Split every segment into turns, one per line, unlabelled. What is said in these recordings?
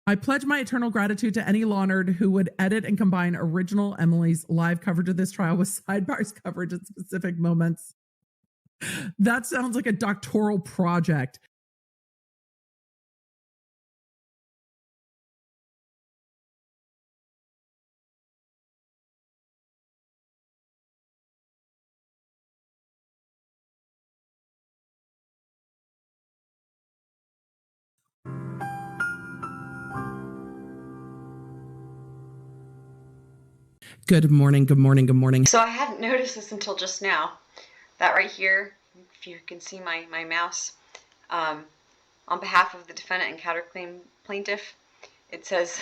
I pledge my eternal gratitude to any law nerd who would edit and combine original Emily's live coverage of this trial with Sidebars coverage at specific moments. That sounds like a doctoral project. Good morning, good morning, good morning.
So I hadn't noticed this until just now. That right here, if you can see my mouse, on behalf of the defendant and counterclaim plaintiff, it says,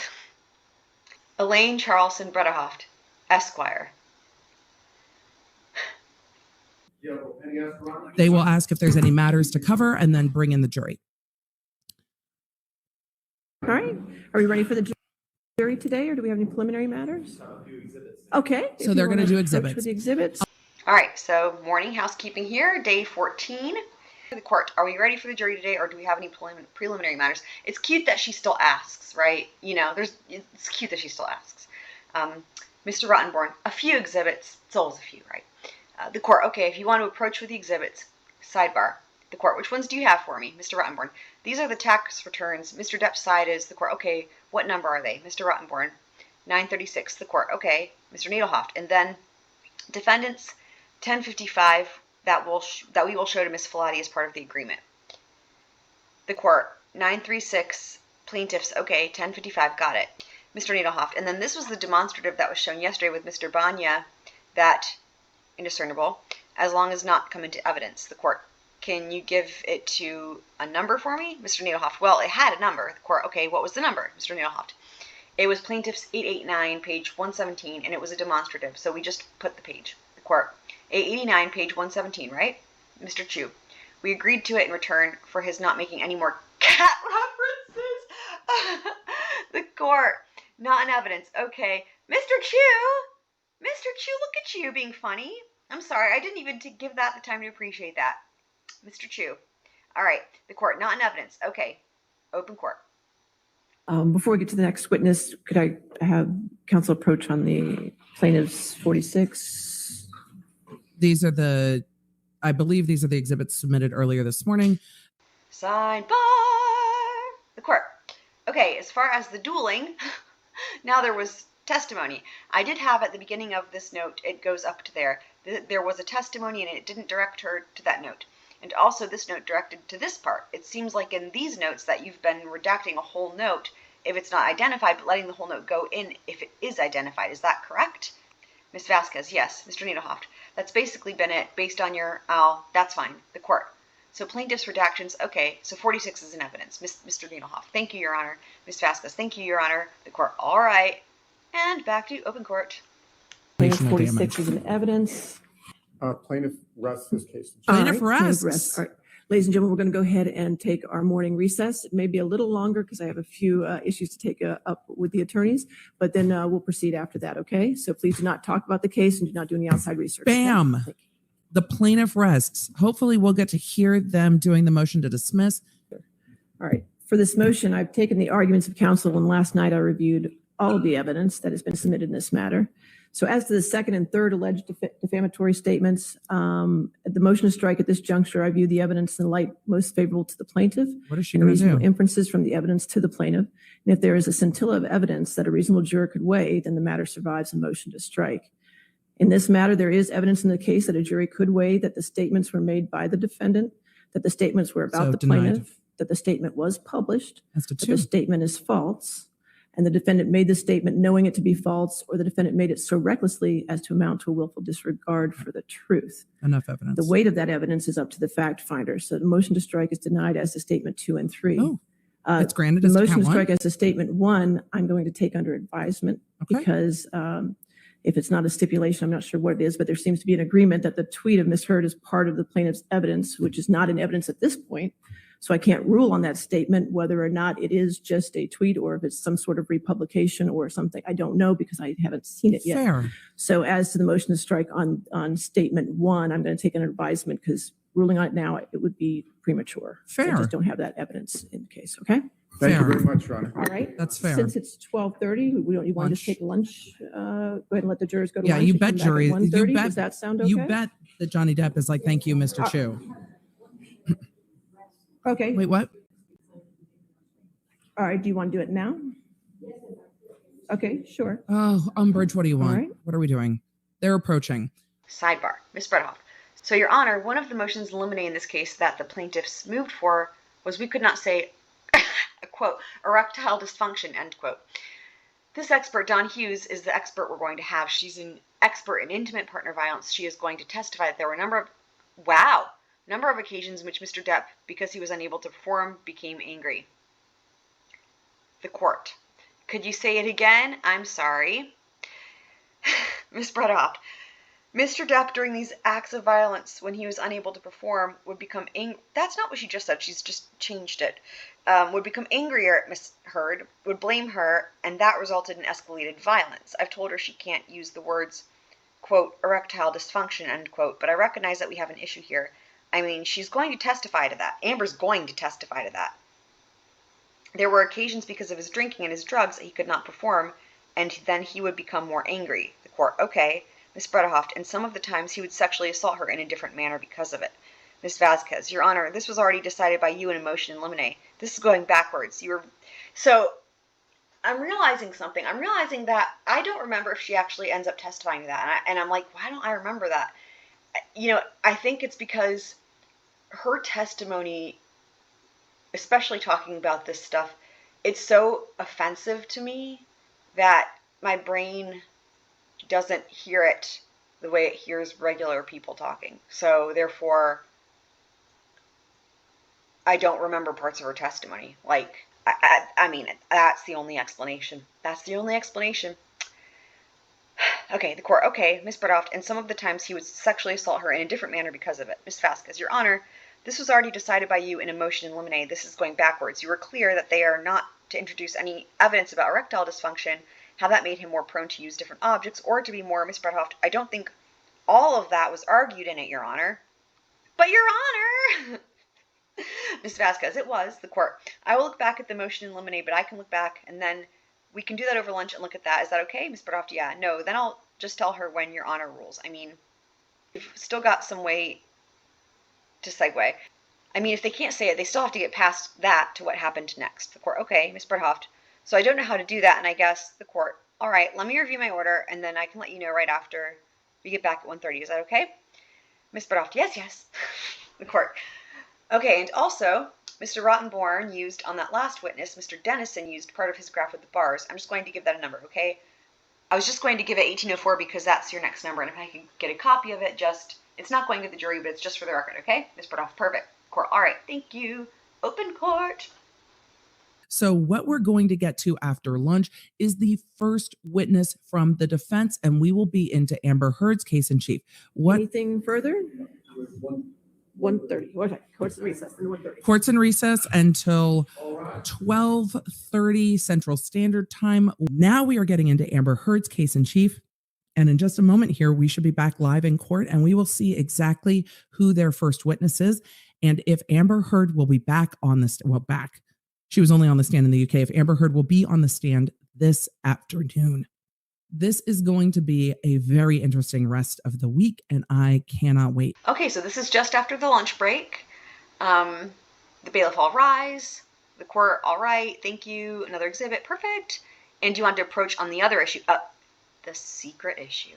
Elaine Charlson Bredehoft, Esquire.
They will ask if there's any matters to cover and then bring in the jury.
All right. Are we ready for the jury today, or do we have any preliminary matters? Okay.
So they're going to do exhibits.
With the exhibits.
All right. So morning housekeeping here, day 14. The court, are we ready for the jury today, or do we have any preliminary matters? It's cute that she still asks, right? You know, it's cute that she still asks. Mr. Rottenborn, a few exhibits. It's always a few, right? The court, okay, if you want to approach with the exhibits, sidebar. The court, which ones do you have for me? Mr. Rottenborn, these are the tax returns. Mr. Depp's side is the court, okay, what number are they? Mr. Rottenborn, 936, the court, okay. Mr. Nadelhoft, and then defendants, 1055, that we will show to Ms. Filati as part of the agreement. The court, 936, plaintiffs, okay, 1055, got it. Mr. Nadelhoft, and then this was the demonstrative that was shown yesterday with Mr. Banya, that indiscernible, as long as not come into evidence. The court, can you give it to a number for me? Mr. Nadelhoft, well, it had a number. The court, okay, what was the number? Mr. Nadelhoft, it was plaintiffs 889, page 117, and it was a demonstrative, so we just put the page. The court, 889, page 117, right? Mr. Chu, we agreed to it in return for his not making any more cat references. The court, not in evidence. Okay, Mr. Chu, look at you being funny. I'm sorry, I didn't even give that the time to appreciate that. Mr. Chu, all right, the court, not in evidence. Okay, open court.
Before we get to the next witness, could I have counsel approach on the plaintiff's 46?
I believe these are the exhibits submitted earlier this morning.
Sidebar. The court. Okay, as far as the dueling, now there was testimony. I did have at the beginning of this note, it goes up to there. There was a testimony and it didn't direct her to that note. And also this note directed to this part. It seems like in these notes that you've been redacting a whole note if it's not identified, but letting the whole note go in if it is identified. Is that correct? Ms. Vasquez, yes. Mr. Nadelhoft, that's basically been it based on your, that's fine. The court. So plaintiff's redactions, okay, so 46 is in evidence. Mr. Nadelhoft, thank you, Your Honor. Ms. Vasquez, thank you, Your Honor. The court, all right. And back to open court.
Plaintiff 46 is in evidence.
Plaintiff rests this case.
Plaintiff rests.
All right. Ladies and gentlemen, we're going to go ahead and take our morning recess. It may be a little longer because I have a few issues to take up with the attorneys, but then we'll proceed after that, okay? So please do not talk about the case and do not do any outside research.
Bam!
Okay?
The plaintiff rests. Hopefully we'll get to hear them doing the motion to dismiss.
All right. For this motion, I've taken the arguments of counsel, and last night I reviewed all of the evidence that has been submitted in this matter. So as to the second and third alleged defamatory statements, at the motion to strike at this juncture, I view the evidence in the light most favorable to the plaintiff.
What is she going to do?
Inferences from the evidence to the plaintiff. And if there is a scintilla of evidence that a reasonable juror could weigh, then the matter survives a motion to strike. In this matter, there is evidence in the case that a jury could weigh that the statements were made by the defendant, that the statements were about the plaintiff, that the statement was published, that the statement is false, and the defendant made the statement knowing it to be false, or the defendant made it so recklessly as to amount to a willful disregard for the truth.
Enough evidence.
The weight of that evidence is up to the fact finder. So the motion to strike is denied as to statement 2 and 3.
Oh, it's granted
the
as
motion to
count
strike
one?
as to statement 1, I'm going to take under advisement because if it's not a stipulation, I'm not sure what it is, but there seems to be an agreement that the tweet of Ms. Heard is part of the plaintiff's evidence, which is not in evidence at this point. So I can't rule on that statement, whether or not it is just a tweet or if it's some sort of republication or something. I don't know because I haven't seen it yet.
Fair.
So as to the motion to strike on statement 1, I'm going to take an advisement because ruling on it now, it would be premature. I
Fair.
just don't have that evidence in the case, okay?
Thank you
Fair.
very much, Your Honor.
All right.
That's fair.
Since it's 12:30, you want to just take lunch? Go ahead and let the jurors go to
Yeah,
lunch.
you
and
bet,
come back at
jury. You
1:30.
bet.
Does that sound okay?
You bet that Johnny Depp is like, thank you, Mr. Chu.
Okay.
Wait, what?
All right. Do you want to do it now? Okay, sure.
Oh, Umbridge, what do you want?
right.
What are we doing? They're approaching.
Sidebar, Ms. Bredehoff. So, Your Honor, one of the motions in limine in this case that the plaintiffs moved for was we could not say, quote, erectile dysfunction, end quote. This expert, Dawn Hughes, is the expert we're going to have. She's an expert in intimate partner violence. She is going to testify that there were a number of occasions in which Mr. Depp, because he was unable to perform, became angry. The court. Could you say it again? I'm sorry. Ms. Bredehoff. Mr. Depp, during these acts of violence, when he was unable to perform, would become angry. That's not what she just said. She's just changed it. Would become angrier at Ms. Heard, would blame her, and that resulted in escalated violence. I've told her she can't use the words, quote, erectile dysfunction, end quote, but I recognize that we have an issue here. I mean, she's going to testify to that. Amber's going to testify to that. There were occasions because of his drinking and his drugs that he could not perform, and then he would become more angry. The court, okay. Ms. Bredehoff, and some of the times he would sexually assault her in a different manner because of it. Ms. Vasquez, Your Honor, this was already decided by you in a motion in limine. This is going backwards. So I'm realizing something. I'm realizing that I don't remember if she actually ends up testifying to that. And I'm like, why don't I remember that? I think it's because her testimony, especially talking about this stuff, it's so offensive to me that my brain doesn't hear it the way it hears regular people talking. So therefore, I don't remember parts of her testimony. Like, I mean, that's the only explanation. That's the only explanation. Okay, the court, okay, Ms. Bredehoff, and some of the times he would sexually assault her in a different manner because of it. Ms. Vasquez, Your Honor, this was already decided by you in a motion in limine. This is going backwards. You were clear that they are not to introduce any evidence about erectile dysfunction, how that made him more prone to use different objects, or to be more, Ms. Bredehoff, I don't think all of that was argued in it, Your Honor. But Your Honor! Ms. Vasquez, it was, the court. I will look back at the motion in limine, but I can look back, and then we can do that over lunch and look at that. Is that okay, Ms. Bredehoff? Yeah, no, then I'll just tell her when Your Honor rules. I mean, we've still got some way to segue. I mean, if they can't say it, they still have to get past that to what happened next. The court, okay, Ms. Bredehoff. So I don't know how to do that, and I guess the court, all right, let me review my order, and then I can let you know right after we get back at 1:30. Is that okay? Ms. Bredehoff, yes. The court. Okay, and also, Mr. Rottenborn used on that last witness, Mr. Dennison used part of his graph with the bars. I'm just going to give that a number, okay? I was just going to give it 1804 because that's your next number, and if I can get a copy of it, it's not going to the jury, but it's just for the record, okay? Ms. Bredehoff, perfect. Court, all right, thank you. Open court.
So what we're going to get to after lunch is the first witness from the defense, and we will be into Amber Heard's case in chief.
Anything further? 1:30. Okay. Court's in recess. 1:30.
Court's in recess until 12:30 Central Standard Time. Now we are getting into Amber Heard's case in chief. And in just a moment here, we should be back live in court, and we will see exactly who their first witness is and if Amber Heard will be back on the back. She was only on the stand in the UK. If Amber Heard will be on the stand this afternoon. This is going to be a very interesting rest of the week, and I cannot wait.
Okay, so this is just after the lunch break. The bailiff all rise. The court all right. Thank you. Another exhibit. Perfect. And you want to approach on the other issue? The secret issue.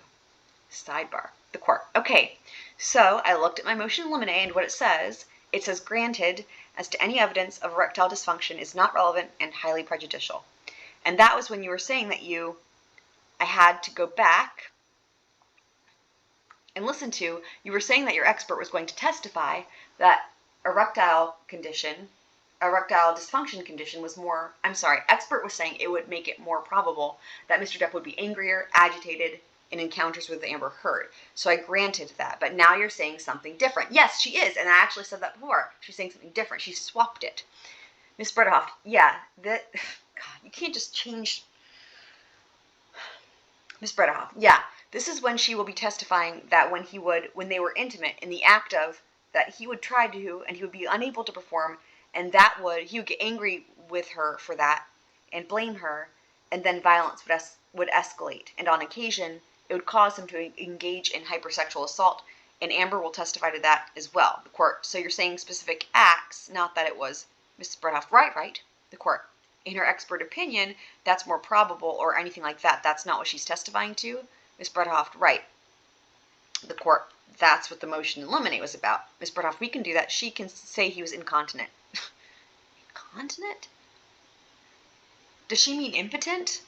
Sidebar. The court. Okay, so I looked at my motion in limine, and what it says granted as to any evidence of erectile dysfunction is not relevant and highly prejudicial. And that was when you were saying that I had to go back and listen to, you were saying that your expert was going to testify that erectile dysfunction condition was more, expert was saying it would make it more probable that Mr. Depp would be angrier, agitated in encounters with Amber Heard. So I granted that, but now you're saying something different. Yes, she is, and I actually said that before. She's saying something different. She swapped it. Ms. Bredehoff, yeah, God, you can't just change. Ms. Bredehoff, yeah, this is when she will be testifying that when they were intimate in the act of that he would try to, and he would be unable to perform, and he would get angry with her for that and blame her, and then violence would escalate, and on occasion it would cause him to engage in hypersexual assault, and Amber will testify to that as well. The court, so you're saying specific acts, not that it was Mrs. Bredhoff. Right. The court, in her expert opinion, that's more probable, or anything like that. That's not what she's testifying to. Ms. Bredhoff, right. The court, that's what the motion to eliminate was about. Ms. Bredhoff, we can do that. She can say he was incontinent. Incontinent? Does she mean impotent?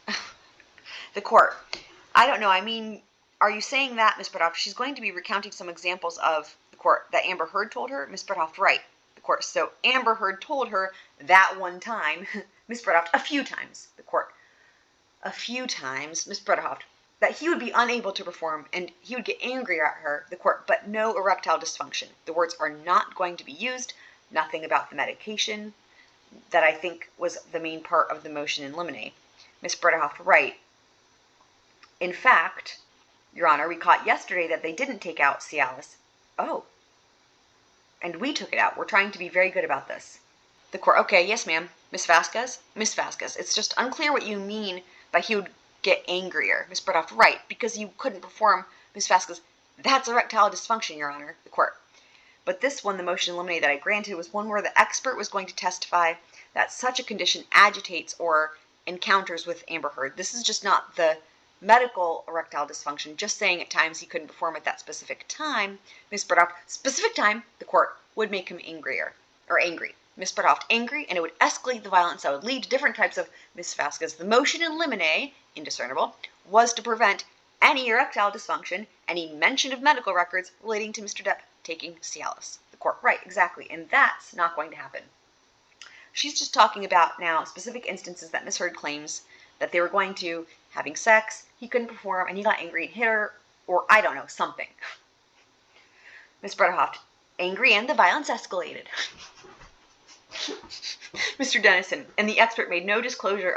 The court, I don't know. I mean, are you saying that, Ms. Bredhoff? She's going to be recounting some examples of the court that Amber Heard told her. Ms. Bredhoff, right. The court, so Amber Heard told her that one time, Ms. Bredhoff, a few times. The court, a few times, Ms. Bredhoff, that he would be unable to perform and he would get angry at her, the court, but no erectile dysfunction. The words are not going to be used, nothing about the medication. That I think was the main part of the motion in limine. Ms. Bredhoff, right. In fact, Your Honor, we caught yesterday that they didn't take out Cialis. Oh. And we took it out. We're trying to be very good about this. The court, okay, yes, ma'am. Ms. Vasquez? Ms. Vasquez, it's just unclear what you mean by he would get angrier. Ms. Bredhoff, right, because you couldn't perform. Ms. Vasquez, that's erectile dysfunction, Your Honor. The court. But this one, the motion in limine that I granted, was one where the expert was going to testify that such a condition agitates or encounters with Amber Heard. This is just not the medical erectile dysfunction, just saying at times he couldn't perform at that specific time. Ms. Bredhoff, specific time, the court, would make him angrier, or angry. Ms. Bredhoff, angry, and it would escalate the violence that would lead to different types of Ms. Vasquez. The motion in limine, indiscernible, was to prevent any erectile dysfunction, any mention of medical records relating to Mr. Depp taking Cialis. The court, right, exactly, and that's not going to happen. She's just talking about now specific instances that Ms. Heard claims that they were going to having sex, he couldn't perform, and he got angry and hit her, or I don't know, something. Ms. Bredhoff, angry and the violence escalated. Mr. Dennison, and the expert made no disclosure.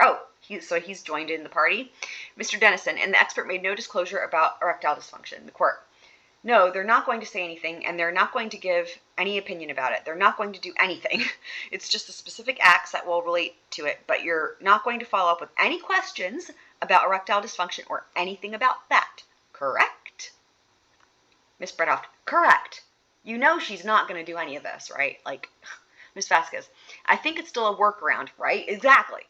So he's joined in the party. Mr. Dennison, and the expert made no disclosure about erectile dysfunction. The court, no, they're not going to say anything, and they're not going to give any opinion about it. They're not going to do anything. It's just the specific acts that will relate to it, but you're not going to follow up with any questions about erectile dysfunction or anything about that. Correct? Ms. Bredhoff, correct. You know she's not going to do any of this, right? Like, Ms. Vasquez, I think it's still a workaround, right? Exactly.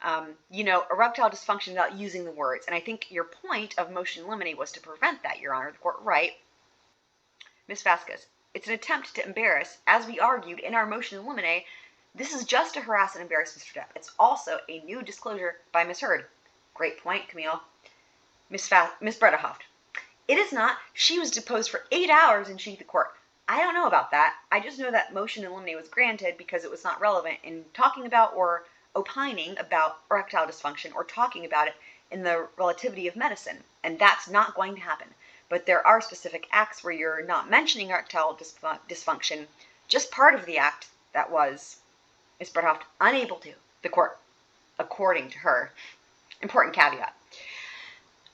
Erectile dysfunction without using the words. And I think your point of motion in limine was to prevent that, Your Honor. The court, right. Ms. Vasquez, it's an attempt to embarrass, as we argued in our motion in limine. This is just to harass and embarrass Mr. Depp. It's also a new disclosure by Ms. Heard. Great point, Camille. Ms. Bredhoff, it is not. She was deposed for 8 hours in the court. I don't know about that. I just know that motion in limine was granted because it was not relevant in talking about or opining about erectile dysfunction or talking about it in the relativity of medicine. And that's not going to happen. But there are specific acts where you're not mentioning erectile dysfunction, just part of the act that was Ms. Bredhoff unable to. The court, according to her. Important caveat.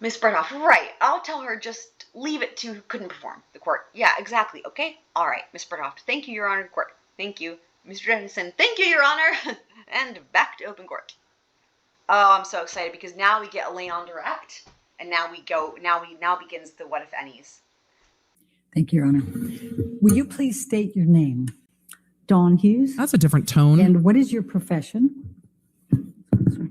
Ms. Bredhoff, right. I'll tell her just leave it to couldn't perform. The court, yeah, exactly. Okay. All right. Ms. Bredhoff, thank you, Your Honor. The court, thank you. Mr. Dennison, thank you, Your Honor. And back to open court. Oh, I'm so excited because now we get Elaine on direct. And now begins the what if any's.
Thank you, Your Honor. Will you please state your name? Dawn Hughes.
That's a different tone.
And what is your profession? Sorry.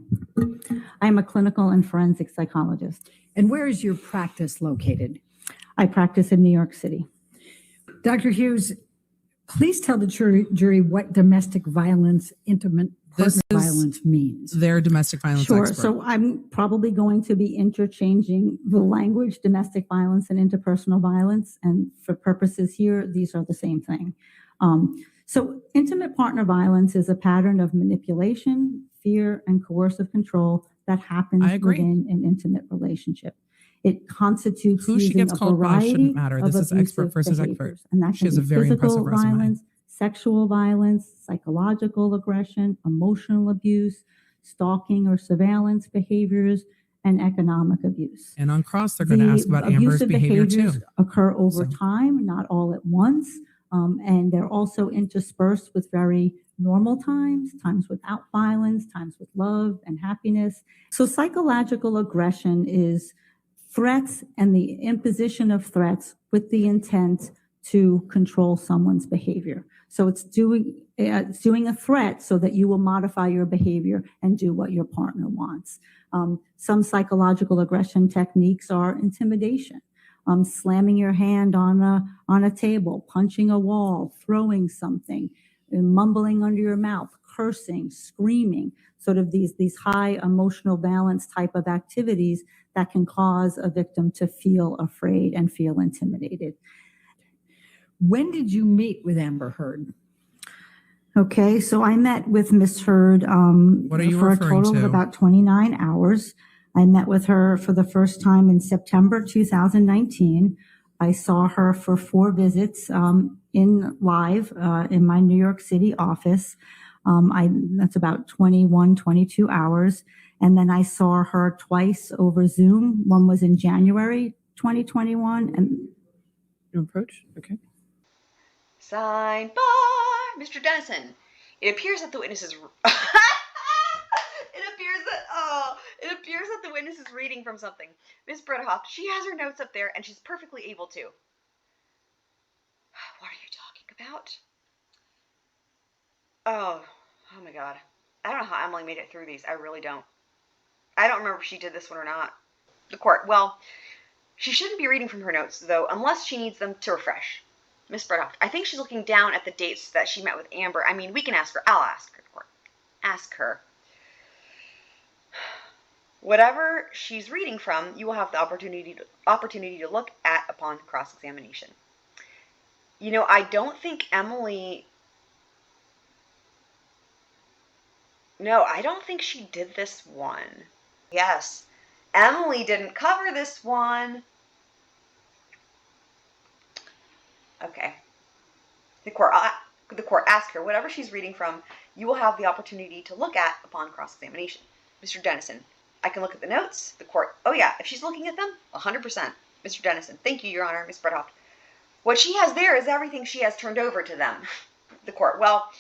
I am a clinical and forensic psychologist. And where is your practice located? I practice in New York City. Dr. Hughes, please tell the jury what domestic violence, intimate partner violence means.
Their domestic violence expert.
So I'm probably going to be interchanging the language, domestic violence and interpersonal violence. And for purposes here, these are the same thing. So intimate partner violence is a pattern of manipulation, fear, and coercive control that happens within an intimate relationship. It constitutes
who she gets called by shouldn't matter. This is expert versus expert.
And that
she has a very impressive resume.
Violence, sexual violence, psychological aggression, emotional abuse, stalking or surveillance behaviors, and economic abuse.
And on cross, they're going to ask about Amber's behavior too.
Occur over time, not all at once. And they're also interspersed with very normal times, times without violence, times with love and happiness. So psychological aggression is threats and the imposition of threats with the intent to control someone's behavior. So it's doing a threat so that you will modify your behavior and do what your partner wants. Some psychological aggression techniques are intimidation, slamming your hand on a table, punching a wall, throwing something, mumbling under your mouth, cursing, screaming, sort of these high emotional balance type of activities that can cause a victim to feel afraid and feel intimidated.
When did you meet with Amber Heard?
Okay, so I met with Miss Heard
What are you
for a
referring
total of
to?
about 29 hours. I met with her for the first time in September 2019. I saw her for 4 visits in live in my New York City office. That's about 22 hours. And then I saw her twice over Zoom. One was in January 2021. And
No approach? Okay.
Sidebar, Mr. Dennison. It appears that the witness is. It appears that the witness is reading from something. Miss Bredehoff, she has her notes up there, and she's perfectly able to. What are you talking about? Oh my God. I don't know how Emily made it through these. I really don't. I don't remember if she did this one or not. The court. Well, she shouldn't be reading from her notes, though, unless she needs them to refresh. Miss Bredehoff, I think she's looking down at the dates that she met with Amber. I mean, we can ask her. I'll ask her. Court. Ask her. Whatever she's reading from, you will have the opportunity to look at upon cross-examination. You know, I don't think Emily... No, I don't think she did this one. Yes, Emily didn't cover this one. Okay. The court asked her, whatever she's reading from, you will have the opportunity to look at upon cross-examination. Mr. Dennison, I can look at the notes. The court, oh yeah, if she's looking at them, 100%. Mr. Dennison, thank you, Your Honor, Ms. Bredehoff. What she has there is everything she has turned over to them. The court, well,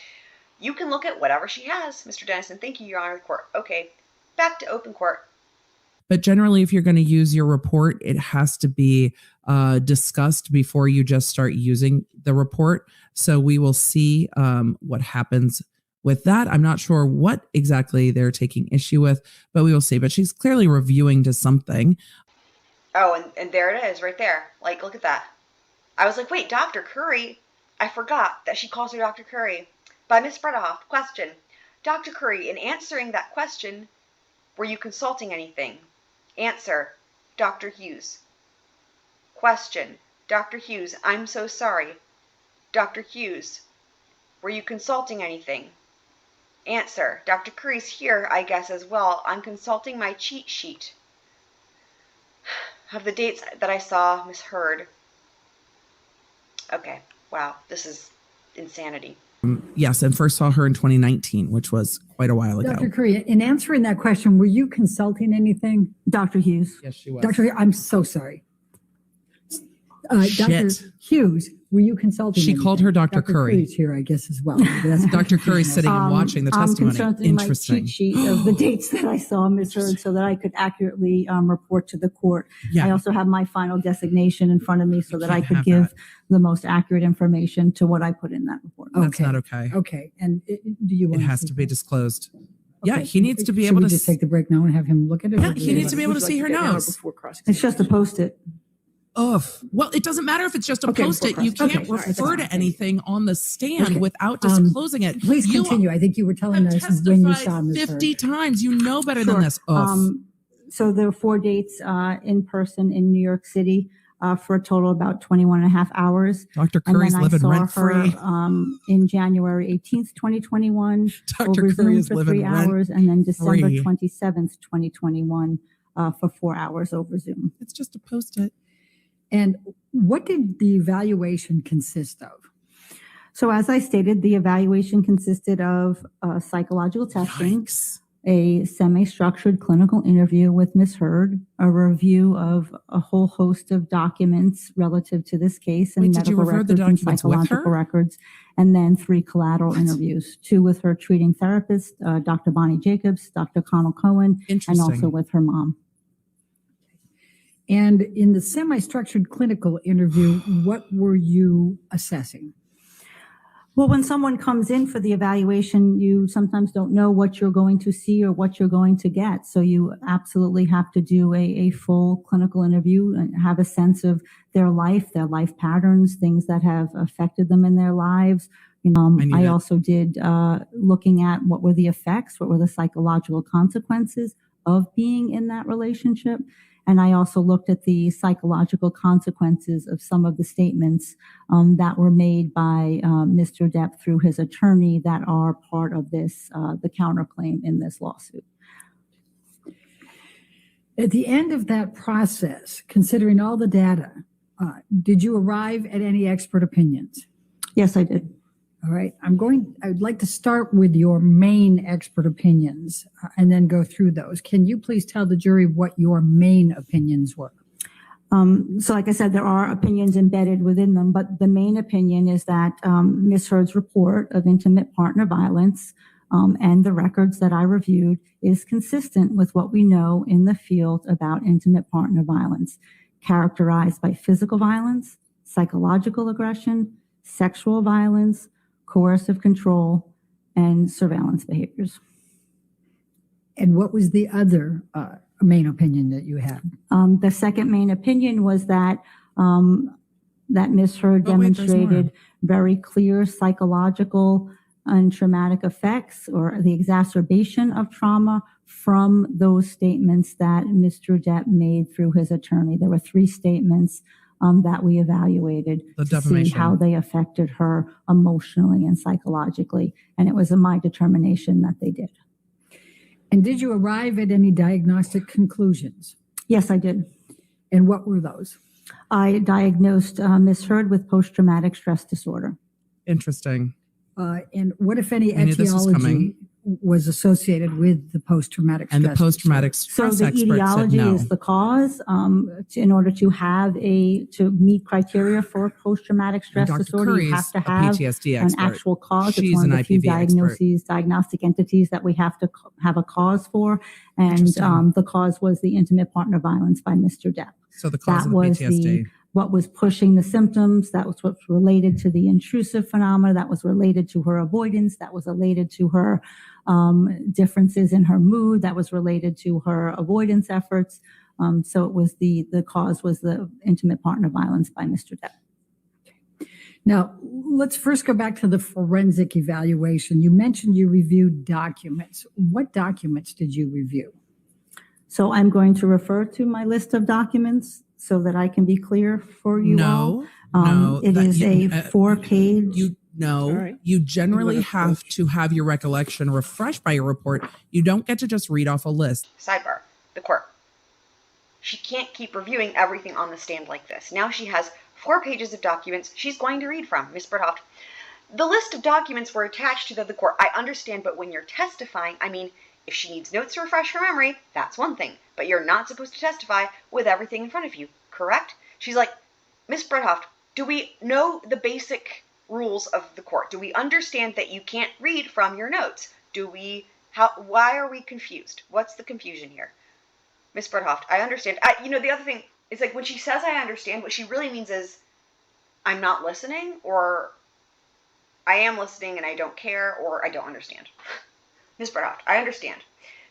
you can look at whatever she has, Mr. Dennison. Thank you, Your Honor, the court. Okay, back to open court.
But generally, if you're going to use your report, it has to be discussed before you just start using the report. So we will see what happens with that. I'm not sure what exactly they're taking issue with, but we will see. But she's clearly reviewing to something.
Oh, and there it is right there. Like, look at that. I was like, wait, Dr. Curry. I forgot that she calls her Dr. Curry. By Ms. Bredehoff, question. Dr. Curry, in answering that question, were you consulting anything? Answer, Dr. Hughes. Question, Dr. Hughes, I'm so sorry. Dr. Hughes, were you consulting anything? Answer, Dr. Curry's here, I guess, as well. I'm consulting my cheat sheet of the dates that I saw Miss Heard. Okay, wow, this is insanity.
Yes, and first saw her in 2019, which was quite a while ago.
Dr. Curry, in answering that question, were you consulting anything?
Dr. Hughes.
Yes, she was.
Dr. I'm so sorry. Dr.
Shit.
Hughes, were you consulting
She called her Dr. Curry.
Curry's here, I guess, as well.
Dr. Curry's sitting and watching the testimony.
I'm consulting
Interesting.
my cheat sheet of the dates that I saw Ms. Heard so that I could accurately report to the court.
Yeah.
I also have my final designation in front of me so that I
can't
could
have
give
that.
the most accurate information to what I put in that report.
That's not okay.
Okay, and do you
It
want
has
see
to be
that?
disclosed. Yeah,
Okay.
he needs to be
Should
able
we
to
just take the break now and have him look at it?
Yeah,
Or do
he
you
needs to
want-
be able to see her notes.
It's just a post-it.
Ugh. Well, it doesn't matter if it's just a
Okay,
post-it.
before
You
cross-
can't
okay, all right,
refer
that's
to anything on the stand
Okay.
without disclosing it.
Please
You
continue. I think you were telling
have
us when you saw
testified
Ms. Heard.
50 times. You know better
Sure.
than this. Ugh.
So there are 4 dates in person in New York City for a total of about 21 and a half hours.
Dr.
And
Curry's
then I
living
saw
rent-free.
her in January 18th, 2021,
Dr.
over
Curry
Zoom
is
for
living
3 hours, and then December
rent-free.
27th, 2021 for 4 hours over Zoom.
It's just a post-it.
And what did the evaluation consist of?
So as I stated, the evaluation consisted of psychological testing,
Yikes.
a semi-structured clinical interview with Ms. Heard, a review of a whole host of documents relative to this case and
Wait, did you
medical
review the
records and
documents with her?
psychological records, and then 3 collateral interviews, 2 with her treating therapist, Dr. Bonnie Jacobs, Dr. Connell Cohen, and also
Interesting.
with her mom.
And in the semi-structured clinical interview, what were you assessing?
Well, when someone comes in for the evaluation, you sometimes don't know what you're going to see or what you're going to get. So you absolutely have to do a full clinical interview and have a sense of their life patterns, things that have affected them in their lives. I also did looking at what were the effects, what were the psychological consequences of being in that relationship. And I also looked at the psychological consequences of some of the statements that were made by Mr. Depp through his attorney that are part of this, the counterclaim in this lawsuit.
At the end of that process, considering all the data, did you arrive at any expert opinions?
Yes, I did.
All right. I'd like to start with your main expert opinions and then go through those. Can you please tell the jury what your main opinions were?
So like I said, there are opinions embedded within them, but the main opinion is that Ms. Heard's report of intimate partner violence and the records that I reviewed is consistent with what we know in the field about intimate partner violence, characterized by physical violence, psychological aggression, sexual violence, coercive control, and surveillance behaviors.
And what was the other main opinion that you had?
The second main opinion was that that Ms. Heard demonstrated very clear psychological and traumatic effects or the exacerbation of trauma from those statements that Mr. Depp made through his attorney. There were 3 statements that we evaluated to see how they affected her emotionally and psychologically. And it was my determination that they did.
And did you arrive at any diagnostic conclusions?
Yes, I did.
And what were those?
I diagnosed Ms. Heard with post-traumatic stress disorder.
Interesting.
And what, if any, etiology was associated with the post-traumatic stress?
And the post-traumatic stress
so the etiology is the cause. In order to have to meet criteria for post-traumatic stress disorder, you have to have an actual cause. It's one of the few diagnostic entities that we have to have a cause for. And the cause was the intimate partner violence by Mr. Depp.
So the cause of the PTSD.
What was pushing the symptoms, that was what's related to the intrusive phenomena, that was related to her avoidance, that was related to her differences in her mood, that was related to her avoidance efforts. So it was the cause was the intimate partner violence by Mr. Depp.
Okay. Now, let's first go back to the forensic evaluation. You mentioned you reviewed documents. What documents did you review?
So I'm going to refer to my list of documents so that I can be clear for you all.
No,
it is a 4-page.
You generally have to have your recollection refreshed by your report. You don't get to just read off a list.
Sidebar, the court. She can't keep reviewing everything on the stand like this. Now she has 4 pages of documents she's going to read from. Ms. Bredhoft, the list of documents were attached to the court. I understand, but when you're testifying, I mean, if she needs notes to refresh her memory, that's one thing. But you're not supposed to testify with everything in front of you, correct? She's like, Ms. Bredhoft, do we know the basic rules of the court? Do we understand that you can't read from your notes? Why are we confused? What's the confusion here? Ms. Bredhoft, I understand. The other thing is, like, when she says I understand, what she really means is I'm not listening, or I am listening and I don't care, or I don't understand. Ms. Bredhoft, I understand.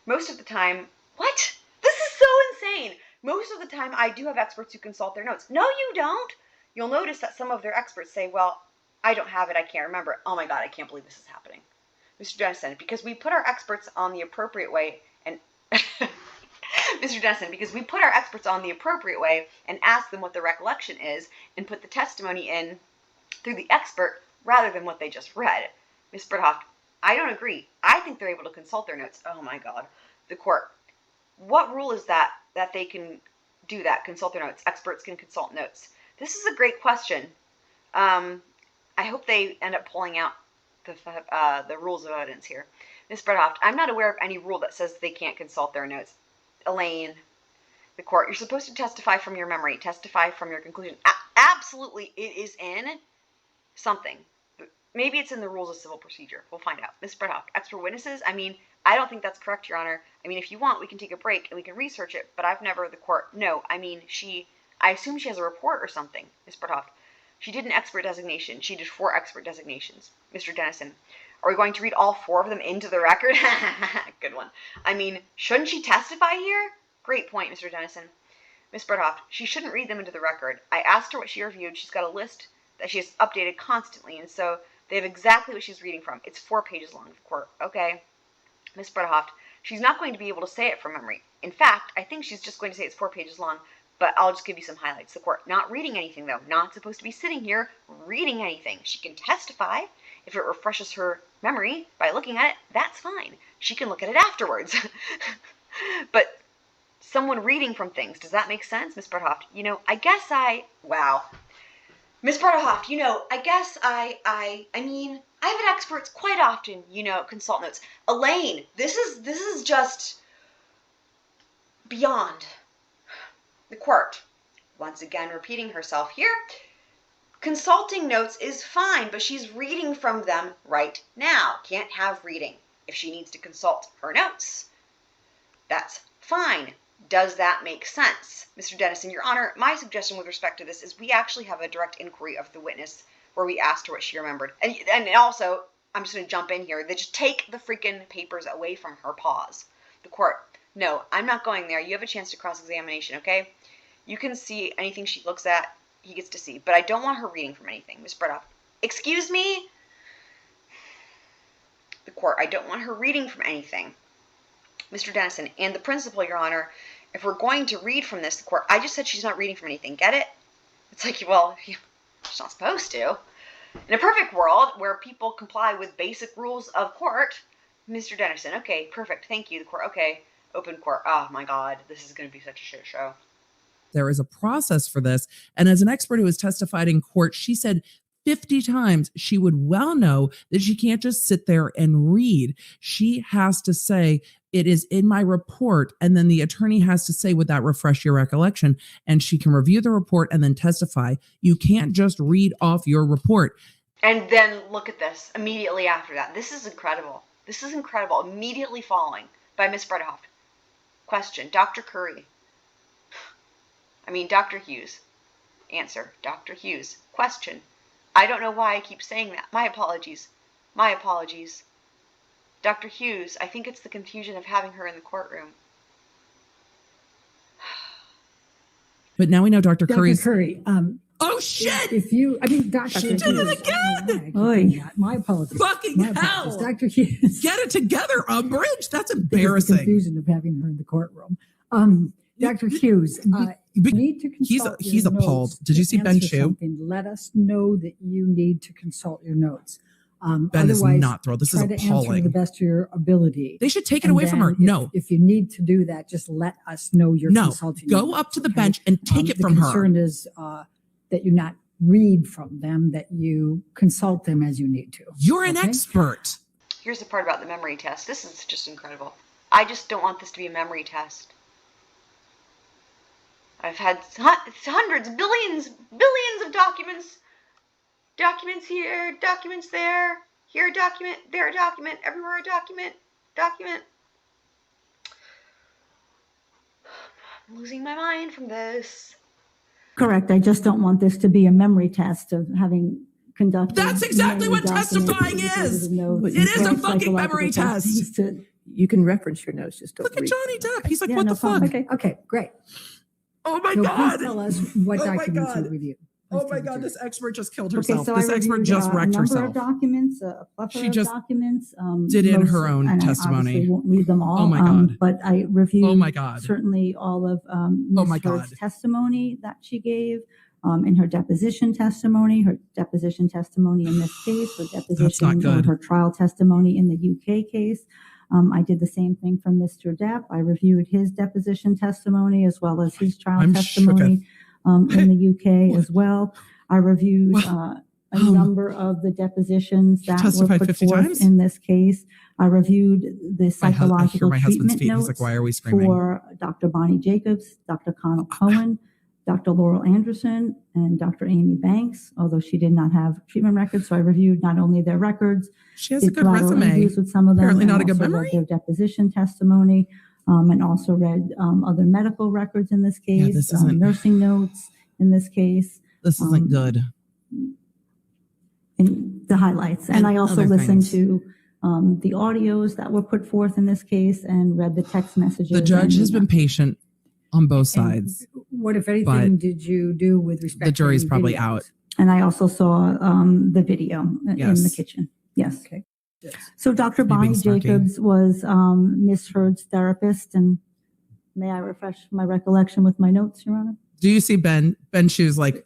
Most of the time, what? This is so insane. Most of the time, I do have experts who consult their notes. No, you don't. You'll notice that some of their experts say, well, I don't have it, I can't remember it. Oh my God, I can't believe this is happening. Mr. Dennison, because we put our experts on the appropriate way and Mr. Dennison, because we put our experts on the appropriate way and ask them what the recollection is and put the testimony in through the expert rather than what they just read. Ms. Bredhoft, I don't agree. I think they're able to consult their notes. Oh my God. The court. What rule is that they can do that, consult their notes? Experts can consult notes. This is a great question. I hope they end up pulling out the rules of evidence here. Ms. Bredhoft, I'm not aware of any rule that says they can't consult their notes. Elaine, the court, you're supposed to testify from your memory, testify from your conclusion. Absolutely, it is in something. Maybe it's in the rules of civil procedure. We'll find out. Ms. Bredhoft, expert witnesses, I mean, I don't think that's correct, Your Honor. I mean, if you want, we can take a break and we can research it, but I've never, the court, no, I mean, I assume she has a report or something, Ms. Bredhoft. She did an expert designation. She did 4 expert designations. Mr. Dennison, are we going to read all 4 of them into the record? Good one. I mean, shouldn't she testify here? Great point, Mr. Dennison. Ms. Bredhoft, she shouldn't read them into the record. I asked her what she reviewed. She's got a list that she has updated constantly, and so they have exactly what she's reading from. It's 4 pages long, the court. Okay. Ms. Bredhoft, she's not going to be able to say it from memory. In fact, I think she's just going to say it's 4 pages long, but I'll just give you some highlights. The court, not reading anything, though. Not supposed to be sitting here reading anything. She can testify. If it refreshes her memory by looking at it, that's fine. She can look at it afterwards. But someone reading from things, does that make sense, Ms. Bredhoft? You know, I guess wow. Ms. Bredhoft, you know, I guess I mean, I've had experts quite often, you know, consult notes. Elaine, this is just beyond. The court, once again repeating herself here, consulting notes is fine, but she's reading from them right now. Can't have reading. If she needs to consult her notes, that's fine. Does that make sense? Mr. Dennison, Your Honor, my suggestion with respect to this is we actually have a direct inquiry of the witness where we asked her what she remembered. And also, I'm just going to jump in here. They just take the freaking papers away from her paws. The court, no, I'm not going there. You have a chance to cross-examination, okay? You can see anything she looks at, he gets to see. But I don't want her reading from anything. Ms. Bredhoft, excuse me? The court, I don't want her reading from anything. Mr. Dennison, and the principal, Your Honor, if we're going to read from this, the court, I just said she's not reading from anything. Get it? It's like, well, she's not supposed to. In a perfect world where people comply with basic rules of court, Mr. Dennison, okay, perfect, thank you. The court, okay, open court. Oh my God, this is going to be such a shit show.
There is a process for this. And as an expert who has testified in court, she said 50 times she would well know that she can't just sit there and read. She has to say, it is in my report. And then the attorney has to say, would that refresh your recollection? And she can review the report and then testify. You can't just read off your report.
And then look at this immediately after that. This is incredible. This is incredible. Immediately following by Ms. Bredhoft. Question, Dr. Curry. Dr. Hughes. Answer, Dr. Hughes. Question, I don't know why I keep saying that. My apologies. My apologies. Dr. Hughes, I think it's the confusion of having her in the courtroom.
But now we know Dr. Curry's...
Dr. Curry,
oh, shit!
Dr.
She did it again!
Oh, my apologies.
Fucking
My
hell!
apologies. Dr. Hughes.
Get it together, Umbridge. That's
The
embarrassing.
confusion of having her in the courtroom. Dr. Hughes, you need to consult
he's
your
appalled.
notes
Did you
to
see Ben
answer
Chu?
something. Let us know that you need to consult your notes.
Ben is
Otherwise,
not thrilled. This is
try to answer to
appalling.
the best of your ability.
They should take it
And
away from her.
then
No.
If you need to do that, just let us know you're
No.
consulting. your
Go
notes,
up to the
okay?
bench and take it from
The
her.
concern is that you not read from them, that you consult them as you need to.
You're an
Okay?
expert.
Here's the part about the memory test. This is just incredible. I just don't want this to be a memory test. I've had hundreds, billions of documents. Documents here, documents there. Here a document, there a document, everywhere a document. I'm losing my mind from this.
Correct. I just don't want this to be a memory test of having conducted.
That's exactly
many
what testifying
documents,
is.
notes,
It is a
and
fucking memory
psychological
test.
tests.
You can reference your notes, just don't
Look at
read.
Johnny Depp. He's like,
Yeah,
what
no
the fuck?
problem.
Okay, great.
Oh my
So
God.
please tell us what
Oh my
documents
God.
you reviewed.
Oh my God, this expert just killed
Okay,
herself.
so
This
I
expert
reviewed
just
a
wrecked
number
herself.
of documents, a plethora
She
of
just
documents.
did in her
most-
own
and
testimony.
I obviously won't read them all.
Oh my God.
But I reviewed
Oh my God.
certainly all of
Oh
Ms.
my
Heard's
God.
testimony that she gave. In her deposition testimony in this case, her deposition or
good.
her trial testimony in the UK case. I did the same thing for Mr. Depp. I reviewed his deposition testimony as well as his trial
I'm
testimony in the UK as well. I reviewed a number of the depositions that were
testified
put
50
forth
times?
in this case. I reviewed the
I hear
psychological
my husband's
treatment
feet. He's like,
notes
why are we screaming?
for Dr. Bonnie Jacobs, Dr. Connell Cohen, Dr. Laurel Anderson, and Dr. Amy Banks, although she did not have treatment records. So I reviewed not only their records,
She has a
did
good
collateral
resume.
interviews with some of them,
Apparently not
and
a good
also
memory.
read their deposition testimony, and also read other medical records in this
Yeah,
case,
this isn't-
nursing notes in this case,
This isn't good.
and the highlights. And I also
other
listened
things.
to the audios that were put forth in this case and read the text messages.
The judge
and
has been patient on both
And
sides.
what, if anything,
But
did you do with respect
The
to
jury's
any
probably
videos?
out.
And I also saw the video in the
Yes.
kitchen. Yes.
Okay.
So Dr.
Me being
Bonnie
snarky.
Jacobs was Miss Heard's therapist. And may I refresh my recollection with my notes, Your Honor?
Do you see Ben? Ben Shoes like,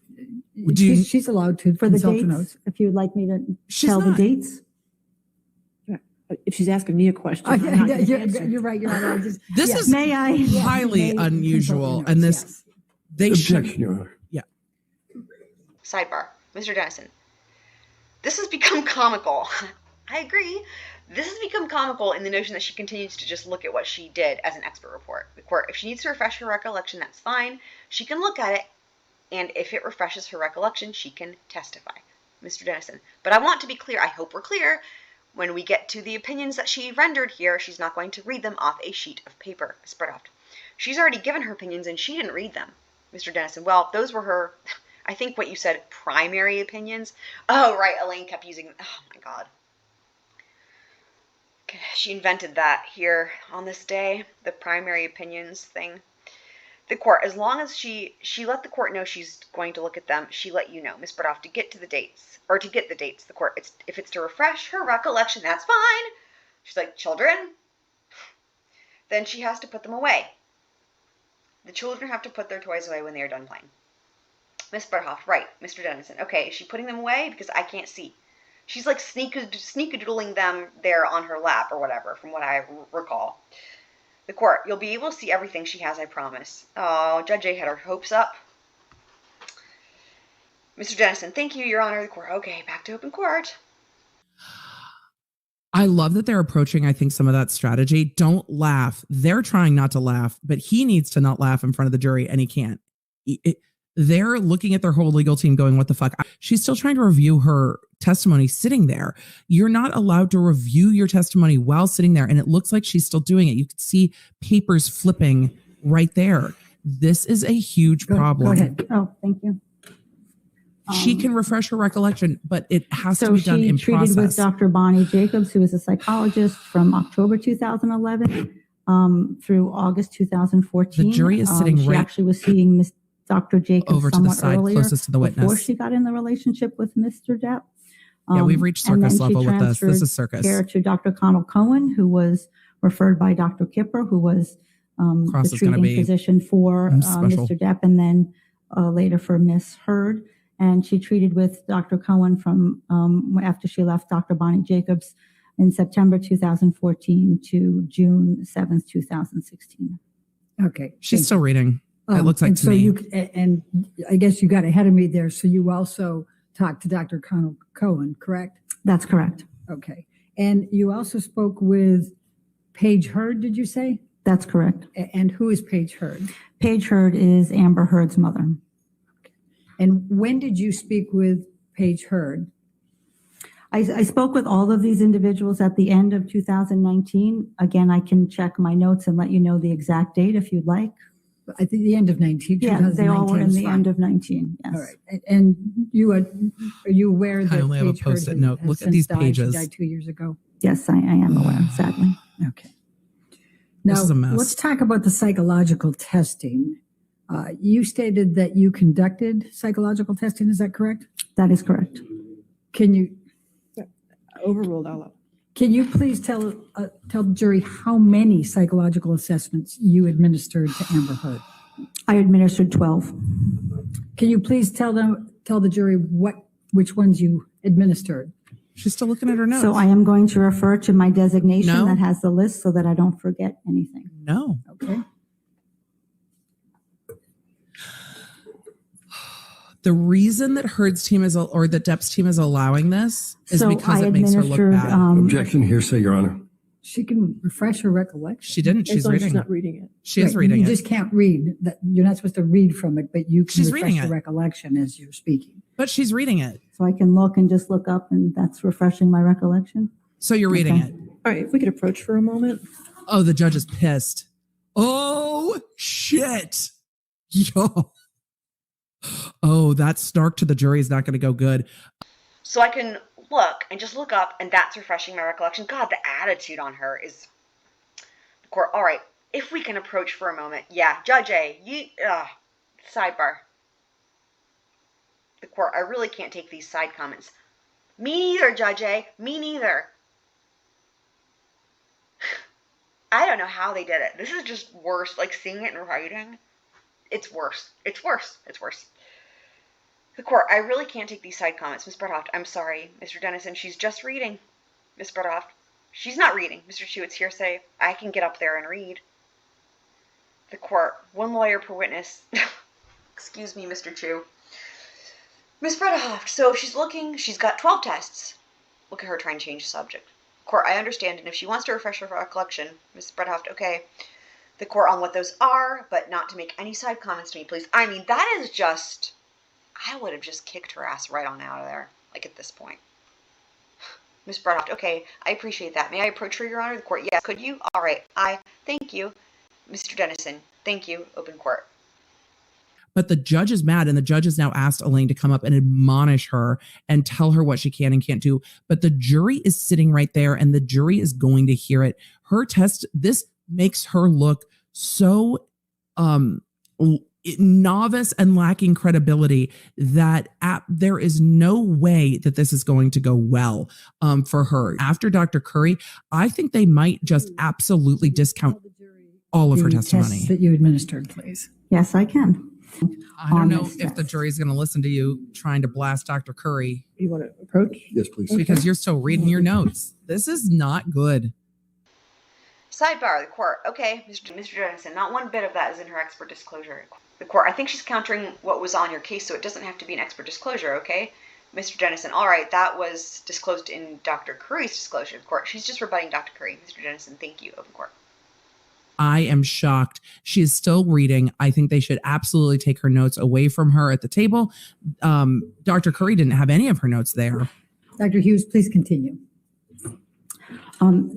do you,
She's allowed to
For the
consult the
dates,
notes.
if you'd like me to
she's
tell the
not.
dates.
If she's asking me a question, I'm not gonna answer.
You're right, Your Honor. I just-
This
yeah.
is
May I?
highly
May consult the
unusual.
notes,
And this,
yes.
they should.
Objection, Your Honor.
Sidebar. Mr. Dennison. This has become comical. I agree. This has become comical in the notion that she continues to just look at what she did as an expert report. The court, if she needs to refresh her recollection, that's fine. She can look at it, and if it refreshes her recollection, she can testify. Mr. Dennison. But I want to be clear, I hope we're clear, when we get to the opinions that she rendered here, she's not going to read them off a sheet of paper, spread out. She's already given her opinions, and she didn't read them, Mr. Dennison. Well, those were her, I think what you said, primary opinions. Oh, right, Elaine kept using, oh my God. She invented that here on this day, the primary opinions thing. The court, as long as she let the court know she's going to look at them, she let you know, Ms. Bradoff, to get to the dates, or to get the dates, the court, if it's to refresh her recollection, that's fine. She's like, children, then she has to put them away. The children have to put their toys away when they are done playing. Ms. Bradoff, right, Mr. Dennison, okay, is she putting them away? Because I can't see. She's like sneakadoodling them there on her lap or whatever, from what I recall. The court, you'll be able to see everything she has, I promise. Oh, Judge A had her hopes up. Mr. Dennison, thank you, Your Honor. The court, okay, back to open court.
I love that they're approaching, I think, some of that strategy. Don't laugh. They're trying not to laugh, but he needs to not laugh in front of the jury, and he can't. They're looking at their whole legal team going, what the fuck? She's still trying to review her testimony sitting there. You're not allowed to review your testimony while sitting there. And it looks like she's still doing it. You can see papers flipping right there. This is a huge problem.
Go ahead.
Oh, thank you.
She can refresh her recollection, but it has to
So
be done
she
in
treated with
process.
Dr. Bonnie Jacobs, who is a psychologist, from October 2011 through August 2014.
The jury is sitting
She
right
actually was seeing Dr. Jacobs
over to the
somewhat
side,
earlier,
closest to the
before
witness.
she got in the relationship with Mr. Depp.
Yeah, we've reached
And then
circus
she
level with this. This
transferred
is circus.
care to Dr. Connell Cohen, who was referred by Dr. Kipper, who was
Cross
the
is gonna
treating
be
physician for
special.
Mr. Depp, and then later for Miss Heard. And she treated with Dr. Cohen from after she left Dr. Bonnie Jacobs in September 2014 to June 7th, 2016.
Okay.
She's still reading. It looks like
and
to
so
me.
and I guess you got ahead of me there. So you also talked to Dr. Connell Cohen, correct?
That's correct.
Okay. And you also spoke with Paige Heard, did you say?
That's correct.
And who is Paige Heard?
Paige Heard is Amber Heard's mother.
And when did you speak with Paige Heard?
I spoke with all of these individuals at the end of 2019. Again, I can check my notes and let you know the exact date if you'd like.
I think the end of 19.
Yeah, they all were in
is
the
fine.
end of 19. Yes.
All right. And you are you aware that
I only have a
Paige Heard
Post-it
has-
note.
has
Look at
since
these
died?
pages.
She died 2 years ago.
Yes, I am aware, sadly.
Okay. Now,
This is a mess.
let's talk about the psychological testing. You stated that you conducted psychological testing. Is that correct?
That is correct.
Can you
Overruled, I'll
can you please tell the jury how many psychological assessments you administered to Amber Heard?
I administered 12.
Can you please tell the jury which ones you administered?
She's still looking at her notes.
So I am going to refer to my designation
No.
that has the list so that I don't forget anything.
No.
Okay.
The reason that Heard's team is, or that Depp's team is allowing this is
So
because
I
it makes her look
administered,
bad.
Objection, hearsay, Your Honor.
She can refresh her recollection.
She didn't.
As
She's
long as
reading.
she's not reading it.
She is
Right,
reading
you
it.
just can't read that. You're not supposed to read from it, but you can
She's
refresh
reading
the
it.
recollection as you're speaking.
But she's reading it.
So I can look and just look up and that's refreshing my recollection.
So you're reading
Okay.
it.
All right, if we could approach for a moment.
Oh, the judge is pissed. Oh, shit. Yo. Oh, that snark to the jury is not going to go good.
So I can look and just look up, and that's refreshing my recollection. God, the attitude on her is... The court, all right, if we can approach for a moment. Yeah, Judge A, sidebar. The court, I really can't take these side comments. Me neither, Judge A. Me neither. I don't know how they did it. This is just worse. Like, seeing it in writing, it's worse. It's worse. It's worse. The court, I really can't take these side comments. Ms. Bredhoft, I'm sorry. Mr. Dennison, she's just reading. Ms. Bredhoft, she's not reading. Mr. Chu, it's hearsay. I can get up there and read. The court, one lawyer per witness. Excuse me, Mr. Chu. Ms. Bredhoft, so she's looking. She's got 12 tests. Look at her trying to change the subject. Court, I understand, and if she wants to refresh her recollection, Ms. Bredhoft, okay. The court on what those are, but not to make any side comments to me, please. I mean, that is just... I would have just kicked her ass right on out of there, like at this point. Ms. Bredhoft, okay, I appreciate that. May I approach her, Your Honor? The court, yes. Could you? All right. Thank you. Mr. Dennison, thank you. Open court.
But the judge is mad, and the judge has now asked Elaine to come up and admonish her and tell her what she can and can't do. But the jury is sitting right there, and the jury is going to hear it. Her test, this makes her look so novice and lacking credibility that there is no way that this is going to go well for her. After Dr. Curry, I think they might just absolutely discount all of her
The
testimony.
tests that you administered, please.
Yes, I can.
I don't
on
know
this
if the
test.
jury's going to listen to you trying to blast Dr. Curry
You want to approach?
Yes, please.
because you're still reading your notes. This is not good.
Sidebar, the court. Okay, Mr. Dennison, not one bit of that is in her expert disclosure. The court, I think she's countering what was on your case, so it doesn't have to be an expert disclosure, okay? Mr. Dennison, all right, that was disclosed in Dr. Curry's disclosure. The court, she's just rebutting Dr. Curry. Mr. Dennison, thank you. Open court.
I am shocked. She is still reading. I think they should absolutely take her notes away from her at the table. Dr. Curry didn't have any of her notes there.
Dr. Hughes, please continue.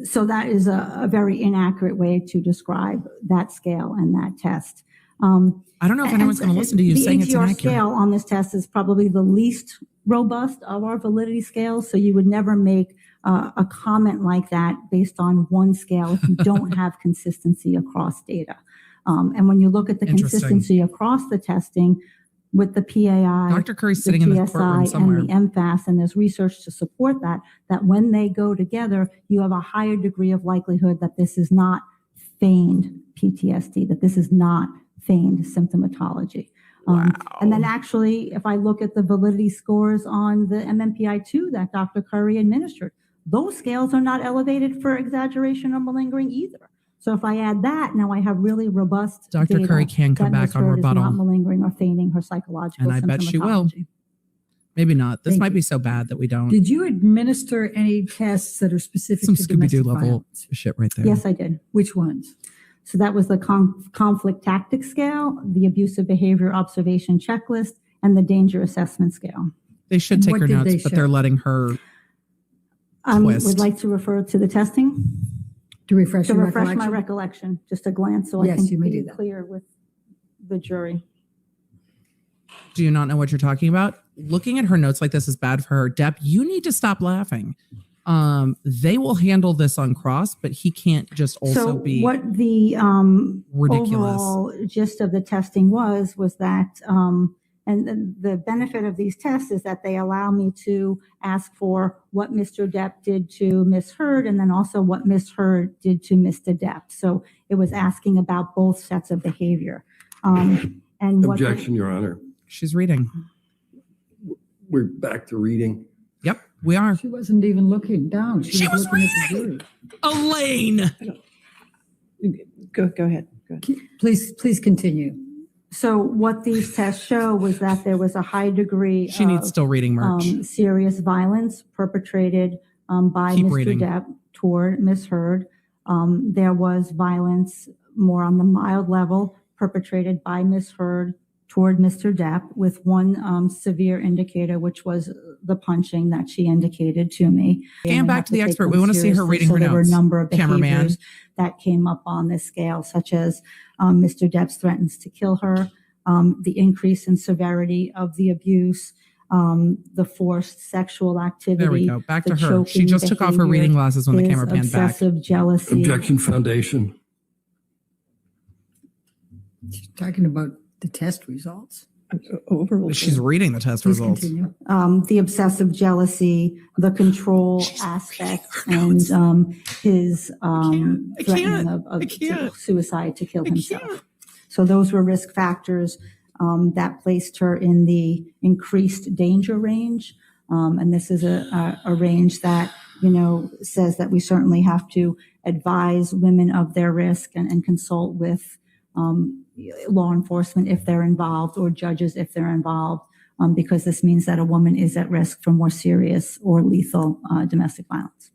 So that is a very inaccurate way to describe that scale and that test.
I don't know if anyone's going to listen to you saying it's
The ATR
inaccurate.
scale on this test is probably the least robust of our validity scales, so you would never make a comment like that based on one scale if you don't have consistency across data. And when you look at the
Interesting.
consistency across the testing with the PAI,
Dr. Curry's
the
sitting in the courtroom
GSI,
somewhere.
and the MFAS, and there's research to support that when they go together, you have a higher degree of likelihood that this is not feigned PTSD, that this is not feigned symptomatology. And then actually, if I look at the validity scores on the MMPI-2 that Dr. Curry administered, those scales are not elevated for exaggeration or malingering either. So if I add that, now I have really robust
Dr.
data
Curry can come
that
back
Ms.
on
Heard is not
rebuttal.
malingering or feigning her psychological
And I bet she will.
symptomatology.
Maybe not. This
Thank
might
you.
be so bad that we don't.
Did you administer any tests that are specific
Some
to
Scooby-Doo
domestic
level
violence?
shit right there.
Yes, I did.
Which ones?
So that was the conflict tactic scale, the abusive behavior observation checklist, and the danger assessment scale.
They should
And
take
what
her
did
notes,
they
but
show?
they're letting her twist.
Would like to refer to the testing
To refresh
to
your
refresh my
recollection?
recollection, just a glance so
Yes,
I
you
can
may
be
do that.
clear with the jury.
Do you not know what you're talking about? Looking at her notes like this is bad for her. Depp, you need to stop laughing. They will handle this on cross, but he can't just also
So
be
what the
ridiculous.
overall gist of the testing was that, and the benefit of these tests is that they allow me to ask for what Mr. Depp did to Ms. Heard, and then also what Ms. Heard did to Mr. Depp. So it was asking about both sets of behavior. And what the-
Objection, Your Honor.
She's reading.
We're back to reading.
Yep, we are.
She wasn't even looking down.
She was
looking at the jury.
Elaine.
Go ahead. Go ahead.
Please continue.
So what these tests show was that there was a high degree
She needs still reading merch.
serious violence perpetrated by
Keep
Mr.
reading.
Depp toward Ms. Heard. There was violence more on the mild level perpetrated by Ms. Heard toward Mr. Depp, with one severe indicator, which was the punching that she indicated to me.
Scan
And
back
have
to the
take
expert.
them
We want to see her
seriously.
reading
So
her
there were a
notes.
number of
Cameraman.
behaviors that came up on this scale, such as Mr. Depp threatens to kill her, the increase in severity of the abuse, the forced sexual activity.
There we go. Back
the
to her. She
choking
just took off her
behavior,
reading glasses when the
his
camera panned back.
obsessive jealousy.
Objection foundation.
She's talking about the test results.
Overruled.
She's reading the test
Please
results.
continue.
The obsessive jealousy, the control aspect, and his
I
threatening
can't.
of
I can't.
suicide to kill
I
himself.
can't.
So those were risk factors that placed her in the increased danger range. And this is a range that, says that we certainly have to advise women of their risk and consult with law enforcement if they're involved, or judges if they're involved, because this means that a woman is at risk for more serious or lethal domestic violence.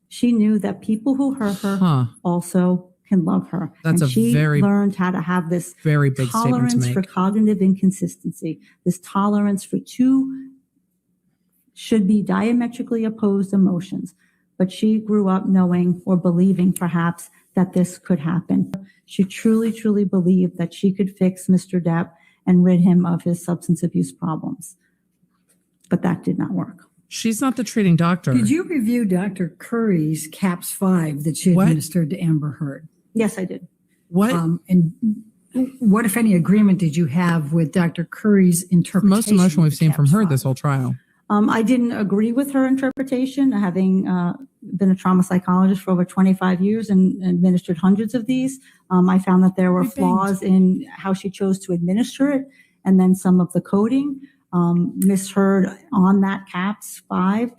She knew that people who hurt her also can love her.
That's
and
a
she
very,
learned how to have this
very big statement to
tolerance
make.
for cognitive inconsistency, this tolerance for two should be diametrically opposed emotions. But she grew up knowing, or believing perhaps, that this could happen. She truly, truly believed that she could fix Mr. Depp and rid him of his substance abuse problems. But that did not work.
She's not the treating doctor.
Did you review Dr. Curry's CAPS 5 that she
What?
administered to Amber Heard?
Yes, I did.
What?
And what, if any, agreement did you have with Dr. Curry's interpretation?
Most emotion
of
we've
the
seen from
CAPS
her
5?
this whole trial.
I didn't agree with her interpretation, having been a trauma psychologist for over 25 years and administered hundreds of these. I found that there were flaws in how she chose to administer it, and then some of the coding. Ms. Heard on that CAPS 5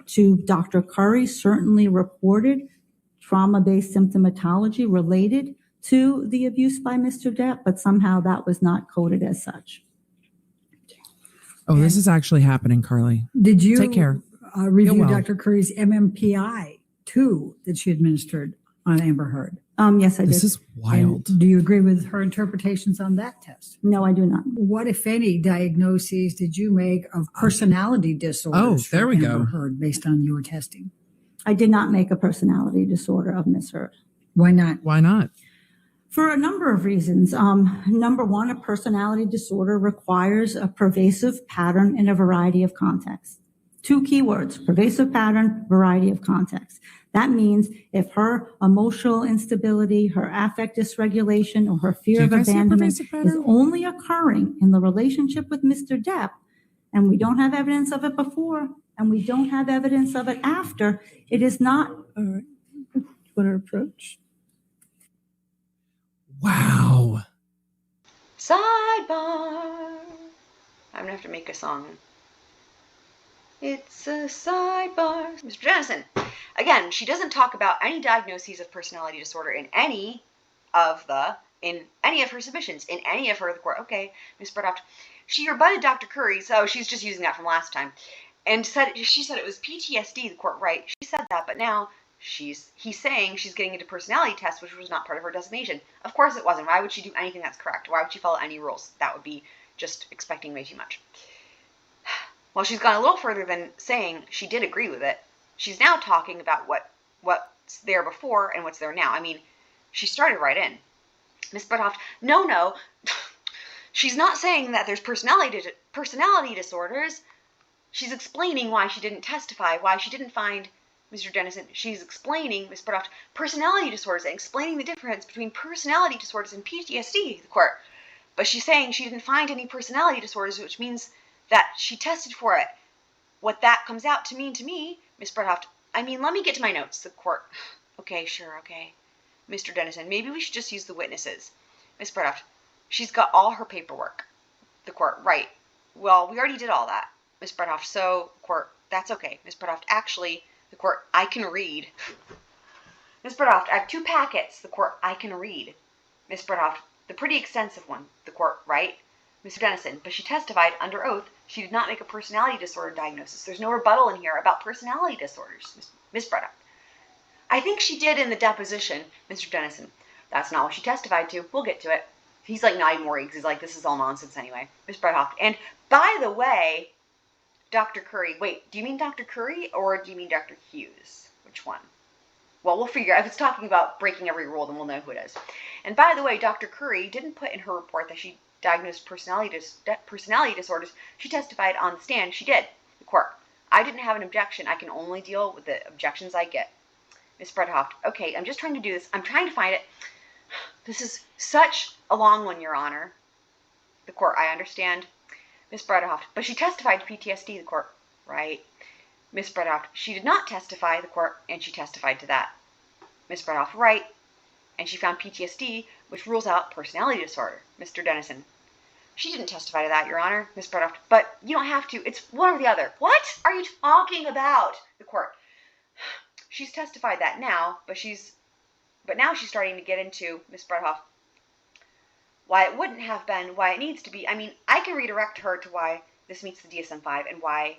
to Dr. Curry certainly reported trauma-based symptomatology related to the abuse by Mr. Depp, but somehow that was not coded as such.
Oh, this is actually happening, Carly.
Did you
Take care.
review
well.
Dr. Curry's MMPI 2 that she administered on Amber Heard?
Yes, I did.
This is wild.
And do you agree with her interpretations on that test?
No, I do not.
What, if any, diagnoses did you make of personality disorders
there
for
we
Amber
go.
Heard based on your testing?
I did not make a personality disorder of Ms. Heard.
Why not?
Why not?
For a number of reasons. Number one, a personality disorder requires a pervasive pattern in a variety of contexts. Two keywords: pervasive pattern, variety of contexts. That means if her emotional instability, her affect dysregulation, or her fear
Do you
of
guys see a
abandonment
pervasive
is
pattern?
only occurring in the relationship with Mr. Depp, and we don't have evidence of it before, and we don't have evidence of it after, it is not.
All right. What our approach?
Wow.
Sidebar. I'm gonna have to make a song. It's a sidebar. Mr. Jennison. Again, she doesn't talk about any diagnoses of personality disorder in any of her submissions, in any of her, the court. Okay, Ms. Burdoft. She rebutted Dr. Curry, so she's just using that from last time. And she said it was PTSD, the court, right? She said that, but now he's saying she's getting into personality tests, which was not part of her designation. Of course it wasn't. Why would she do anything that's correct? Why would she follow any rules? That would be just expecting way too much. Well, she's gone a little further than saying she did agree with it. She's now talking about what's there before and what's there now. I mean, she started right in. Ms. Burdoft, no. She's not saying that there's personality disorders. She's explaining why she didn't testify, why she didn't find Mr. Dennison. She's explaining, Ms. Burdoft, personality disorders and explaining the difference between personality disorders and PTSD, the court. But she's saying she didn't find any personality disorders, which means that she tested for it. What that comes out to mean to me, Ms. Burdoft, let me get to my notes, the court. Okay, sure, okay. Mr. Dennison, maybe we should just use the witnesses. Ms. Burdoft, she's got all her paperwork. The court, right. Well, we already did all that, Ms. Burdoft, so, court, that's okay. Ms. Burdoft, actually, the court, I can read. Ms. Burdoft, I have 2 packets, the court, I can read. Ms. Burdoft, The pretty extensive one, the court, right? Mr. Dennison, but she testified under oath she did not make a personality disorder diagnosis. There's no rebuttal in here about personality disorders, Ms. Braddock. I think she did in the deposition, Mr. Dennison. That's not what she testified to. We'll get to it. He's like nodding more because he's like, this is all nonsense anyway. Ms. Braddock. And by the way, Dr. Curry, wait, do you mean Dr. Curry or do you mean Dr. Hughes? Which one? Well, we'll figure. If it's talking about breaking every rule, then we'll know who it is. And by the way, Dr. Curry didn't put in her report that she diagnosed personality disorders. She testified on the stand. She did. The court. I didn't have an objection. I can only deal with the objections I get. Ms. Bredhoft. Okay, I'm just trying to do this. I'm trying to find it. This is such a long one, Your Honor. The court. I understand. Ms. Bredhoft. But she testified to PTSD, the court. Right. Ms. Bredhoft. She did not testify, the court, and she testified to that. Ms. Bredhoft. Right. And she found PTSD, which rules out personality disorder. Mr. Dennison. She didn't testify to that, Your Honor. Ms. Bredhoft. But you don't have to. It's one or the other. What are you talking about? The court. She's testified that now, but now she's starting to get into, Ms. Bredhoft, why it wouldn't have been, why it needs to be. I mean, I can redirect her to why this meets the DSM-5 and why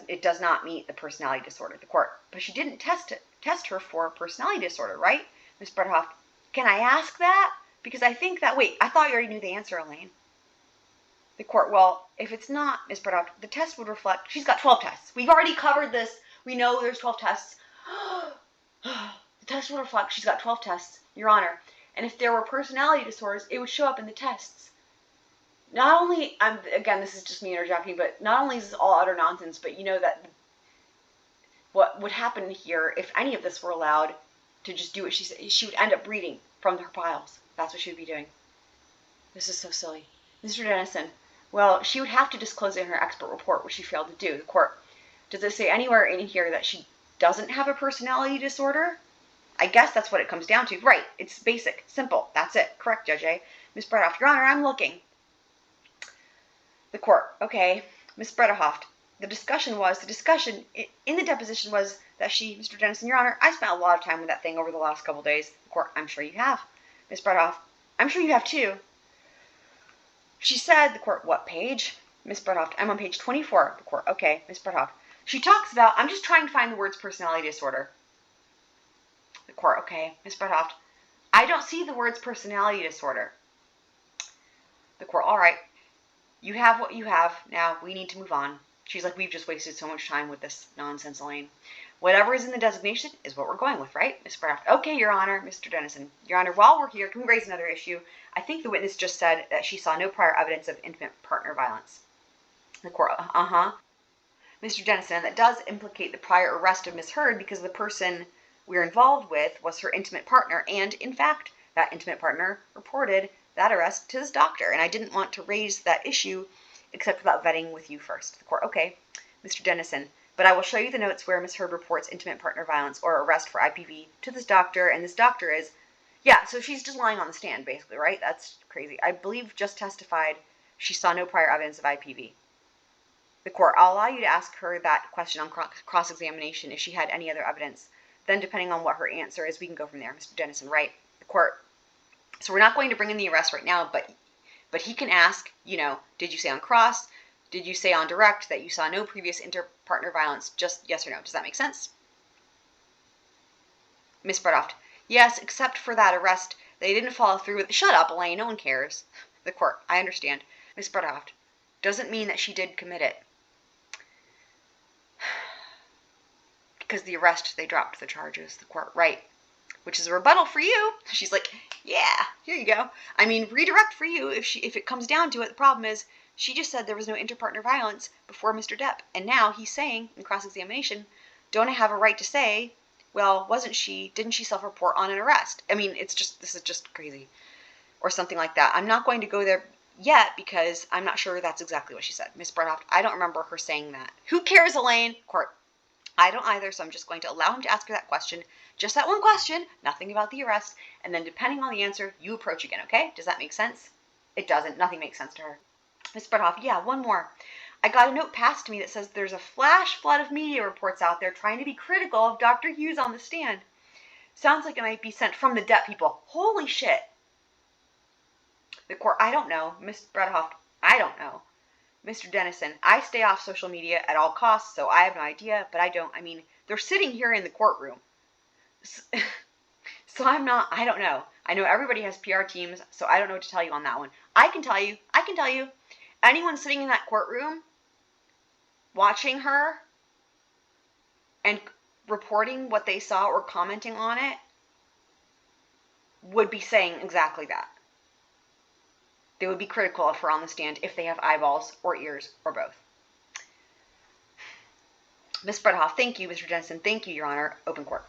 it does not meet the personality disorder, the court. But she didn't test her for personality disorder, right? Ms. Bredhoft, can I ask that? Because I think that, wait, I thought you already knew the answer, Elaine. The court, well, if it's not, Ms. Bredhoft, the test would reflect, she's got 12 tests. We've already covered this. We know there's 12 tests. The test would reflect she's got 12 tests, Your Honor. And if there were personality disorders, it would show up in the tests. Not only, again, this is just me interjecting, but not only is this all utter nonsense, but you know that what would happen here if any of this were allowed to just do what she said, she would end up reading from her files. That's what she would be doing. This is so silly. Mr. Dennison, well, she would have to disclose in her expert report, which she failed to do. The court, does it say anywhere in here that she doesn't have a personality disorder? I guess that's what it comes down to. Right. It's basic. Simple. That's it. Correct, Judge A. Ms. Bredhoft, Your Honor, I'm looking. The court. Okay. Ms. Bredhoft, the discussion in the deposition was that Mr. Dennison, Your Honor, I spent a lot of time with that thing over the last couple days. The court, I'm sure you have. Ms. Bredhoft, I'm sure you have too. She said, the court, what page? Ms. Bredhoft, I'm on page 24. The court, okay. Ms. Bredhoft, she talks about, I'm just trying to find the words personality disorder. The court, okay. Ms. Bredhoft, I don't see the words personality disorder. The court, all right. You have what you have. Now we need to move on. She's like, we've just wasted so much time with this nonsense, Elaine. Whatever is in the designation is what we're going with, right? Ms. Bredhoft, okay, Your Honor. Mr. Dennison, Your Honor, while we're here, can we raise another issue? I think the witness just said that she saw no prior evidence of intimate partner violence. The court, Mr. Dennison, that does implicate the prior arrest of Ms. Heard because the person we're involved with was her intimate partner, and in fact, that intimate partner reported that arrest to this doctor, and I didn't want to raise that issue except without vetting with you first. The court, okay, Mr. Dennison, but I will show you the notes where Ms. Heard reports intimate partner violence or arrest for IPV to this doctor, and this doctor is, yeah, so she's just lying on the stand, basically, right? That's crazy. I believe just testified she saw no prior evidence of IPV. The court, I'll allow you to ask her that question on cross-examination if she had any other evidence. Then, depending on what her answer is, we can go from there. Mr. Dennison, right? The court. So we're not going to bring in the arrest right now, but he can ask, did you say on cross? Did you say on direct that you saw no previous inter-partner violence? Just yes or no. Does that make sense? Ms. Bredhoft, yes, except for that arrest. They didn't follow through with. Shut up, Elaine. No one cares. The court, I understand. Ms. Bredhoft, doesn't mean that she did commit it. Because the arrest, they dropped the charges. The court, right. Which is a rebuttal for you. She's like, yeah, here you go. I mean, redirect for you if it comes down to it. The problem is she just said there was no interpartner violence before Mr. Depp. And now he's saying in cross-examination, don't I have a right to say, well, didn't she self-report on an arrest? I mean, this is just crazy. Or something like that. I'm not going to go there yet because I'm not sure that's exactly what she said. Ms. Bredhoft, I don't remember her saying that. Who cares, Elaine? Court. I don't either, so I'm just going to allow him to ask her that question. Just that one question, nothing about the arrest, and then depending on the answer, you approach again, okay? Does that make sense? It doesn't. Nothing makes sense to her. Ms. Bredhoft, yeah, one more. I got a note passed to me that says there's a flash flood of media reports out there trying to be critical of Dr. Hughes on the stand. Sounds like it might be sent from the Depp people. Holy shit. The court, I don't know. Ms. Bredhoff, I don't know. Mr. Dennison, I stay off social media at all costs, so I have no idea, but I don't. I mean, they're sitting here in the courtroom. So I don't know. I know everybody has PR teams, so I don't know what to tell you on that one. I can tell you, anyone sitting in that courtroom watching her and reporting what they saw or commenting on it would be saying exactly that. They would be critical of her on the stand if they have eyeballs or ears or both. Ms. Bredhoff, thank you. Mr. Jensen, thank you, Your Honor. Open court.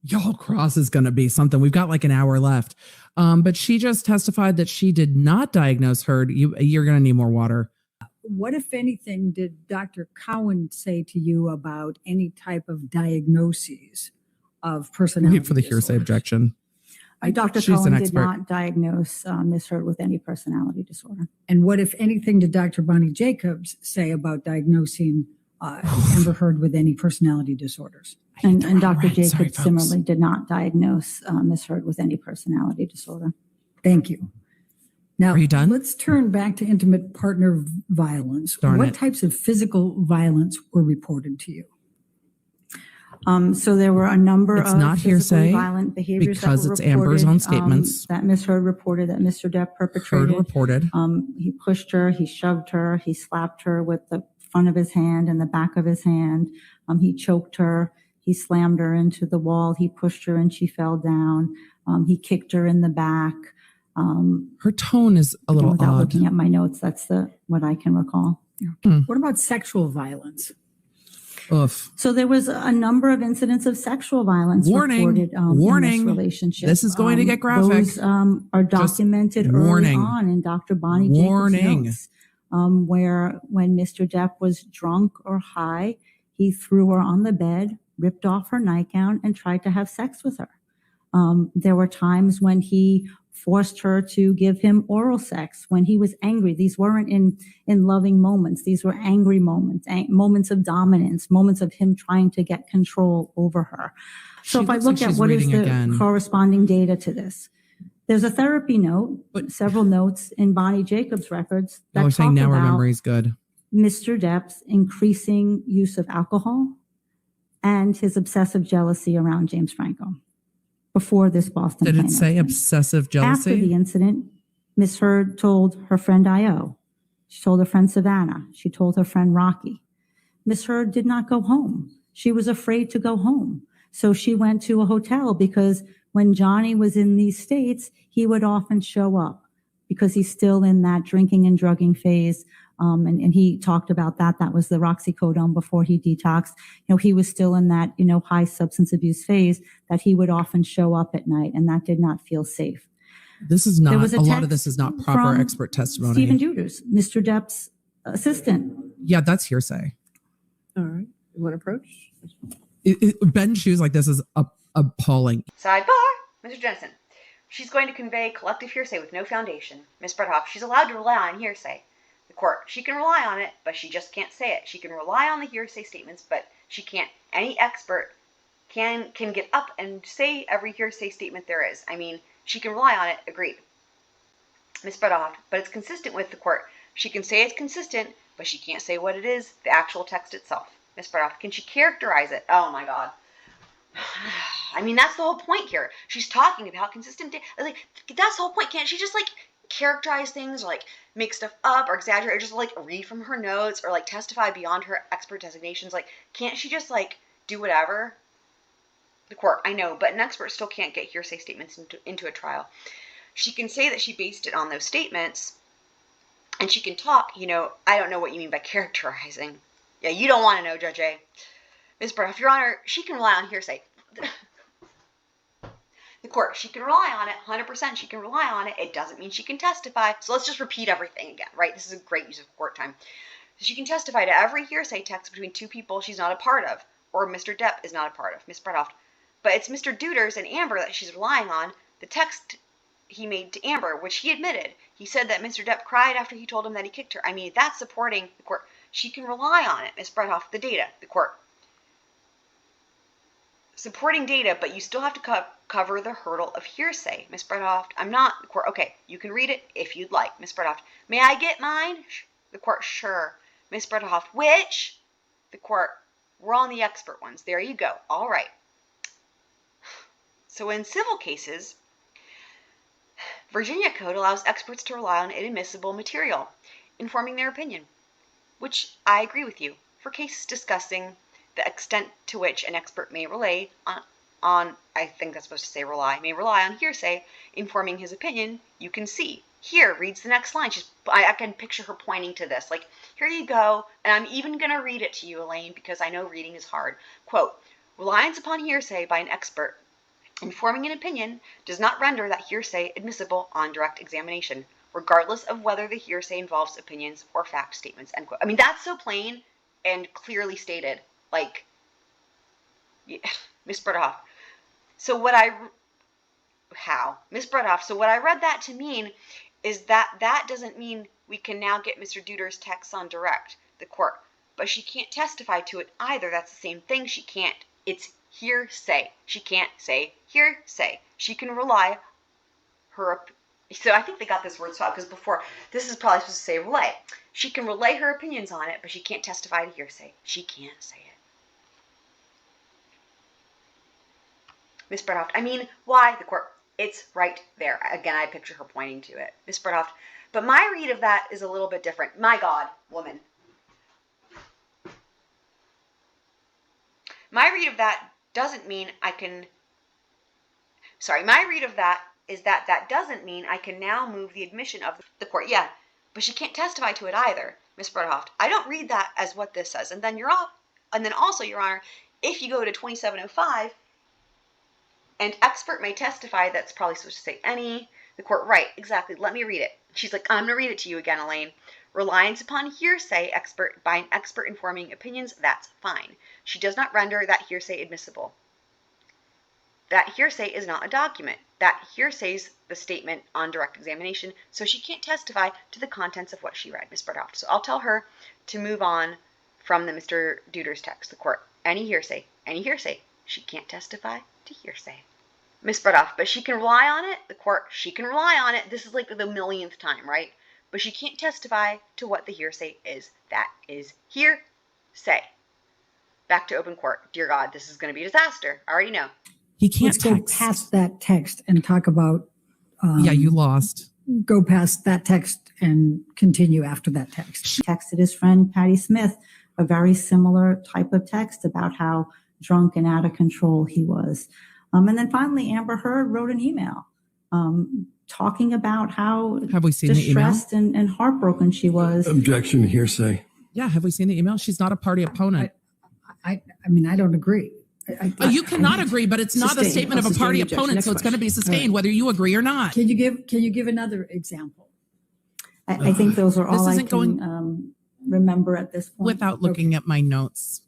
Y'all, cross is going to be something. We've got like an hour left. But she just testified that she did not diagnose Heard. You're going to need more water.
What, if anything, did Dr. Cowan say to you about any type of diagnoses of personality
Wait for the hearsay
disorders?
objection.
Dr.
She's an
Cohen did
expert.
not diagnose Ms. Heard with any personality disorder.
And what, if anything, did Dr. Bonnie Jacobs say about diagnosing Amber Heard with any personality disorders?
And Dr.
Right.
Jacobs
Sorry, folks.
similarly did not diagnose Ms. Heard with any personality disorder.
Thank you. Now,
Are you done?
let's turn back to intimate partner violence.
Darn
What
it.
types of physical violence were reported to you?
So there were a number
It's
of
not
physically
hearsay
violent behaviors
because
that were
it's Amber's own
reported,
statements.
that Ms. Heard reported that Mr. Depp
Heard
perpetrated.
reported.
He pushed her, he shoved her, he slapped her with the front of his hand and the back of his hand. He choked her, he slammed her into the wall, he pushed her and she fell down. He kicked her in the back.
Her tone is a little
Without
odd.
looking at my notes, that's what I can recall.
What about sexual violence?
Oof.
So there was a number of incidents of sexual violence
Warning.
reported
Warning.
in this relationship.
This is going to get graphic.
Those are documented early
warning.
on in Dr. Bonnie
Warning.
Jacobs' notes, where when Mr. Depp was drunk or high, he threw her on the bed, ripped off her nightgown, and tried to have sex with her. There were times when he forced her to give him oral sex when he was angry. These weren't in loving moments. These were angry moments, moments of dominance, moments of him trying to get control over her. So
She
if I
looks
look
like
at
she's
what is
reading
the
again.
corresponding data to this, there's a therapy note,
But-
several notes in Bonnie Jacobs' records that
Y'all are saying
talk
now our
about
memory's good.
Mr. Depp's increasing use of alcohol and his obsessive jealousy around James Franco before this Boston
Did it
plane
say
incident.
obsessive
After the
jealousy?
incident, Ms. Heard told her friend Io. She told her friend Savannah. She told her friend Rocky. Ms. Heard did not go home. She was afraid to go home. So she went to a hotel because when Johnny was in these states, he would often show up because he's still in that drinking and drugging phase. And he talked about that. That was the roxycodone before he detoxed. He was still in that, high substance abuse phase that he would often show up at night, and that did not feel safe.
This is
There
not,
was
a lot of this
text
is not proper
from
expert testimony.
Stephen Duders, Mr. Depp's assistant.
Yeah, that's hearsay.
All right. You want to approach?
Ben shoes like this is appalling.
Sidebar, Mr. Jensen. She's going to convey collective hearsay with no foundation. Ms. Bredhoff, she's allowed to rely on hearsay. The court, she can rely on it, but she just can't say it. She can rely on the hearsay statements, but she can't. Any expert can get up and say every hearsay statement there is. I mean, she can rely on it, agreed. Ms. Bredhoff, but it's consistent with the court. She can say it's consistent, but she can't say what it is, the actual text itself. Ms. Bredhoff, can she characterize it? Oh my God. I mean, that's the whole point here. She's talking about consistent, that's the whole point. Can't she just characterize things or make stuff up or exaggerate or just read from her notes or testify beyond her expert designations? Can't she just do whatever? The court, I know, but an expert still can't get hearsay statements into a trial. She can say that she based it on those statements, and she can talk, I don't know what you mean by characterizing. Yeah, you don't want to know, Judge A. Ms. Bredhoff, Your Honor, she can rely on hearsay. The court, she can rely on it, 100% she can rely on it. It doesn't mean she can testify. So let's just repeat everything again, right? This is a great use of court time. She can testify to every hearsay text between two people she's not a part of, or Mr. Depp is not a part of, Ms. Bredhoff. But it's Mr. Duders and Amber that she's relying on. The text he made to Amber, which he admitted. He said that Mr. Depp cried after he told him that he kicked her. I mean, that's supporting the court. She can rely on it, Ms. Bredhoff, the data, the court. supporting data, but you still have to cover the hurdle of hearsay. Ms. Bredhoft, I'm not, the court, okay, you can read it if you'd like. Ms. Bredhoft, may I get mine? The court, sure. Ms. Bredhoft, which? The court, we're on the expert ones. There you go. All right. So in civil cases, Virginia code allows experts to rely on inadmissible material, informing their opinion, which I agree with you. For cases discussing the extent to which an expert may rely on I think that's supposed to say rely, may rely on hearsay, informing his opinion, you can see. Here, reads the next line. I can picture her pointing to this. Like, here you go, and I'm even going to read it to you, Elaine, because I know reading is hard. Quote, reliance upon hearsay by an expert informing an opinion does not render that hearsay admissible on direct examination, regardless of whether the hearsay involves opinions or fact statements, end quote. I mean, that's so plain and clearly stated. Like, yeah, Ms. Bredhoff. So what I read that to mean is that doesn't mean we can now get Mr. Duder's text on direct, the court, but she can't testify to it either. That's the same thing. She can't. It's hearsay. She can't say hearsay. She can rely her. So I think they got this word swapped because before this is probably supposed to say relay. She can relay her opinions on it, but she can't testify to hearsay. She can't say it. Ms. Bredhoft, I mean, why? The court, it's right there. Again, I picture her pointing to it. Ms. Bredhoft, but my read of that is a little bit different. My God, woman. My read of that doesn't mean I can, my read of that is that doesn't mean I can now move the admission of the court. Yeah, but she can't testify to it either, Ms. Bredhoft. I don't read that as what this says. And then also, Your Honor, if you go to 2705, and expert may testify, that's probably supposed to say any. The court, right, exactly. Let me read it. She's like, I'm going to read it to you again, Elaine. Reliance upon hearsay by an expert informing opinions, that's fine. She does not render that hearsay admissible. That hearsay is not a document. That hearsay's the statement on direct examination, so she can't testify to the contents of what she read, Ms. Bredhoft. So I'll tell her to move on from the Mr. Duder's text. The court, any hearsay. She can't testify to hearsay. Ms. Bredhoft, but she can rely on it. The court, she can rely on it. This is like the millionth time, right? But she can't testify to what the hearsay is. That is hearsay. Back to open court. Dear God, this is going to be a disaster. I already know.
He can't
Let's go past that text and talk about.
Yeah, you lost.
Go past that text and continue after that text.
Texted his friend Patty Smith a very similar type of text about how drunk and out of control he was. And then finally, Amber Heard wrote an email talking about how
have we seen
distressed
the email?
and heartbroken she was.
Objection to hearsay.
Yeah, have we seen the email? She's not a party opponent.
I mean, I don't agree.
You cannot agree, but it's not a
Sustained.
statement of a
Sustain
party
the objection.
opponent,
Next
so it's going to be
question.
sustained whether you agree or not.
Can you give another example?
I think those are
This
all I
isn't
can remember at this point.
Without looking at my notes.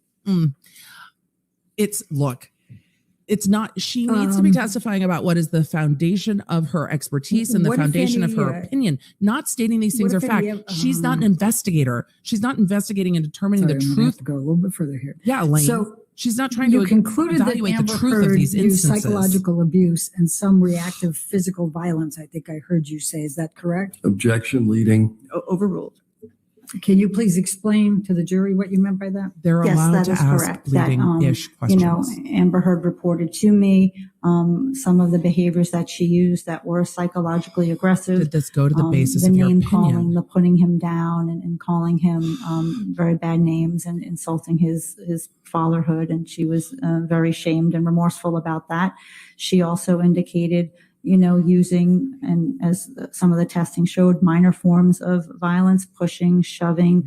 It's not, she needs to be testifying about what is the foundation of her expertise and the
What if
foundation of
any,
her opinion, not stating these things are
what if
fact.
any,
She's not an investigator. She's not investigating and determining
Sorry,
the
I'm gonna have
truth.
to go a little bit further here.
Yeah, Elaine.
So
she's not trying
you
to
concluded that
evaluate
Amber
the truth
Heard
of these
used
instances.
psychological abuse and some reactive physical violence. I think I heard you say. Is that correct?
Objection leading.
Overruled.
Can you please explain to the jury what you meant by that?
They're
Yes,
allowed
that
to
is
ask
correct. That,
leading-ish questions.
Amber Heard reported to me some of the behaviors that she used that were psychologically aggressive.
Did this go to the basis
the
of your
name
opinion?
calling, the putting him down and calling him very bad names and insulting his fatherhood. And she was very shamed and remorseful about that. She also indicated, using, and as some of the testing showed, minor forms of violence, pushing, shoving,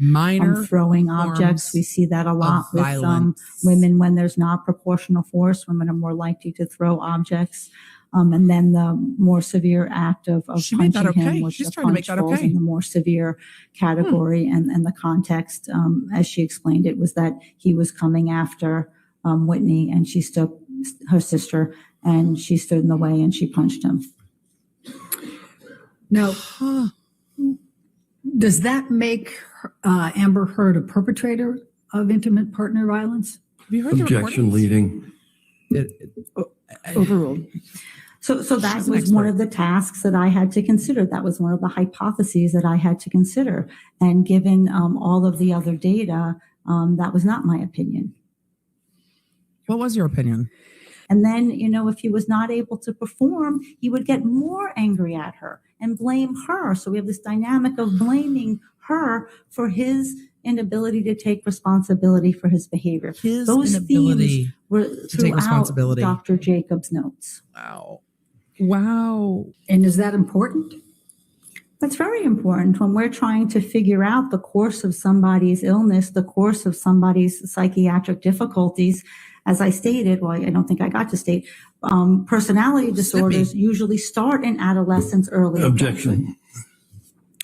throwing objects. We see that a lot with women when there's not proportional force. Women are more likely to throw objects. And then the more severe act of punching him, which
She's
the
trying to make
punch
that
falls
okay.
in the more severe category. And the context, as she explained it, was that he was coming after Whitney, and she stood, her sister, and she stood in the way and she punched him.
Now, does that make Amber Heard a perpetrator of intimate partner violence?
Have you heard the
Objection
recordings?
leading.
Overruled.
So that
She's an
was one
expert.
of the tasks that I had to consider. That was one of the hypotheses that I had to consider. And given all of the other data, that was not my opinion.
What was your opinion?
And then, if he was not able to perform, he would get more angry at her and blame her. So we have this dynamic of blaming her for his inability to take responsibility for his behavior.
His
Those
inability
themes were
to take
throughout
responsibility.
Dr. Jacobs' notes.
Wow.
And is that important?
That's very important when we're trying to figure out the course of somebody's illness, the course of somebody's psychiatric difficulties. As I stated, well, I don't think I got to state, personality disorders usually start in adolescence early.
Objection.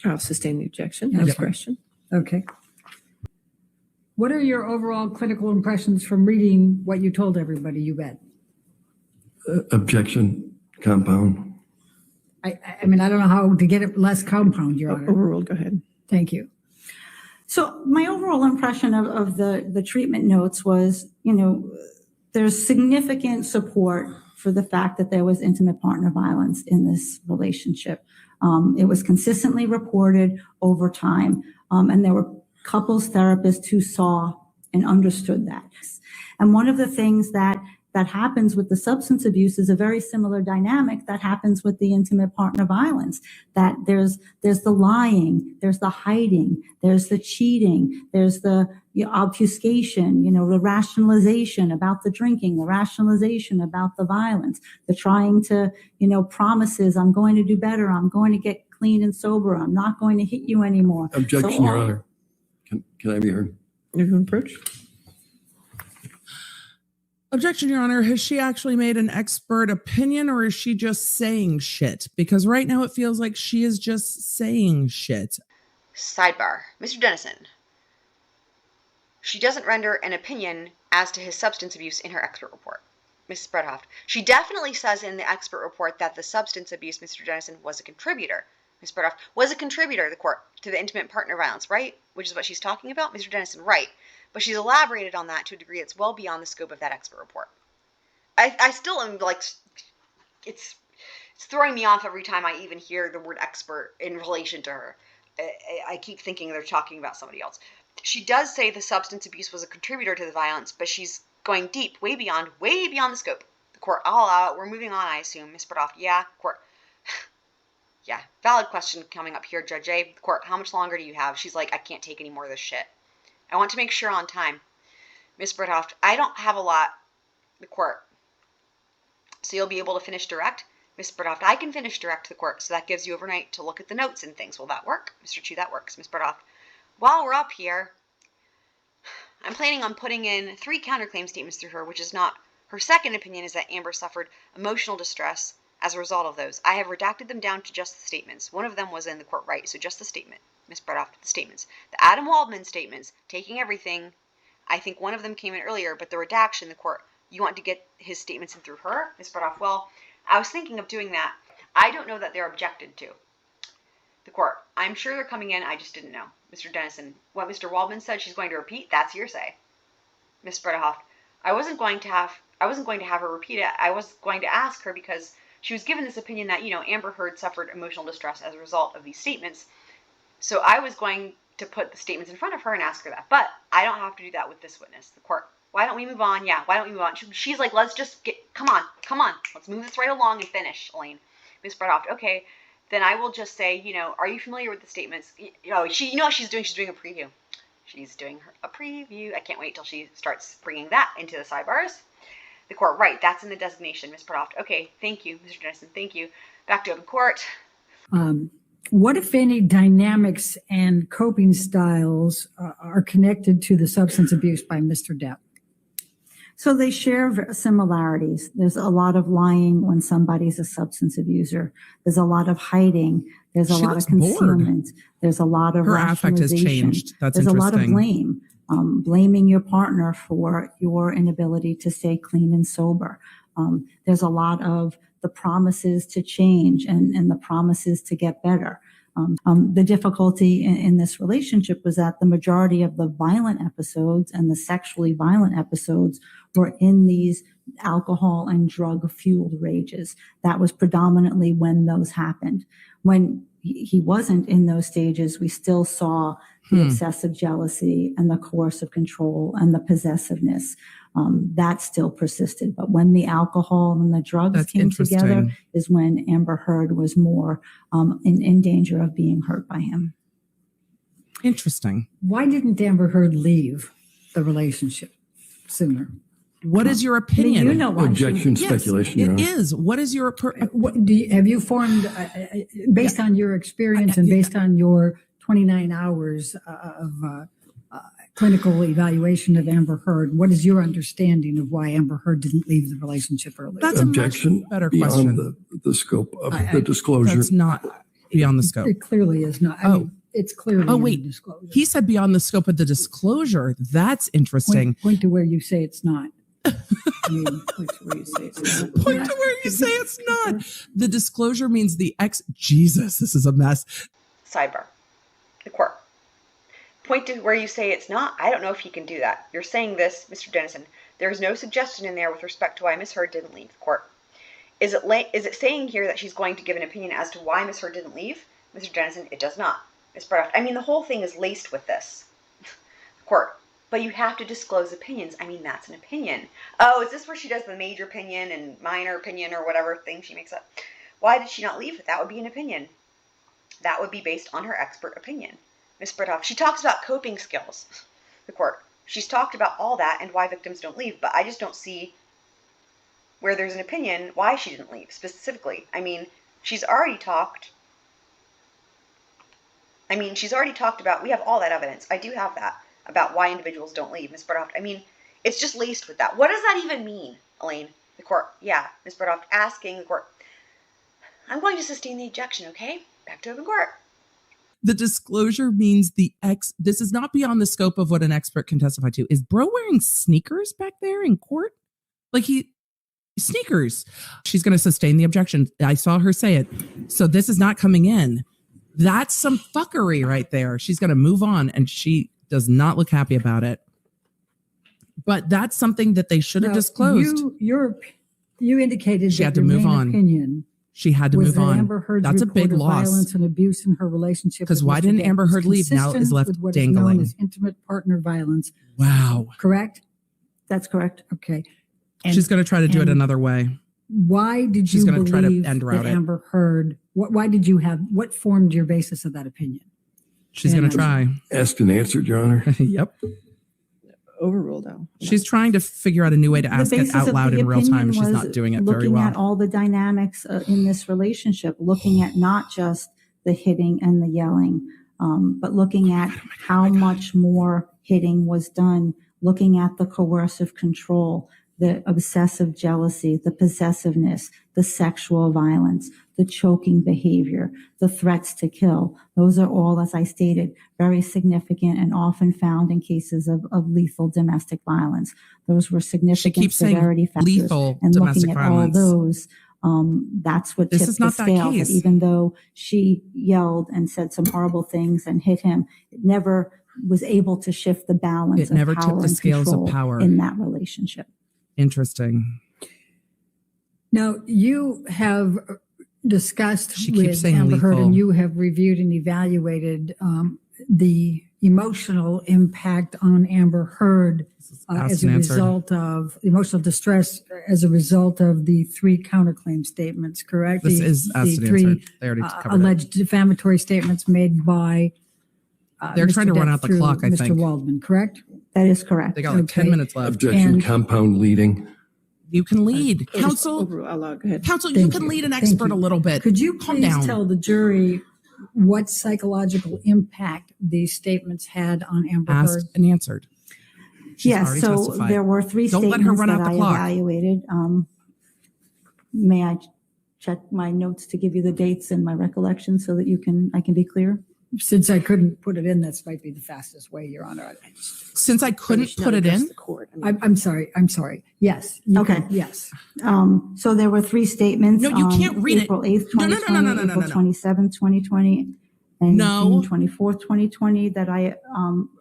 I'll sustain the objection.
Okay.
Next question.
Okay. What are your overall clinical impressions from reading what you told everybody you read?
Objection. Compound.
I mean, I don't know how to get it less compound, Your Honor.
Overruled. Go ahead.
Thank you.
So my overall impression of the treatment notes was, there's significant support for the fact that there was intimate partner violence in this relationship. It was consistently reported over time, and there were couples therapists who saw and understood that. And one of the things that happens with the substance abuse is a very similar dynamic that happens with the intimate partner violence, that there's the lying, there's the hiding, there's the cheating, there's the obfuscation, the rationalization about the drinking, the rationalization about the violence, the trying to, promises, I'm going to do better, I'm going to get clean and sober, I'm not going to hit you anymore.
Objection,
So
Your Honor. Can I be heard?
You can approach.
Objection, Your Honor. Has she actually made an expert opinion, or is she just saying shit? Because right now it feels like she is just saying shit.
Sidebar. Mr. Dennison. She doesn't render an opinion as to his substance abuse in her expert report. Ms. Spreadhoft. She definitely says in the expert report that the substance abuse, Mr. Dennison, was a contributor. Ms. Spreadhoft was a contributor, the court, to the intimate partner violence, right? Which is what she's talking about? Mr. Dennison, right. But she's elaborated on that to a degree that's well beyond the scope of that expert report. I still am like, it's throwing me off every time I even hear the word expert in relation to her. I keep thinking they're talking about somebody else. She does say the substance abuse was a contributor to the violence, but she's going deep, way beyond the scope. The court, I'll allow it. We're moving on, I assume. Ms. Spreadhoft, yeah. Court, yeah. Valid question coming up here, Judge A. The court, how much longer do you have? She's like, I can't take any more of this shit. I want to make sure on time. Ms. Spreadhoft, I don't have a lot. The court. So you'll be able to finish direct? Ms. Spreadhoft, I can finish direct to the court, so that gives you overnight to look at the notes and things. Will that work? Mr. Chu, that works. Ms. Spreadhoft, while we're up here, I'm planning on putting in 3 counterclaim statements through her, which is not. Her second opinion is that Amber suffered emotional distress as a result of those. I have redacted them down to just the statements. One of them was in the court, right? So just the statement. Ms. Spreadhoft, the statements. The Adam Waldman statements, taking everything. I think one of them came in earlier, but the redaction, the court, you want to get his statements in through her? Ms. Spreadhoft, well, I was thinking of doing that. I don't know that they're objected to. The court, I'm sure they're coming in, I just didn't know. Mr. Dennison, what Mr. Waldman said she's going to repeat, that's hearsay. Ms. Spreadhoft, I wasn't going to have her repeat it. I was going to ask her because she was given this opinion that, Amber Heard suffered emotional distress as a result of these statements. So I was going to put the statements in front of her and ask her that. But I don't have to do that with this witness. The court, why don't we move on? Yeah, why don't we move on? She's like, let's just come on. Let's move this right along and finish, Elaine. Ms. Spreadhoft, okay, then I will just say, are you familiar with the statements? What she's doing? She's doing a preview. She's doing a preview. I can't wait till she starts bringing that into the sidebars. The court, right, that's in the designation, Ms. Spreadhoft. Okay, thank you, Mr. Dennison, thank you. Back to open court.
What, if any, dynamics and coping styles are connected to the substance abuse by Mr. Depp?
So they share similarities. There's a lot of lying when somebody's a substance abuser. There's a lot of hiding. There's a
She
lot
looks
of concealment.
bored.
There's a lot of
Her affect has
rationalization.
changed. That's
There's
interesting.
a lot of blame. Blaming your partner for your inability to stay clean and sober. There's a lot of the promises to change and the promises to get better. The difficulty in this relationship was that the majority of the violent episodes and the sexually violent episodes were in these alcohol and drug-fueled rages. That was predominantly when those happened. When he wasn't in those stages, we still saw the excessive jealousy and the coercive control and the possessiveness. That still persisted. But when the alcohol and the drugs came together is when Amber Heard was more in danger of being hurt by him.
Interesting.
Why didn't Amber Heard leave the relationship sooner?
What is your opinion?
You know why.
Objection, speculation, Your
It
Honor.
is. What is your
Have you formed, based on your experience and based on your 29 hours of clinical evaluation of Amber Heard, what is your understanding of why Amber Heard didn't leave the relationship earlier?
That's
Objection
a much better
beyond
question.
the scope of the disclosure.
That's not beyond the scope.
It clearly is not. I mean, it's clearly in the disclosure.
He said beyond the scope of the disclosure. That's interesting.
Point to where you say it's not.
I mean, point to where you say it's not.
Point to where you say it's not. The disclosure means Jesus, this is a mess.
Sidebar. The court. Point to where you say it's not. I don't know if he can do that. You're saying this, Mr. Dennison. There is no suggestion in there with respect to why Ms. Heard didn't leave the court. Is it saying here that she's going to give an opinion as to why Ms. Heard didn't leave? Mr. Dennison, it does not. Ms. Brown, I mean, the whole thing is laced with this. Court. But you have to disclose opinions. I mean, that's an opinion. Oh, is this where she does the major opinion and minor opinion or whatever thing she makes up? Why did she not leave? That would be an opinion. That would be based on her expert opinion. Ms. Brithoff, she talks about coping skills. The court. She's talked about all that and why victims don't leave, but I just don't see where there's an opinion why she didn't leave specifically. I mean, she's already talked about, we have all that evidence. I do have that about why individuals don't leave, Ms. Brithoff. I mean, it's just laced with that. What does that even mean, Elaine? The court. Yeah, Ms. Brithoff asking the court. I'm going to sustain the objection, okay? Back to open court.
The disclosure means this is not beyond the scope of what an expert can testify to. Is bro wearing sneakers back there in court? Like sneakers. She's going to sustain the objection. I saw her say it. So this is not coming in. That's some fuckery right there. She's going to move on and she does not look happy about it. But that's something that they should have disclosed.
You indicated
she
that
had to move on.
Opinion
she had to
was
move
that
on.
Amber Heard's
that's a big
report of
loss.
Violence and abuse in her relationship.
Because why didn't Amber Heard leave? Now is left
with what
dangling.
Is known as intimate partner violence.
Wow.
Correct?
That's correct.
Okay.
She's going to try to do it another way.
Why did you believe that Amber Heard? What formed your basis of that opinion?
She's going to try.
Asked and answered, Your Honor.
Yep.
Overruled though.
She's trying to figure out a new way to ask it out loud in real time. She's not doing it very well.
Looking at all the dynamics in this relationship, looking at not just the hitting and the yelling, but looking at how much more hitting was done, looking at the coercive control, the obsessive jealousy, the possessiveness, the sexual violence, the choking behavior, the threats to kill. Those are all, as I stated, very significant and often found in cases of lethal domestic violence. Those were significant severity factors.
Lethal
and
domestic
looking at
violence.
all those, that's what tipped the scale. That even though she yelled and said some horrible things and hit him, it never was able to shift the balance
it never
of power
tipped the
and
scales
control
of power
in that relationship.
Interesting.
Now, you have discussed
she keeps
with
saying
Amber Heard,
lethal.
and you have reviewed and evaluated the emotional impact on Amber Heard as a result of emotional distress as a result of the 3 counterclaim statements, correct?
This is asked and answered. They already covered
alleged defamatory statements made by
they're
Mr.
trying to run
Depp
out the
through
clock, I
Mr.
think.
Waldman, correct?
That is correct.
They got like 10 minutes left.
Objection,
And-
compound leading.
You can lead. Counsel,
Go ahead.
counsel,
Thank
you can
you.
lead an
Thank
expert
you.
a little bit.
Could you
calm
please
down?
tell the jury what psychological impact these statements had on Amber Heard?
Asked and answered. She's
Yes,
already
so
testified.
there were 3
Don't let
statements
her run
that
out the
I
clock.
evaluated. May I check my notes to give you the dates and my recollection so that I can be clear?
Since I couldn't put it in, that might be the fastest way, Your Honor.
Since I couldn't put it in,
I'm sorry. Yes. you
Okay.
can- Yes.
So there were 3 statements.
No, you can't read it.
April 8th,
No, no, no,
2020,
no, no, no,
April
no.
27th, 2020, and
No.
June 24th, 2020 that I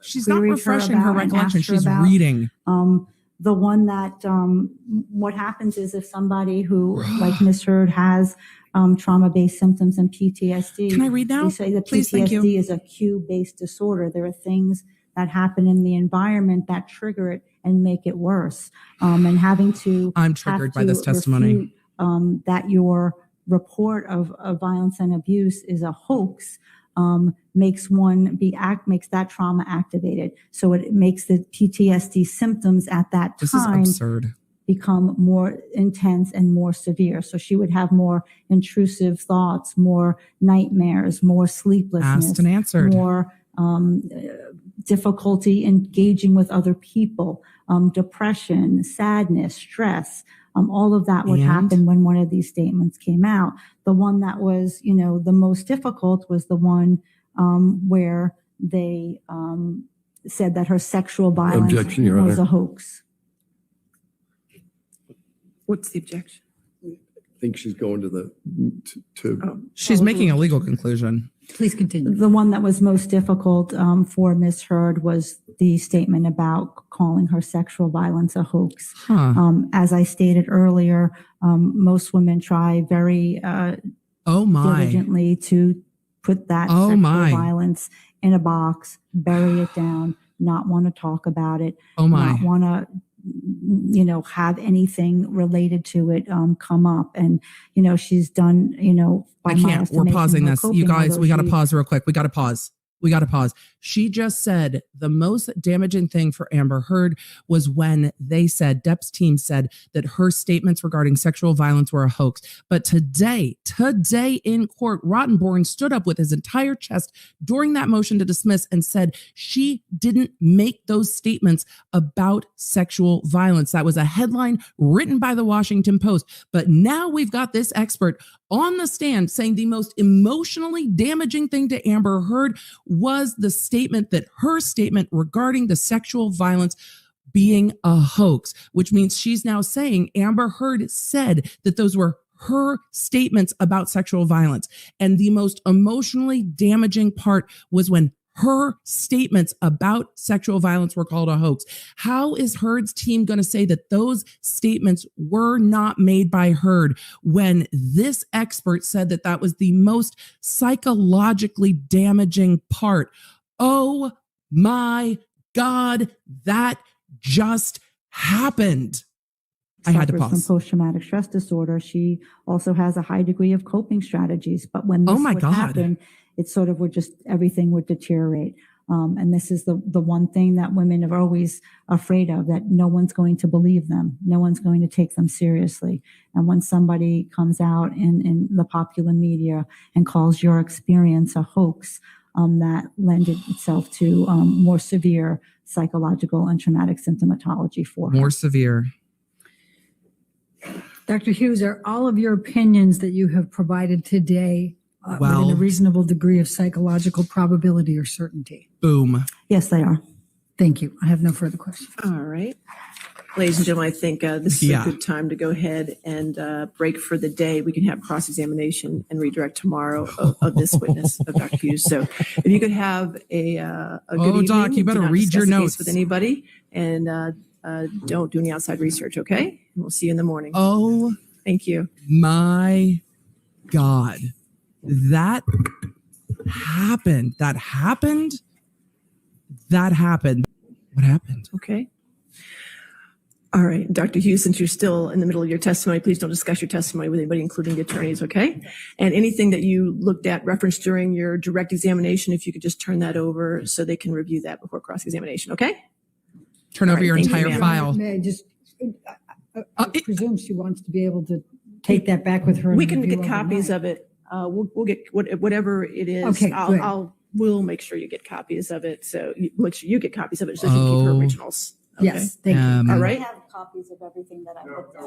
she's not
queried
refreshing her
about and
recollection.
asked her
She's
about.
reading.
The one that, what happens is if somebody who, like Ms. Heard, has trauma-based symptoms and PTSD.
Can I read now?
We say that
Please, thank you.
PTSD is a cue-based disorder. There are things that happen in the environment that trigger it and make it worse. And having to
I'm triggered by this testimony.
refute, that your report of violence and abuse is a hoax makes that trauma activated. So it makes the PTSD symptoms at that
This is
time
absurd.
become more intense and more severe. So she would have more intrusive thoughts, more nightmares, more sleeplessness,
Asked and answered.
more difficulty engaging with other people, depression, sadness, stress. All of that would
And?
happen when one of these statements came out. The one that was, the most difficult was the one where they said that her sexual violence
Objection, Your
was
Honor.
a hoax.
What's the objection?
I think she's going to
She's making a legal conclusion.
Please continue.
The one that was most difficult for Ms. Heard was the statement about calling her sexual violence a hoax.
Huh.
As I stated earlier, most women try very
Oh my.
diligently to put that
Oh
sexual
my.
violence in a box, bury it down, not want to talk about it,
Oh my.
not want to have anything related to it come up. And she's done by
I
my
can't. We're
estimation,
pausing
her
this. You
coping,
guys,
although
we got to
she-
pause real quick. We got to pause. She just said the most damaging thing for Amber Heard was when they said, Depp's team said that her statements regarding sexual violence were a hoax. But today in court, Rottenborn stood up with his entire chest during that motion to dismiss and said she didn't make those statements about sexual violence. That was a headline written by the Washington Post. But now we've got this expert on the stand saying the most emotionally damaging thing to Amber Heard was the statement that her statement regarding the sexual violence being a hoax, which means she's now saying Amber Heard said that those were her statements about sexual violence. And the most emotionally damaging part was when her statements about sexual violence were called a hoax. How is Heard's team going to say that those statements were not made by Heard when this expert said that that was the most psychologically damaging part? Oh my God, that just happened. I had to
suffers
pause.
from post-traumatic stress disorder. She also has a high degree of coping strategies. But when this
Oh my
would
God.
happen, it sort of everything would deteriorate. And this is the one thing that women are always afraid of, that no one's going to believe them. No one's going to take them seriously. And when somebody comes out in the popular media and calls your experience a hoax, that lended itself to more severe psychological and traumatic symptomatology for her.
More severe.
Dr. Hughes, are all of your opinions that you have provided today within
Well-
a reasonable degree of psychological probability or certainty?
Boom.
Yes, they are.
Thank you. I have no further questions.
All right. Ladies and gentlemen, I think this is
Yeah.
a good time to go ahead and break for the day. We can have cross-examination and redirect tomorrow of this witness, of Dr. Hughes. So if you could have a good
Oh,
evening.
Doc, you
Do
better
not
read your
discuss the case
notes.
with anybody, and don't do any outside research, okay? And we'll see you in the morning.
Oh
Thank you.
my God. That happened. What happened?
Okay. All right, Dr. Hughes, since you're still in the middle of your testimony, please don't discuss your testimony with anybody, including the attorneys, okay? And anything that you looked at, referenced during your direct examination, if you could just turn that over so they can review that before cross-examination, okay?
Turn
All
over
right,
your
thank you,
entire
ma'am.
file.
May I just, I presume she wants to be able to take that back with her.
We can get copies of it. We'll get whatever it is.
Okay, good.
We'll make sure you get copies of it. So make sure you get copies of it so you can keep her
Oh.
originals. Okay?
Yes, thank you.
All right.
I have copies of everything that I looked at.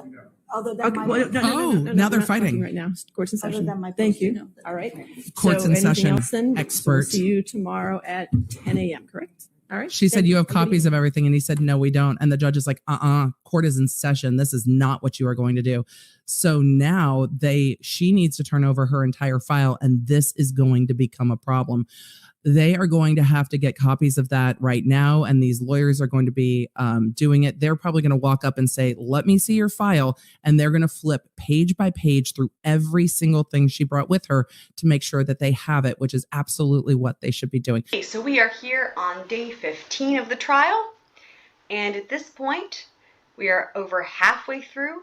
Other than
Okay.
my,
Well,
Oh, now
we're
they're
not talking
fighting.
right now. Court's in
other
session.
than my
Thank you.
post-it note.
All right.
Court's
So
in
anything
session.
else then?
Expert.
We'll see you tomorrow at 10 a.m., correct? All right.
She said
Thank
you have
Have a good
copies of everything. And he said, no, we don't. And the judge is like, court is in session. This is not what you are going to do. So now she needs to turn over her entire file, and this is going to become a problem. They are going to have to get copies of that right now, and these lawyers are going to be doing it. They're probably going to walk up and say, let me see your file, and they're going to flip page by page through every single thing she brought with her to make sure that they have it, which is absolutely what they should be doing.
Okay, so we are here on day 15 of the trial, and at this point, we are over halfway through,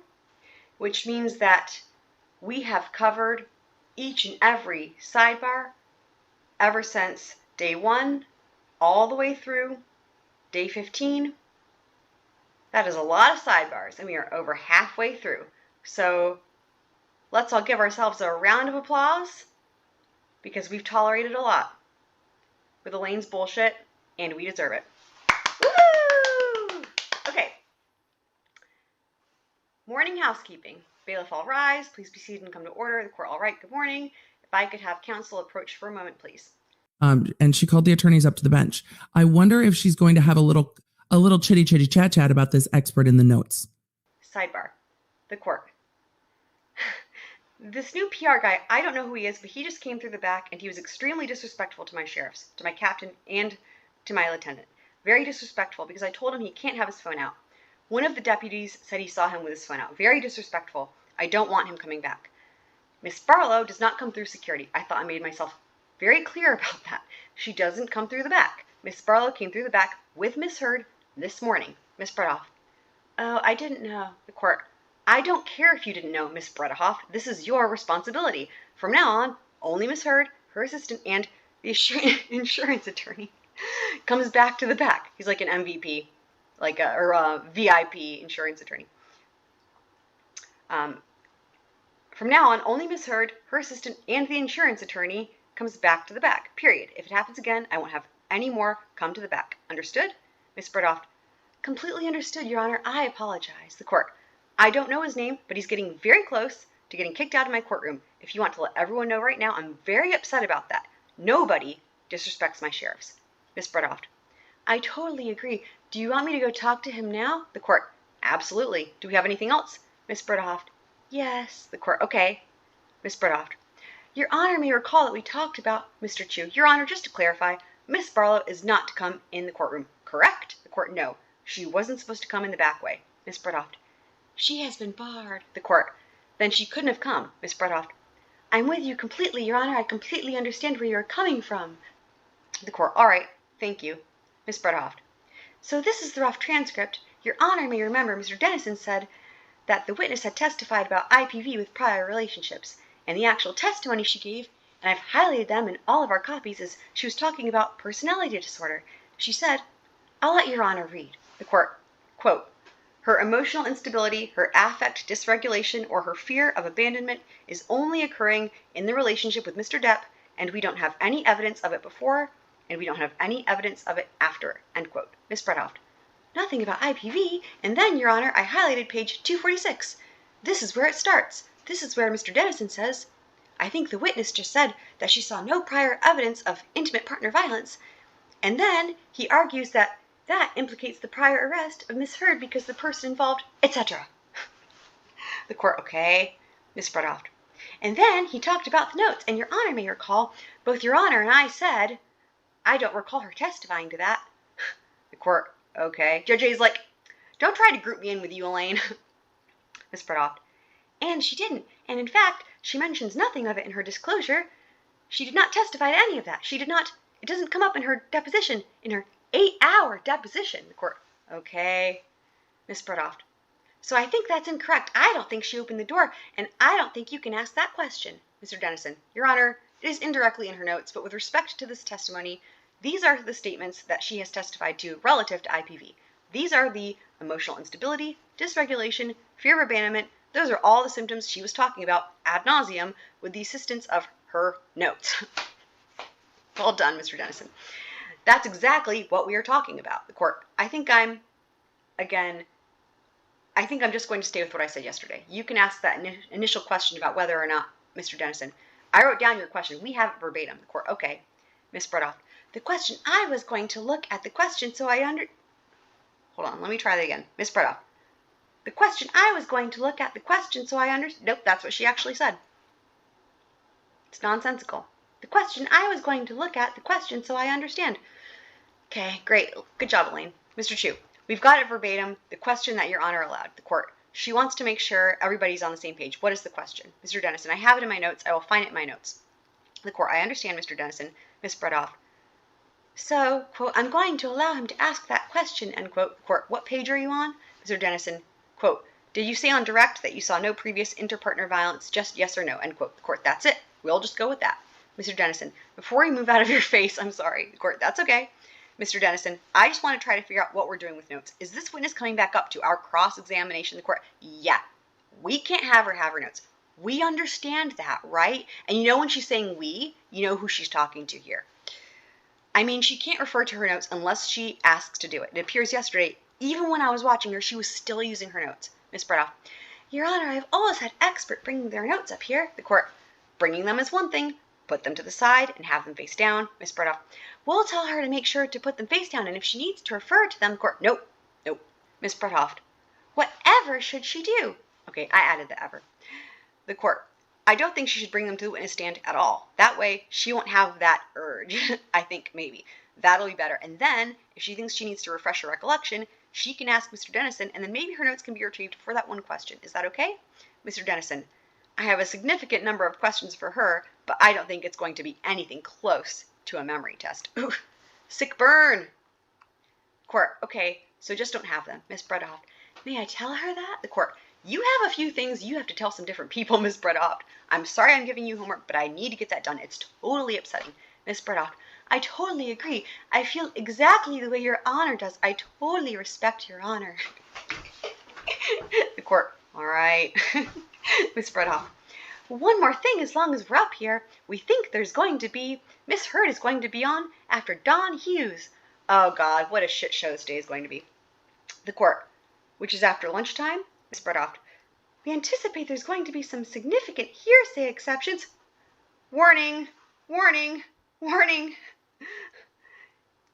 which means that we have covered each and every sidebar ever since day 1 all the way through day 15. That is a lot of sidebars, and we are over halfway through. So let's all give ourselves a round of applause, because we've tolerated a lot with Elaine's bullshit, and we deserve it. Woo! Okay. Morning housekeeping. Bailiff, all rise. Please be seated and come to order. The court, all right. Good morning. If I could have counsel approach for a moment, please.
And she called the attorneys up to the bench. I wonder if she's going to have a little chitty chat about this expert in the notes.
Sidebar. The court. This new PR guy, I don't know who he is, but he just came through the back, and he was extremely disrespectful to my sheriffs, to my captain, and to my lieutenant. Very disrespectful, because I told him he can't have his phone out. One of the deputies said he saw him with his phone out. Very disrespectful. I don't want him coming back. Miss Barlow does not come through security. I thought I made myself very clear about that. She doesn't come through the back. Miss Barlow came through the back with Miss Heard this morning. Miss Bredoff. Oh, I didn't know. The court. I don't care if you didn't know, Miss Bredoff. This is your responsibility. From now on, only Miss Heard, her assistant, and the insurance attorney comes back to the back. He's like an MVP, or a VIP insurance attorney. From now on, only Miss Heard, her assistant, and the insurance attorney comes back to the back, period. If it happens again, I won't have any more come to the back. Understood? Miss Bredoff. Completely understood, Your Honor. I apologize. The court. I don't know his name, but he's getting very close to getting kicked out of my courtroom. If you want to let everyone know right now, I'm very upset about that. Nobody disrespects my sheriffs. Miss Bredoff. I totally agree. Do you want me to go talk to him now? The court. Absolutely. Do we have anything else? Miss Bredoff. Yes. The court. Okay. Miss Bredoff. Your Honor may recall that we talked about Mr. Chu. Your Honor, just to clarify, Miss Barlow is not to come in the courtroom, correct? The court. No. She wasn't supposed to come in the back way. Miss Bredoff. She has been barred. The court. Then she couldn't have come. Miss Bredoff. I'm with you completely, Your Honor. I completely understand where you're coming from. The court. All right. Thank you. Miss Bredoff. So this is the rough transcript. Your Honor may remember Mr. Dennison said that the witness had testified about IPV with prior relationships, and the actual testimony she gave, and I've highlighted them in all of our copies, is she was talking about personality disorder. She said, I'll let Your Honor read. The court. Quote, her emotional instability, her affect dysregulation, or her fear of abandonment is only occurring in the relationship with Mr. Depp, and we don't have any evidence of it before, and we don't have any evidence of it after. End quote. Miss Bredoff. Nothing about IPV, and then, Your Honor, I highlighted page 246. This is where it starts. This is where Mr. Dennison says, I think the witness just said that she saw no prior evidence of intimate partner violence, and then he argues that that implicates the prior arrest of Miss Heard because the person involved, etc. The court, okay. Miss Bredoff. And then he talked about the notes, and Your Honor may recall, both Your Honor and I said, I don't recall her testifying to that. The court, okay. Judge A's like, don't try to group me in with you, Elaine. Miss Bredoff. And she didn't. And in fact, she mentions nothing of it in her disclosure. She did not testify to any of that. She did not, it doesn't come up in her deposition, in her 8-hour deposition. The court, okay. Miss Bredoff. So I think that's incorrect. I don't think she opened the door, and I don't think you can ask that question. Mr. Dennison. Your Honor, it is indirectly in her notes, but with respect to this testimony, these are the statements that she has testified to relative to IPV. These are the emotional instability, dysregulation, fear of abandonment. Those are all the symptoms she was talking about ad nauseum with the assistance of her notes. Well done, Mr. Dennison. That's exactly what we are talking about. The court. I think I'm just going to stay with what I said yesterday. You can ask that initial question about whether or not, Mr. Dennison. I wrote down your question. We have it verbatim. The court. Okay. Miss Bredoff. The question, I was going to look at the question so Hold on, let me try that again. Miss Bredoff. The question I was going to look at the question so I understand. Nope, that's what she actually said. It's nonsensical. The question I was going to look at the question so I understand. Okay, great. Good job, Elaine. Mr. Chu, we've got it verbatim. The question that Your Honor allowed. The court. She wants to make sure everybody's on the same page. What is the question? Mr. Dennison, I have it in my notes. I will find it in my notes. The court. I understand, Mr. Dennison. Ms. Bredoff. So, quote, I'm going to allow him to ask that question, end quote. Court. What page are you on? Mr. Dennison. Quote. Did you say on direct that you saw no previous interpartner violence? Just yes or no, end quote. The court. That's it. We'll just go with that. Mr. Dennison. Before we move out of your face, I'm sorry. The court. That's okay. Mr. Dennison, I just want to try to figure out what we're doing with notes. Is this witness coming back up to our cross-examination in the court? Yeah. We can't have her notes. We understand that, right? And you know when she's saying we, you know who she's talking to here. I mean, she can't refer to her notes unless she asks to do it. It appears yesterday, even when I was watching her, she was still using her notes. Ms. Bredoff, Your Honor, I've always had expert bringing their notes up here. The court, bringing them is one thing. Put them to the side and have them face down. Ms. Bredoff, we'll tell her to make sure to put them face down, and if she needs to refer to them, the court, nope. Ms. Bredoff, whatever should she do? Okay, I added the ever. The court, I don't think she should bring them to the witness stand at all. That way, she won't have that urge. I think maybe. That'll be better. And then, if she thinks she needs to refresh her recollection, she can ask Mr. Dennison, and then maybe her notes can be retrieved for that one question. Is that okay? Mr. Dennison, I have a significant number of questions for her, but I don't think it's going to be anything close to a memory test. Ooh, sick burn. Court, okay, so just don't have them. Ms. Bredoff, may I tell her that? The court, you have a few things you have to tell some different people, Ms. Bredoff. I'm sorry I'm giving you homework, but I need to get that done. It's totally upsetting. Ms. Bredoff, I totally agree. I feel exactly the way Your Honor does. I totally respect Your Honor. The court, all right. Ms. Bredoff, one more thing, as long as we're up here, we think there's going to be, Miss Heard is going to be on after Don Hughes. Oh God, what a shit show this day is going to be. The court, which is after lunchtime. Ms. Bredoff, we anticipate there's going to be some significant hearsay exceptions. Warning, warning, warning.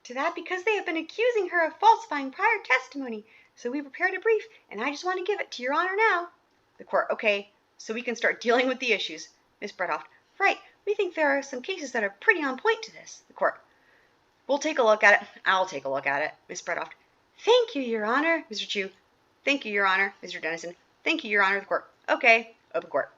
To that because they have been accusing her of falsifying prior testimony. So we prepared a brief, and I just want to give it to Your Honor now. The court, okay, so we can start dealing with the issues. Ms. Bredoff, right, we think there are some cases that are pretty on point to this. The court, we'll take a look at it. I'll take a look at it. Ms. Bredoff, thank you, Your Honor. Mr. Chu, thank you, Your Honor. Mr. Dennison, thank you, Your Honor. The court, okay, open court.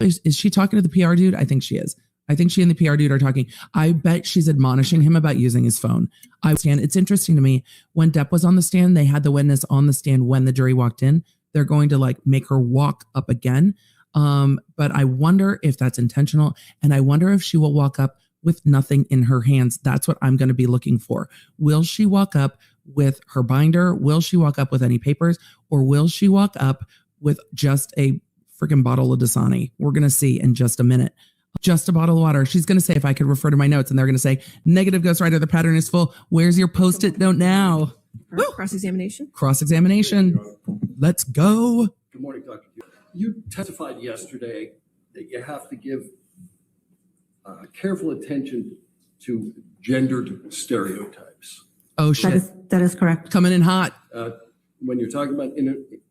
Is she talking to the PR dude? I think she is. I think she and the PR dude are talking. I bet she's admonishing him about using his phone. It's interesting to me. When Depp was on the stand, they had the witness on the stand when the jury walked in. They're going to like make her walk up again. But I wonder if that's intentional. And I wonder if she will walk up with nothing in her hands. That's what I'm going to be looking for. Will she walk up with her binder? Will she walk up with any papers? Or will she walk up with just a freaking bottle of Dasani? We're going to see in just a minute. Just a bottle of water. She's going to say, if I could refer to my notes, and they're going to say, negative ghostwriter, the pattern is full. Where's your post-it note now?
Cross-examination.
Cross-examination. Let's go.
Good morning, Dr. You testified yesterday that you have to give careful attention to gendered stereotypes.
Oh, shit.
That is correct.
Coming in hot.
When you're talking about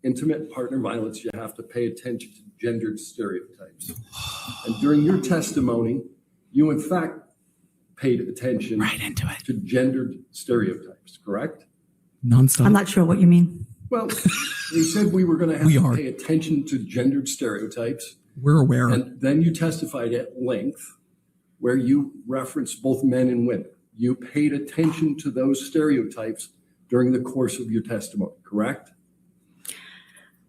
intimate partner violence, you have to pay attention to gendered stereotypes. And during your testimony, you in fact paid attention
right into it
to gendered stereotypes, correct?
Nonstop.
I'm not sure what you mean.
Well, we said we were going to have to pay attention to gendered stereotypes.
We're aware.
And then you testified at length where you referenced both men and women. You paid attention to those stereotypes during the course of your testimony, correct?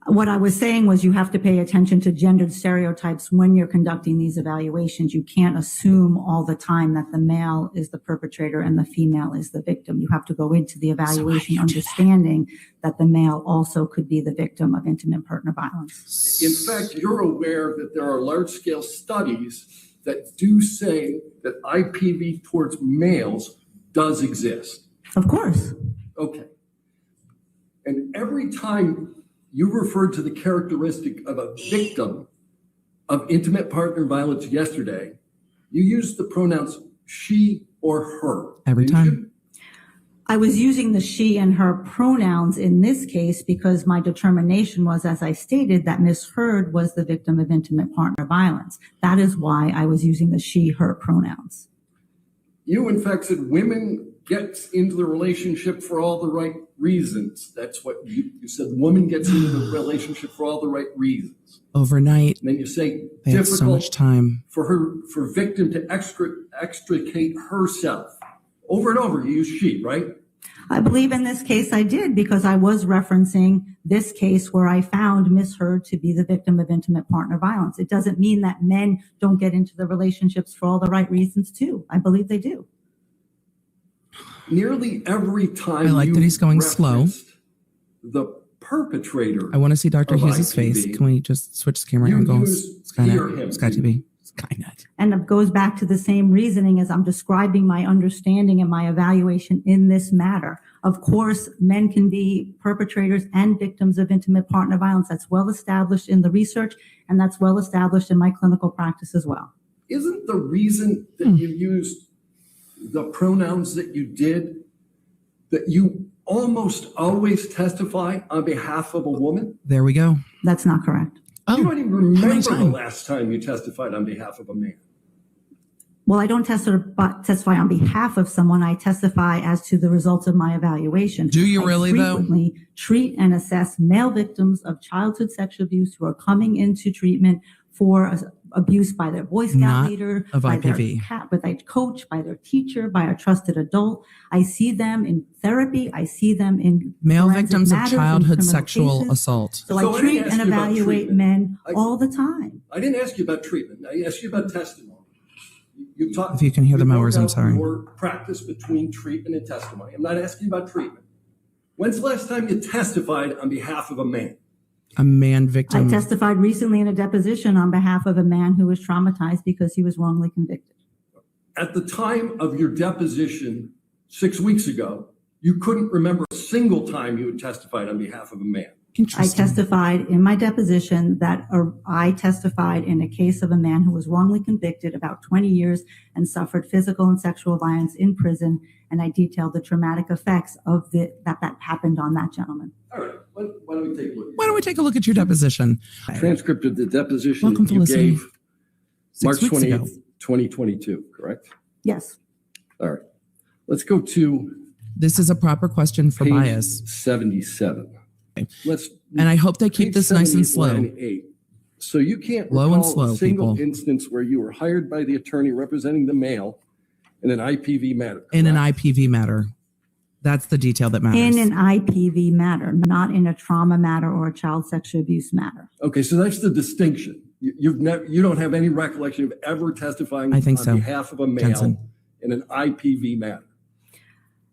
What I was saying was you have to pay attention to gendered stereotypes when you're conducting these evaluations. You can't assume all the time that the male is the perpetrator and the female is the victim. You have to go into the evaluation understanding that the male also could be the victim of intimate partner violence.
In fact, you're aware that there are large-scale studies that do say that IPV towards males does exist.
Of course.
Okay. And every time you referred to the characteristic of a victim of intimate partner violence yesterday, you used the pronouns she or her.
Every time.
I was using the she and her pronouns in this case because my determination was, as I stated, that Ms. Heard was the victim of intimate partner violence. That is why I was using the she, her pronouns.
You, in fact, said women gets into the relationship for all the right reasons. That's what you said. Woman gets into the relationship for all the right reasons.
Overnight.
And then you say
They have so much time.
for victim to extricate herself. Over and over, you use she, right?
I believe in this case I did because I was referencing this case where I found Ms. Heard to be the victim of intimate partner violence. It doesn't mean that men don't get into the relationships for all the right reasons too. I believe they do.
Nearly every time
I like that he's going slow.
The perpetrator.
I want to see Dr.
of
Hughes'
IPV,
face. Can we just switch the camera
you
angles?
use he or him.
Sky TV. Skynet.
And it goes back to the same reasoning as I'm describing my understanding and my evaluation in this matter. Of course, men can be perpetrators and victims of intimate partner violence. That's well established in the research, and that's well established in my clinical practice as well.
Isn't the reason that you used the pronouns that you did that you almost always testify on behalf of a woman?
There we go.
That's not correct.
Oh,
You don't even
how many
remember the
times?
last time you testified on behalf of a man.
Well, I don't testify on behalf of someone. I testify as to the results of my evaluation.
Do you
I
really, though?
frequently treat and assess male victims of childhood sexual abuse who are coming into treatment for abuse by their Boy Scout
Not
leader,
of
by
IPV.
by their coach, by their teacher, by a trusted adult. I see them in therapy. I see them in
Male
forensic
victims of
matters, in
childhood
criminal
sexual
cases.
assault.
So
So
I
I
treat
didn't ask
and
you about
evaluate
treatment.
men
I-
all the time.
I didn't ask you about treatment. I asked you about testimony. You talked.
If you can hear the mowers,
broke
I'm
out
sorry.
Your practice between treatment and testimony. I'm not asking you about treatment. When's the last time you testified on behalf of a man?
A man
I
victim.
testified recently in a deposition on behalf of a man who was traumatized because he was wrongly convicted.
At the time of your deposition 6 weeks ago, you couldn't remember a single time you had testified on behalf of a man.
I
Interesting.
testified in my deposition that I testified in a case of a man who was wrongly convicted about 20 years and suffered physical and sexual violence in prison. And I detailed the traumatic effects of that happened on that gentleman.
All right, why don't we take a look?
Why don't we take a look at your deposition?
Transcript of the deposition
Welcome to
you
listening.
gave
6
March
weeks ago.
28th, 2022, correct?
Yes.
All right, let's go to
This is a proper question for
page
bias.
77. Let's.
And I hope they keep
page
this nice
70,
and slow.
line 8. So you can't
Low and
recall
slow,
a single
people.
instance where you were hired by the attorney representing the male in an IPV matter.
In an
correct?
IPV matter. That's the detail that matters.
In an IPV matter, not in a trauma matter or a child sexual abuse matter.
Okay, so that's the distinction. You don't have any recollection of ever testifying
I think
on
so.
behalf of a male
Jensen.
in an IPV matter.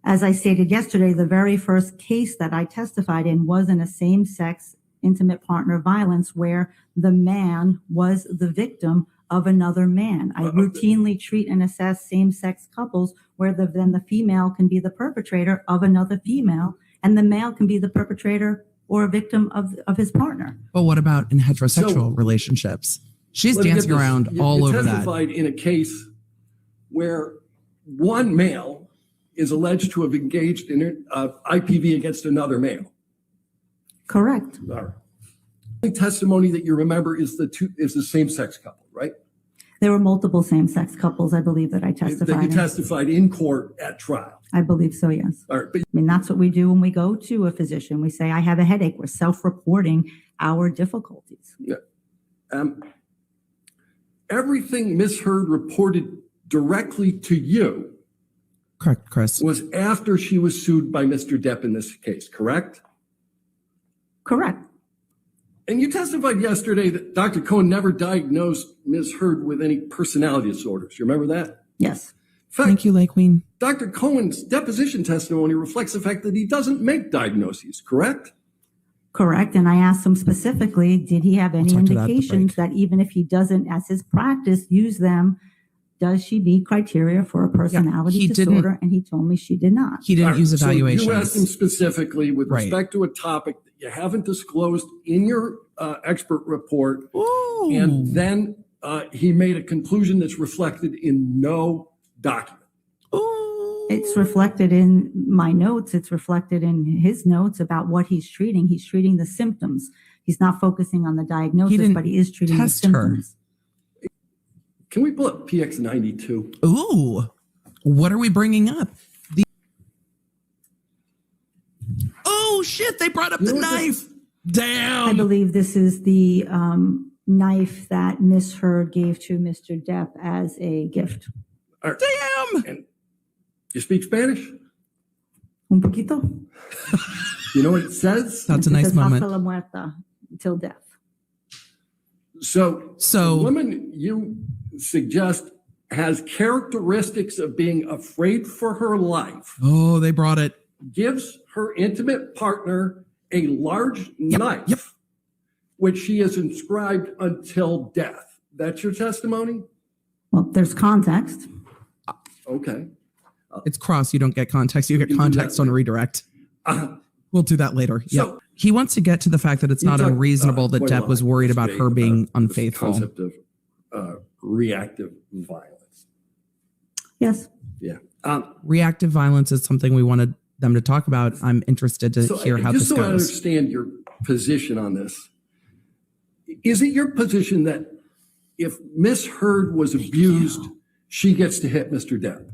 As I stated yesterday, the very first case that I testified in was in a same-sex intimate partner violence where the man was the victim of another man. I routinely treat and assess same-sex couples where then the female can be the perpetrator of another female and the male can be the perpetrator or a victim of his partner.
But what about in heterosexual
So-
relationships? She's
Let me get
dancing
this.
around
You
all over that.
testified in a case where one male is alleged to have engaged in IPV against another male.
Correct.
All right. The only testimony that you remember is the same-sex couple, right?
There were multiple same-sex couples, I believe, that I
That you
testified in.
testified in court at trial.
I believe so, yes.
All right, but
I mean, that's what we do when we go to a physician. We say, I have a headache. We're self-reporting our difficulties.
everything Ms. Heard reported directly to you
Correct, Chris.
was after she was sued by Mr. Depp in this case, correct?
Correct.
And you testified yesterday that Dr. Cohen never diagnosed Ms. Heard with any personality disorders. You remember that?
Yes.
In fact,
Thank you, Lake Queen.
Dr. Cohen's deposition testimony reflects the fact that he doesn't make diagnoses, correct?
Correct. And I asked him specifically, did he have any
talk to that at the
indications
break.
that even if he doesn't, as his practice, use them, does she meet criteria for a personality
he didn't-
disorder? And he told me she did not.
He didn't
All right,
use
so
evaluations.
you asked him specifically with
Right.
respect to a topic that you haven't disclosed in your expert report,
Ooh.
and then he made a conclusion that's reflected in no document.
Ooh.
It's reflected in my notes. It's reflected in his notes about what he's treating. He's treating the symptoms. He's not focusing on the diagnosis,
didn't
but he is treating the
test her.
symptoms.
Can we pull up PX 92?
Ooh, what are we bringing up? Oh shit! They brought up the knife. Damn.
I believe this is the knife that Miss Heard gave to Mr. Depp as a gift.
All right.
Damn.
And you speak Spanish?
Un poquito.
You know what it says?
That's a
It
nice
says
moment.
hasta la muerta, till death.
So
So-
the woman you suggest has characteristics of being afraid for her life,
Oh, they brought it.
gives her intimate partner a large
Yep,
knife,
yep.
which she has inscribed until death. That's your testimony?
Well, there's context.
Okay.
It's cross. You don't get context. You get
can do
context
that
on a
later.
redirect.
Uh,
We'll do that later.
So-
Yep. He wants to get to the fact that it's
you
not
talked,
unreasonable that
quite a
Depp
lot
was worried about
today
her being
this
unfaithful.
concept of reactive violence.
Yes.
Yeah.
Reactive violence is something we wanted them to talk about. I'm interested to
So
hear how
just
this
so I
goes.
understand your position on this, is it your position that if Miss Heard was abused, she gets to hit Mr. Depp?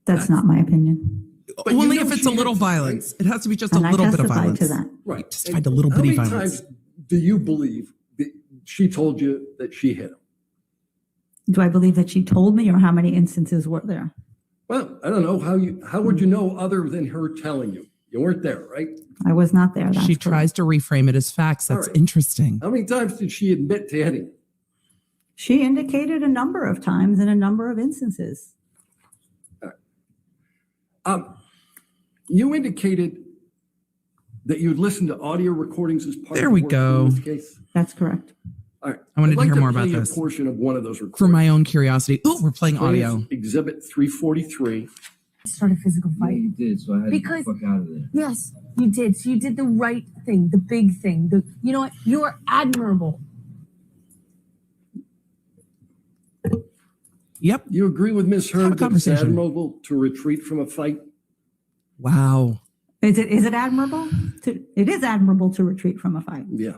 That's not my opinion.
But you
Only
know
if it's
she
a little
hits,
violence. It has to be just
And
a
I
little bit of
testified
violence.
to that.
Right.
Testified to little
How
bitty
many
violence.
times do you believe that she told you that she hit him?
Do I believe that she told me, or how many instances were there?
Well, I don't know. How would you know other than her telling you? You weren't there, right?
I was not there. That's
She
correct.
tries to reframe it as facts. That's
All right.
interesting.
How many times did she admit to hitting?
She indicated a number of times in a number of instances.
You indicated that you'd listen to audio recordings as part
There
of
we
work
go.
in this case.
That's correct.
All right.
I wanted
I'd
to
like
hear more about
play
this.
A portion of one of those recordings.
For my own curiosity. Oh, we're playing audio.
Plaintiff's Exhibit 343.
Start a physical
Yeah,
fight.
you did, so I had
Because-
to get the fuck out of there.
Yes, you did. So you did the right thing, the big thing. You know what? You are admirable.
Yep.
You agree with Ms.
Have a
Heard that it's
conversation.
admirable to retreat from a fight?
Wow.
Is it admirable? It is admirable to retreat from a fight.
Yeah.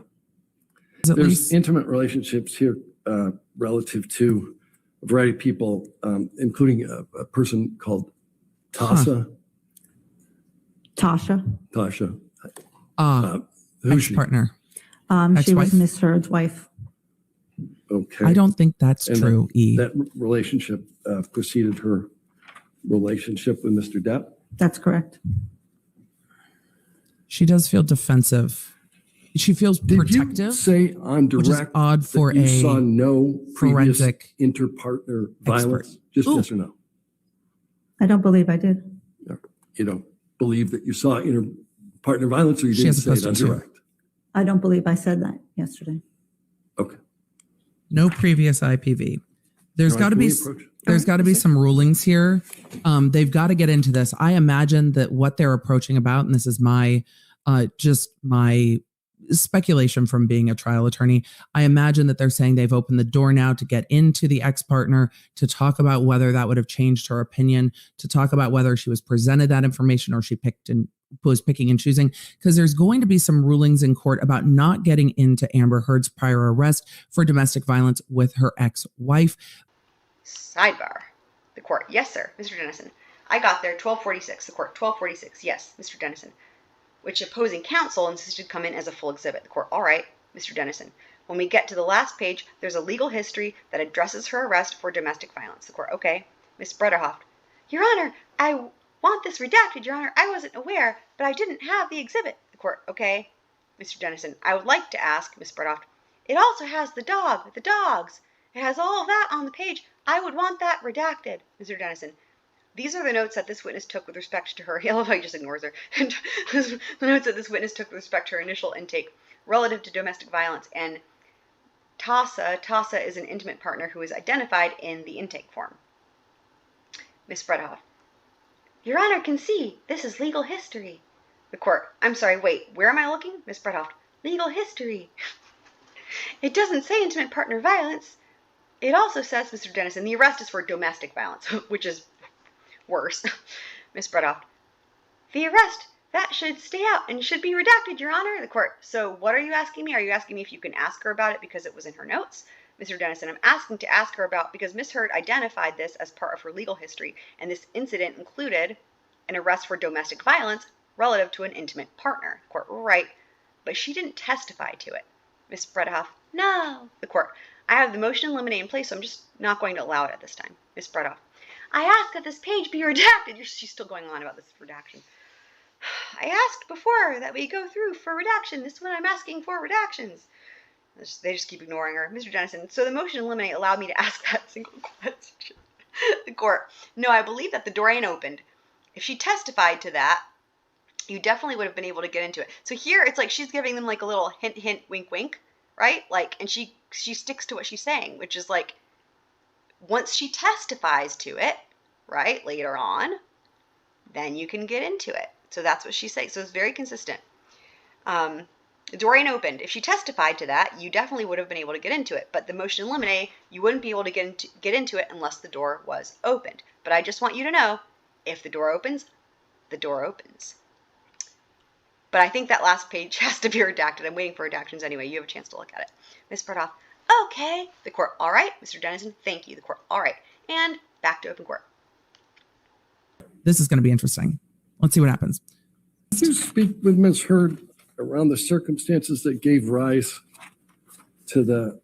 At
There's
least
intimate relationships here relative to a variety of people, including a person called Tasha.
Tasha,
Who's she?
ex-partner.
she was
Ex-wife?
Miss Heard's wife.
Okay.
I don't think that's
And
true, E.
That relationship preceded her relationship with Mr. Depp.
That's correct.
She does feel defensive. She feels
Did
protective.
you say on
which is
direct
odd for
that you
a
saw no previous
forensic
inter-partner violence? Just
Ooh.
yes or no?
I don't believe I did.
You don't believe that you saw inter-partner violence, or you
She
didn't
has a
say it on
question too.
direct?
I don't believe I said that yesterday.
Okay.
No previous IPV. There's
All right,
got to
can
be
we approach?
there's got to be some rulings here. They've got to get into this. I imagine that what they're approaching about, and this is my just my speculation from being a trial attorney. I imagine that they're saying they've opened the door now to get into the ex-partner, to talk about whether that would have changed her opinion, to talk about whether she was presented that information or she was picking and choosing, because there's going to be some rulings in court about not getting into Amber Heard's prior arrest for domestic violence with her ex-wife.
Sidebar. The court. Yes, sir. Mr. Dennison. I got there 1246. The court. 1246. Yes, Mr. Dennison. Which opposing counsel insisted come in as a full exhibit. The court. All right, Mr. Dennison. When we get to the last page, there's a legal history that addresses her arrest for domestic violence. The court. Okay. Ms. Brederhoft. Your Honor, I want this redacted, Your Honor. I wasn't aware, but I didn't have the exhibit. The court. Okay. Mr. Dennison. I would like to ask, Ms. Brederhoft. It also has the dogs. It has all of that on the page. I would want that redacted, Mr. Dennison. These are the notes that this witness took with respect to her. I love how he just ignores her. The notes that this witness took with respect to her initial intake relative to domestic violence. And Tasa is an intimate partner who is identified in the intake form. Miss Fredhoff. Your Honor can see this is legal history. The court. I'm sorry, wait, where am I looking? Miss Fredhoff. Legal history. It doesn't say intimate partner violence. It also says, Mr. Dennison, the arrest is for domestic violence, which is worse. Miss Bredoff, the arrest, that should stay out and should be redacted, Your Honor. The court, so what are you asking me? Are you asking me if you can ask her about it because it was in her notes? Mr. Dennison, I'm asking to ask her about because Miss Heard identified this as part of her legal history, and this incident included an arrest for domestic violence relative to an intimate partner. Court, right, but she didn't testify to it. Miss Bredoff, no. The court, I have the motion in limine in place, so I'm just not going to allow it at this time. Miss Bredoff, I ask that this page be redacted. She's still going on about this redaction. I asked before that we go through for redaction. This one I'm asking for redactions. They just keep ignoring her. Mr. Dennison, so the motion to eliminate allowed me to ask that single question. The court, no, I believe that the door ain't opened. If she testified to that, you definitely would have been able to get into it. So here it's like she's giving them like a little hint, hint, wink, wink, right? Like, and she sticks to what she's saying, which is like, once she testifies to it, right, later on, then you can get into it. So that's what she's saying. So it's very consistent. The door ain't opened. If she testified to that, you definitely would have been able to get into it. But the motion to eliminate, you wouldn't be able to get into it unless the door was opened. But I just want you to know, if the door opens, the door opens. But I think that last page has to be redacted. I'm waiting for redactions anyway. You have a chance to look at it. Ms. Bredoff, okay. The court, all right. Mr. Dennison, thank you. The court, all right. And back to open court.
This is going to be interesting. Let's see what happens.
Could you speak with Ms. Heard around the circumstances that gave rise to the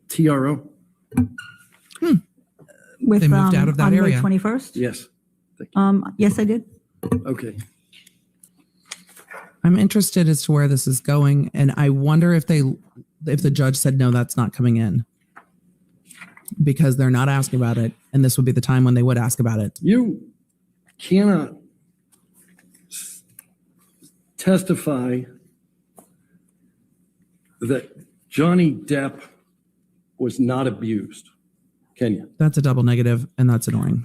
TRO?
With,
They moved out of that
on
area.
May 21st?
Yes.
Yes, I did.
Okay.
I'm interested as to where this is going, and I wonder if the judge said no, that's not coming in, because they're not asking about it, and this would be the time when they would ask about it.
You cannot testify that Johnny Depp was not abused, can you?
That's a double negative, and that's annoying.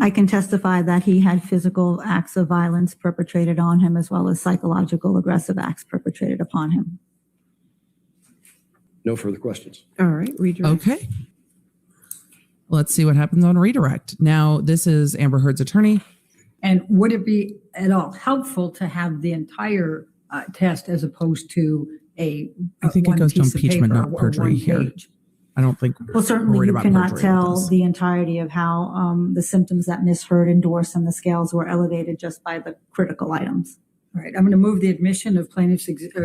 I can testify that he had physical acts of violence perpetrated on him as well as psychological aggressive acts perpetrated upon him.
No further questions.
All right, redirect.
Okay. Let's see what happens on redirect. Now, this is Amber Heard's attorney.
And would it be at all helpful to have the entire test as opposed to I
think it goes to impeachment, not perjury here. I don't think
Well, certainly
worried
you
about
cannot
perjury
tell
with this.
the entirety of how the symptoms that Ms. Heard endorsed and the scales were elevated just by the critical items.
All right, I'm going to move the admission of defendant's exhibit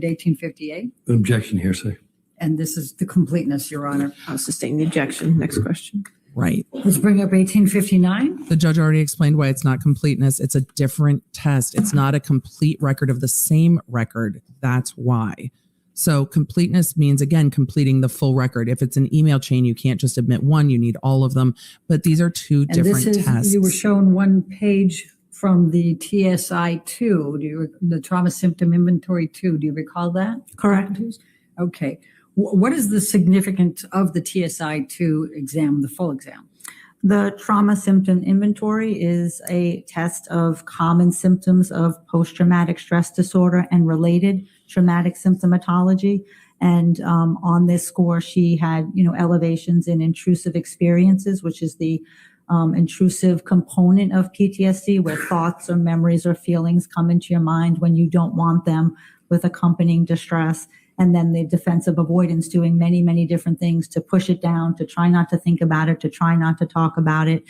1858.
Objection, hearsay.
And this is the completeness, Your Honor.
I'll sustain the objection. Next question.
Right.
Let's bring up 1859.
The judge already explained why it's not completeness. It's a different test. It's not a complete record of the same record. That's why. So completeness means, again, completing the full record. If it's an email chain, you can't just admit one. You need all of them. But these are two
And
different
this is,
tests.
you were shown one page from the TSI-2, the Trauma Symptom Inventory 2. Do you recall that?
Correct.
Okay. What is the significance of the TSI-2 exam, the full exam?
The trauma symptom inventory is a test of common symptoms of post-traumatic stress disorder and related traumatic symptomatology. And on this score, she had, elevations in intrusive experiences, which is the intrusive component of PTSD, where thoughts or memories or feelings come into your mind when you don't want them, with accompanying distress. And then the defensive avoidance, doing many, many different things to push it down, to try not to think about it, to try not to talk about it,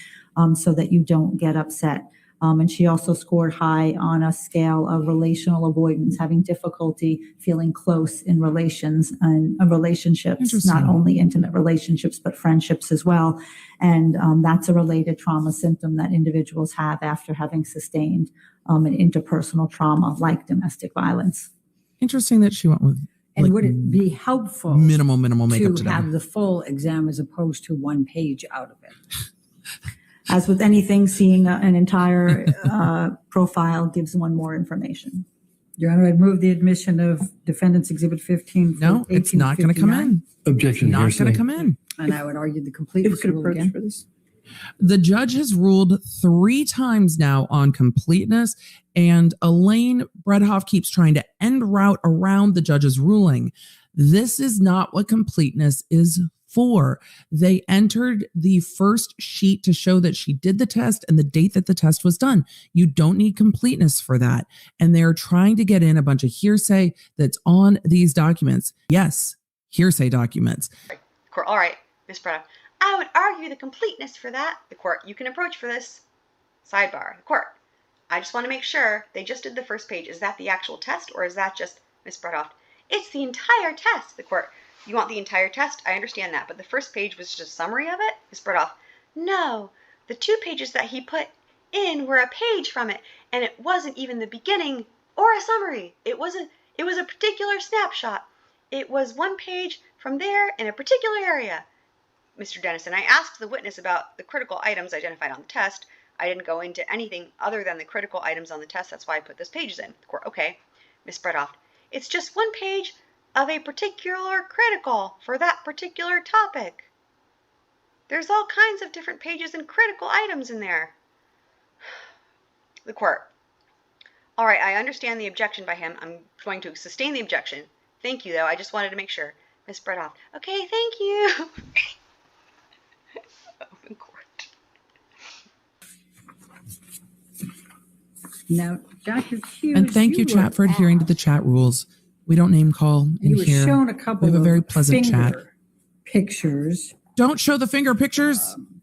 so that you don't get upset. And she also scored high on a scale of relational avoidance, having difficulty feeling close in relations and relationships,
Interesting.
not only intimate relationships, but friendships as well. And that's a related trauma symptom that individuals have after having sustained an interpersonal trauma like domestic violence.
Interesting that she went with
And would it be helpful
minimal makeup
to
today.
have the full exam as opposed to one page out of it?
As with anything, seeing an entire profile gives one more information.
Your Honor, I'd move the admission of defendant's exhibit 15.
No, it's not going to come in.
Objection,
Not
hearsay.
going to come in.
And I would argue the
If
completeness
we could
rule
approach
again.
for this.
The judge has ruled 3 times now on completeness, and Elaine Bredoff keeps trying to end route around the judge's ruling. This is not what completeness is before they entered the first sheet to show that she did the test and the date that the test was done. You don't need completeness for that. And they're trying to get in a bunch of hearsay that's on these documents. Yes, hearsay documents.
Court, all right, Ms. Prado. I would argue the completeness for that. The court, you can approach for this. Sidebar. The court, I just want to make sure they just did the first page. Is that the actual test, or is that just Ms. Bredoff? It's the entire test. The court, you want the entire test? I understand that, but the first page was just a summary of it? Ms. Bredoff, no. The 2 pages that he put in were a page from it, and it wasn't even the beginning or a summary. It was a particular snapshot. It was 1 page from there in a particular area. Mr. Dennison, I asked the witness about the critical items identified on the test. I didn't go into anything other than the critical items on the test. That's why I put those pages in. The court, okay. Ms. Bredoff, it's just 1 page of a particular critical for that particular topic. There's all kinds of different pages and critical items in there. The court, all right, I understand the objection by him. I'm going to sustain the objection. Thank you, though. I just wanted to make sure. Ms. Bredoff, okay, thank you. Open court.
Now, Dr. Hughes.
And thank you, chat, for adhering to the chat rules. We don't name call in
You were
here.
shown a couple
We have a very
of
pleasant chat.
finger pictures.
Don't show the finger pictures.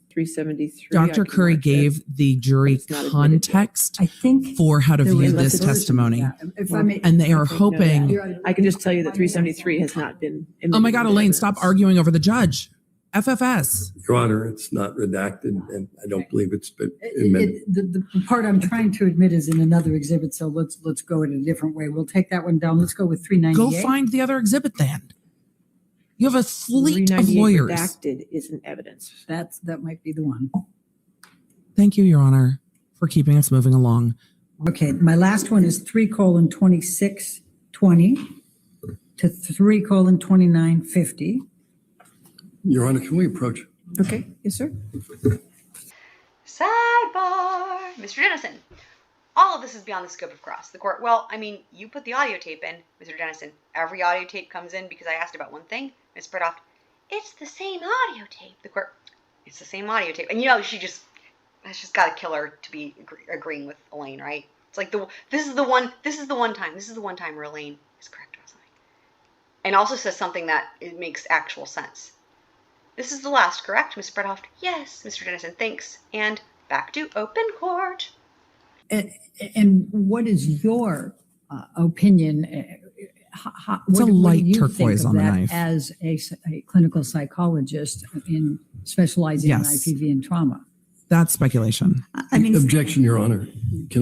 373.
Dr. Curry gave the jury
It's not admitted yet.
context
I think
for how to
there
view
was
this
a version of
testimony.
that. If I may,
And they are
Okay, no,
hoping.
yeah. I can just tell you that 373 has not been.
Oh my God,
admitted
Elaine,
evidence.
stop arguing over the judge. FFS.
Your Honor, it's not redacted, and I don't believe it's been
it-
amended.
the part I'm trying to admit is in another exhibit, so let's go in a different way. We'll take that one down. Let's go with 398.
Go find the other exhibit then. You have a fleet of
398
lawyers.
Redacted isn't evidence.
That might be the one.
Thank you, Your Honor, for keeping us moving along.
Okay, my last one is 3:2620 to 3:2950.
Your Honor, can we approach?
Okay, yes, sir.
Sidebar. Mr. Dennison, all of this is beyond the scope of cross. The court, well, I mean, you put the audio tape in, Mr. Dennison. Every audio tape comes in because I asked about one thing. Ms. Bredoff, it's the same audio tape. The court, it's the same audio tape. And you know, that's just got to kill her to be agreeing with Elaine, right? It's like this is the one time where Elaine is correct or something. And also says something that it makes actual sense. This is the last, correct, Ms. Bredoff? Yes, Mr. Dennison, thanks. And back to open court.
And what is your opinion?
It's a
what do
light
you
turquoise
think of
on the
that
knife.
as a clinical psychologist in specializing
Yes.
in IPV and trauma?
That's speculation.
I mean,
Objection, Your Honor. Can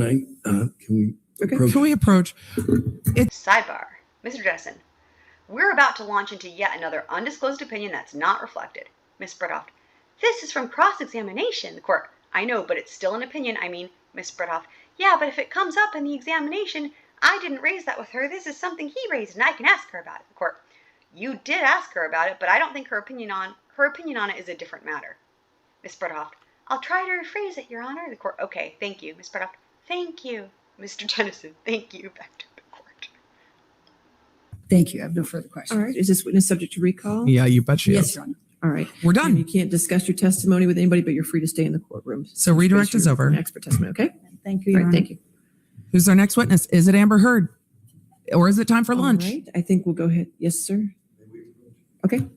we approach?
Can we approach?
Sidebar. Mr. Dennison, we're about to launch into yet another undisclosed opinion that's not reflected. Ms. Bredoff, this is from cross-examination. The court, I know, but it's still an opinion. I mean, Ms. Bredoff, yeah, but if it comes up in the examination, I didn't raise that with her. This is something he raised, and I can ask her about it. The court, you did ask her about it, but I don't think her opinion on it is a different matter. Ms. Bredoff, I'll try to rephrase it, Your Honor. The court, okay, thank you. Ms. Bredoff, thank you. Mr. Dennison, thank you. Back to the court.
thank you. I have no further questions.
All right, is this witness subject to recall?
Yeah, you bet she
Yes,
is.
Your Honor.
All right.
We're
And you
done.
can't discuss your testimony with anybody, but you're free to stay in the courtroom.
So redirect is over.
Expert testimony, okay?
Thank you,
All
Your
right,
Honor.
thank you.
Who's our next witness? Is it Amber Heard? Or is it time for lunch?
All right, I think we'll go ahead. Yes, sir. Okay.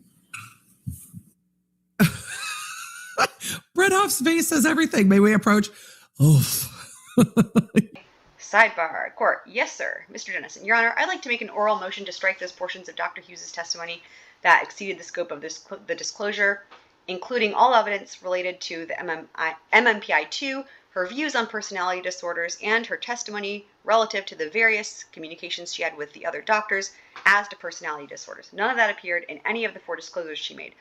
Bredoff's face says everything. May we approach? Oof.
Sidebar. Court. Yes, sir. Mr. Dennison. Your Honor, I'd like to make an oral motion to strike those portions of Dr. Hughes' testimony that exceeded the scope of the disclosure, including all evidence related to the MMPI-2, her views on personality disorders, and her testimony relative to the various communications she had with the other doctors as to personality disorders. None of that appeared in any of the 4 disclosures she made.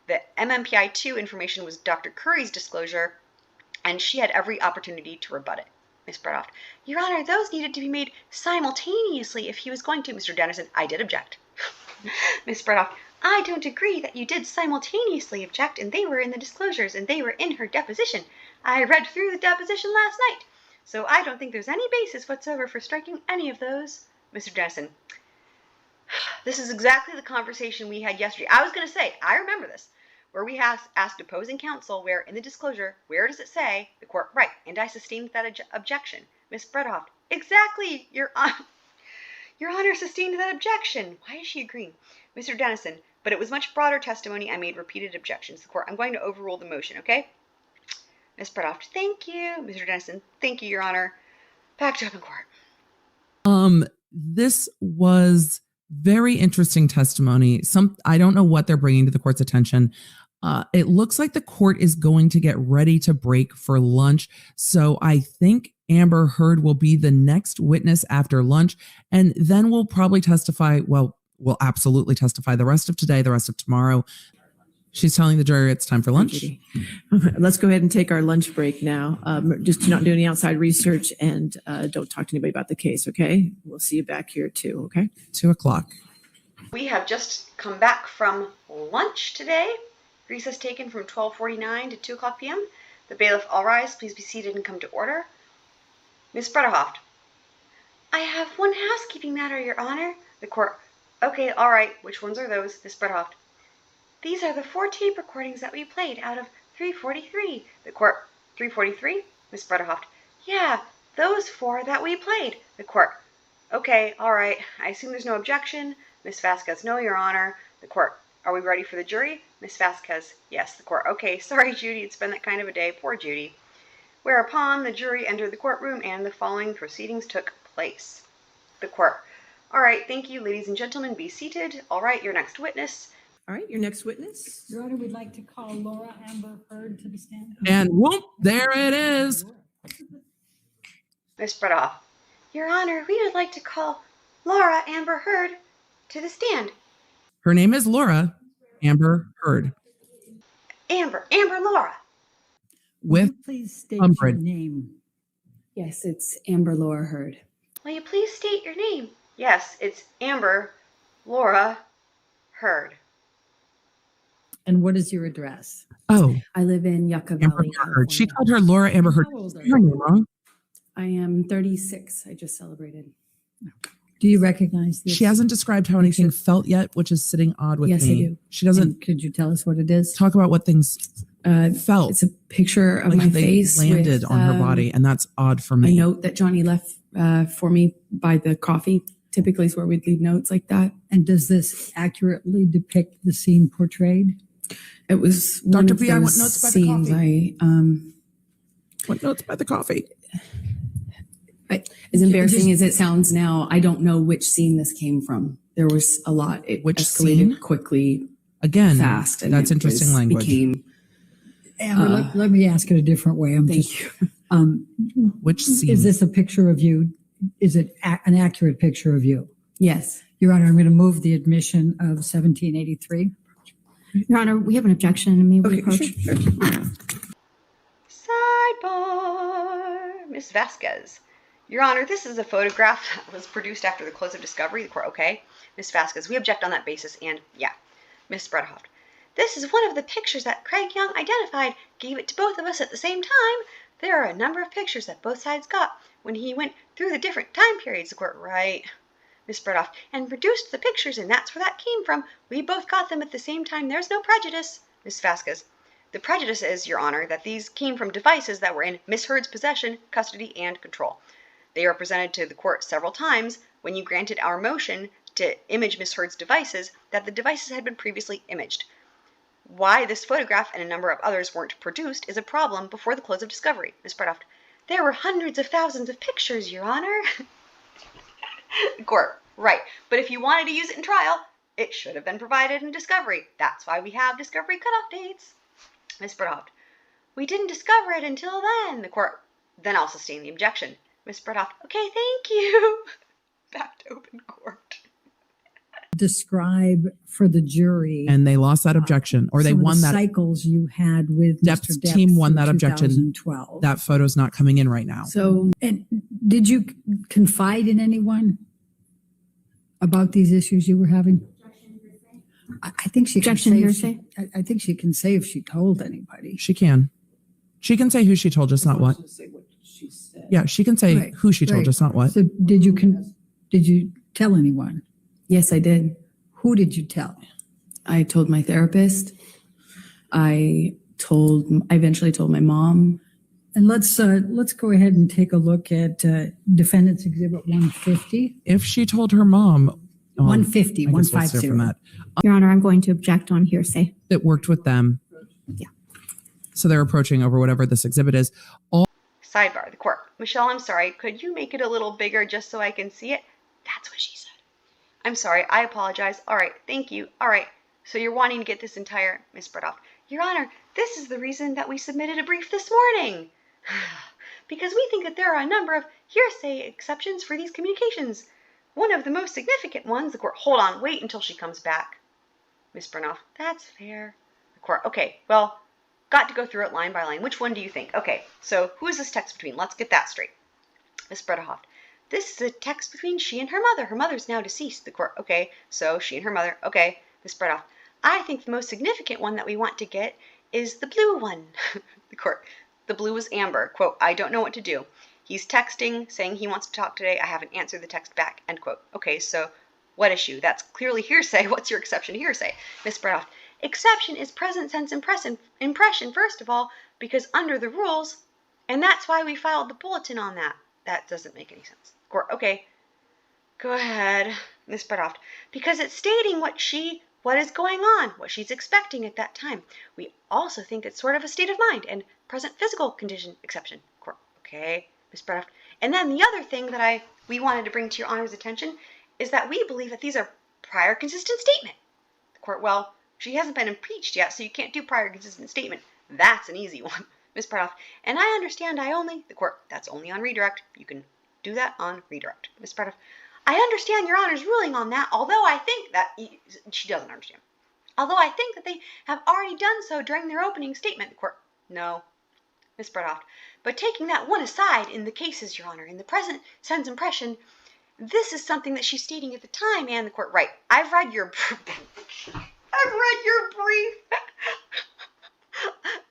The MMPI-2 information was Dr. Curry's disclosure, and she had every opportunity to rebut it. Ms. Bredoff, Your Honor, those needed to be made simultaneously if he was going to. Mr. Dennison, I did object. Ms. Bredoff, I don't agree that you did simultaneously object, and they were in the disclosures, and they were in her deposition. I read through the deposition last night, so I don't think there's any basis whatsoever for striking any of those. Mr. Dennison, This is exactly the conversation we had yesterday. I was going to say, I remember this, where we asked opposing counsel where in the disclosure, where does it say the court, right, and I sustained that objection. Ms. Bredehoft, exactly, Your Honor sustained that objection. Why is she agreeing? Mr. Dennison, but it was much broader testimony. I made repeated objections. The court, I'm going to overrule the motion, okay? Ms. Bredehoft, thank you. Mr. Dennison, thank you, Your Honor. Back to open court.
This was very interesting testimony. I don't know what they're bringing to the court's attention. It looks like the court is going to get ready to break for lunch. So I think Amber Heard will be the next witness after lunch, and then we'll probably testify. Well, we'll absolutely testify the rest of today, the rest of tomorrow. She's telling the jury it's time for lunch.
Okay, let's go ahead and take our lunch break now. Just do not do any outside research and don't talk to anybody about the case, okay? We'll see you back here too, okay?
2:00.
We have just come back from lunch today. Recess taken from 12:49 to 2:00 p.m. The bailiff, all rise. Please be seated and come to order. Ms. Bredehoft. I have one housekeeping matter, Your Honor. The court. Okay, all right. Which ones are those? Ms. Bredehoft. These are the 4 tape recordings that we played out of 343. The court. 343? Ms. Bredehoft. Yeah, those 4 that we played. The court. Okay, all right. I assume there's no objection. Ms. Vasquez. No, Your Honor. The court. Are we ready for the jury? Ms. Vasquez. Yes, the court. Okay, sorry, Judy. It's been that kind of a day. Poor Judy. Whereupon the jury entered the courtroom and the following proceedings took place. The court. All right, thank you, ladies and gentlemen. Be seated. All right, your next witness.
All right, your next witness.
Your Honor, we'd like to call Laura Amber Heard to the stand.
And whoop, there it is.
Ms. Bredehoft. Your Honor, we would like to call Laura Amber Heard to the stand.
Her name is Laura Amber Heard.
Amber Laura.
With
Please state
Umbridge.
your name.
Yes, it's Amber Laura Heard.
Will you please state your name? Yes, it's Amber Laura Heard.
And what is your address?
Oh,
I live in Yucca
Amber
Valley,
Heard. She
California.
called her Laura Amber Heard.
How old are
Her name wrong.
I am 36. I just celebrated.
Do you recognize this?
She hasn't described how anything felt yet, which is sitting odd with
Yes,
me.
I do.
She doesn't
And could you tell us what it is?
talk about what things felt.
It's a picture of
like
my
they
face
landed
with,
on her body, and that's odd for me.
a note that Johnny left for me by the coffee. Typically is where we'd leave notes like that.
And does this accurately depict the scene portrayed?
It was
Dr.
one of
B, I want
those
notes by the
scenes
coffee.
I
What notes by the coffee?
as embarrassing as it sounds now, I don't know which scene this came from. There was a lot. It
Which
escalated
scene?
quickly,
Again,
fast. And
that's
it
interesting
was-
language.
Became,
Amber, let me ask it a different way.
thank you.
Which scene?
Is this a picture of you? Is it an accurate picture of you?
Yes.
Your Honor, I'm going to move the admission of 1783.
Your Honor, we have an objection. May we approach?
Sure.
Sidebar. Ms. Vasquez. Your Honor, this is a photograph that was produced after the close of discovery. The court, okay. Ms. Vasquez, we object on that basis, and yeah. Ms. Bredehoft. This is one of the pictures that Craig Young identified, gave it to both of us at the same time. There are a number of pictures that both sides got when he went through the different time periods. The court, right. Ms. Bredehoft, and produced the pictures, and that's where that came from. We both got them at the same time. There's no prejudice. Ms. Vasquez. The prejudice is, Your Honor, that these came from devices that were in Miss Heard's possession, custody, and control. They are presented to the court several times when you granted our motion to image Miss Heard's devices that the devices had been previously imaged. Why this photograph and a number of others weren't produced is a problem before the close of discovery. Ms. Bredehoft. There were hundreds of thousands of pictures, Your Honor. Court, right. But if you wanted to use it in trial, it should have been provided in discovery. That's why we have discovery cutoff dates. Ms. Bredehoft. We didn't discover it until then. The court, then I'll sustain the objection. Ms. Bredehoft. Okay, thank you. Back to open court.
Describe for the jury.
And they lost that objection, or they
some of
won
the
that.
cycles you had with
Depp's
Mr. Depp
team won
through
that objection.
2012.
That photo's not coming in right now.
So
And did you confide in anyone about these issues you were having? I think she can
Objection
say.
hearsay?
I think she can say if she told anybody.
She can. She can say who she told, just not what. Yeah, she can say
Right,
who she told,
right.
just not what.
So did you tell anyone?
Yes, I did.
Who did you tell?
I told my therapist. I eventually told my mom.
And let's go ahead and take a look at Defendant's Exhibit 150.
If she told her mom,
150,
I guess we'll steer
150.
from that,
Your Honor, I'm going to object on hearsay.
that worked with them.
Yeah.
So they're approaching over whatever this exhibit is.
Sidebar, the court. Michelle, I'm sorry. Could you make it a little bigger just so I can see it? That's what she said. I'm sorry. I apologize. All right. Thank you. All right. So you're wanting to get this entire... Ms. Bredoff. Your Honor, this is the reason that we submitted a brief this morning. Because we think that there are a number of hearsay exceptions for these communications. One of the most significant ones, the court... Hold on. Wait until she comes back. Ms. Bredoff. That's fair. The court. Okay. Well... Got to go through it line by line. Which one do you think? Okay, so who is this text between? Let's get that straight. Ms. Bredoff. This is a text between she and her mother. Her mother's now deceased. The court. Okay, so she and her mother. Okay, Ms. Bredoff. I think the most significant one that we want to get is the blue one. The court. The blue is Amber. Quote, I don't know what to do. He's texting, saying he wants to talk today. I haven't answered the text back. End quote. Okay, so what issue? That's clearly hearsay. What's your exception to hearsay? Ms. Bredoff. Exception is present sense impression, first of all, because under the rules, and that's why we filed the bulletin on that. That doesn't make any sense. Court, okay, go ahead, Ms. Bredoff. Because it's stating what is going on, what she's expecting at that time. We also think it's sort of a state of mind and present physical condition exception. Court, okay, Ms. Bredoff. And then the other thing that we wanted to bring to your Honor's attention is that we believe that these are prior consistent statement. The court, well, she hasn't been impeached yet, so you can't do prior consistent statement. That's an easy one, Ms. Bredoff. And I understand the court, that's only on redirect. You can do that on redirect. Ms. Bredoff, I understand your Honor's ruling on that, although I think that she doesn't understand. Although I think that they have already done so during their opening statement. The court, no, Ms. Bredoff. But taking that one aside in the cases, Your Honor, in the present sense impression, this is something that she's stating at the time, and the court, right. I've read your brief.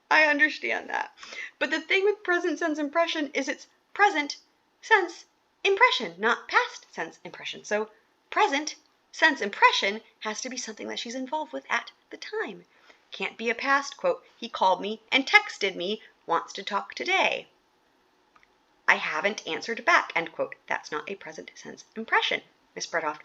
I understand that. But the thing with present sense impression is it's present sense impression, not past sense impression. So present sense impression has to be something that she's involved with at the time. Can't be a past, quote, he called me and texted me, wants to talk today. I haven't answered back, end quote. That's not a present sense impression, Ms. Bredoff.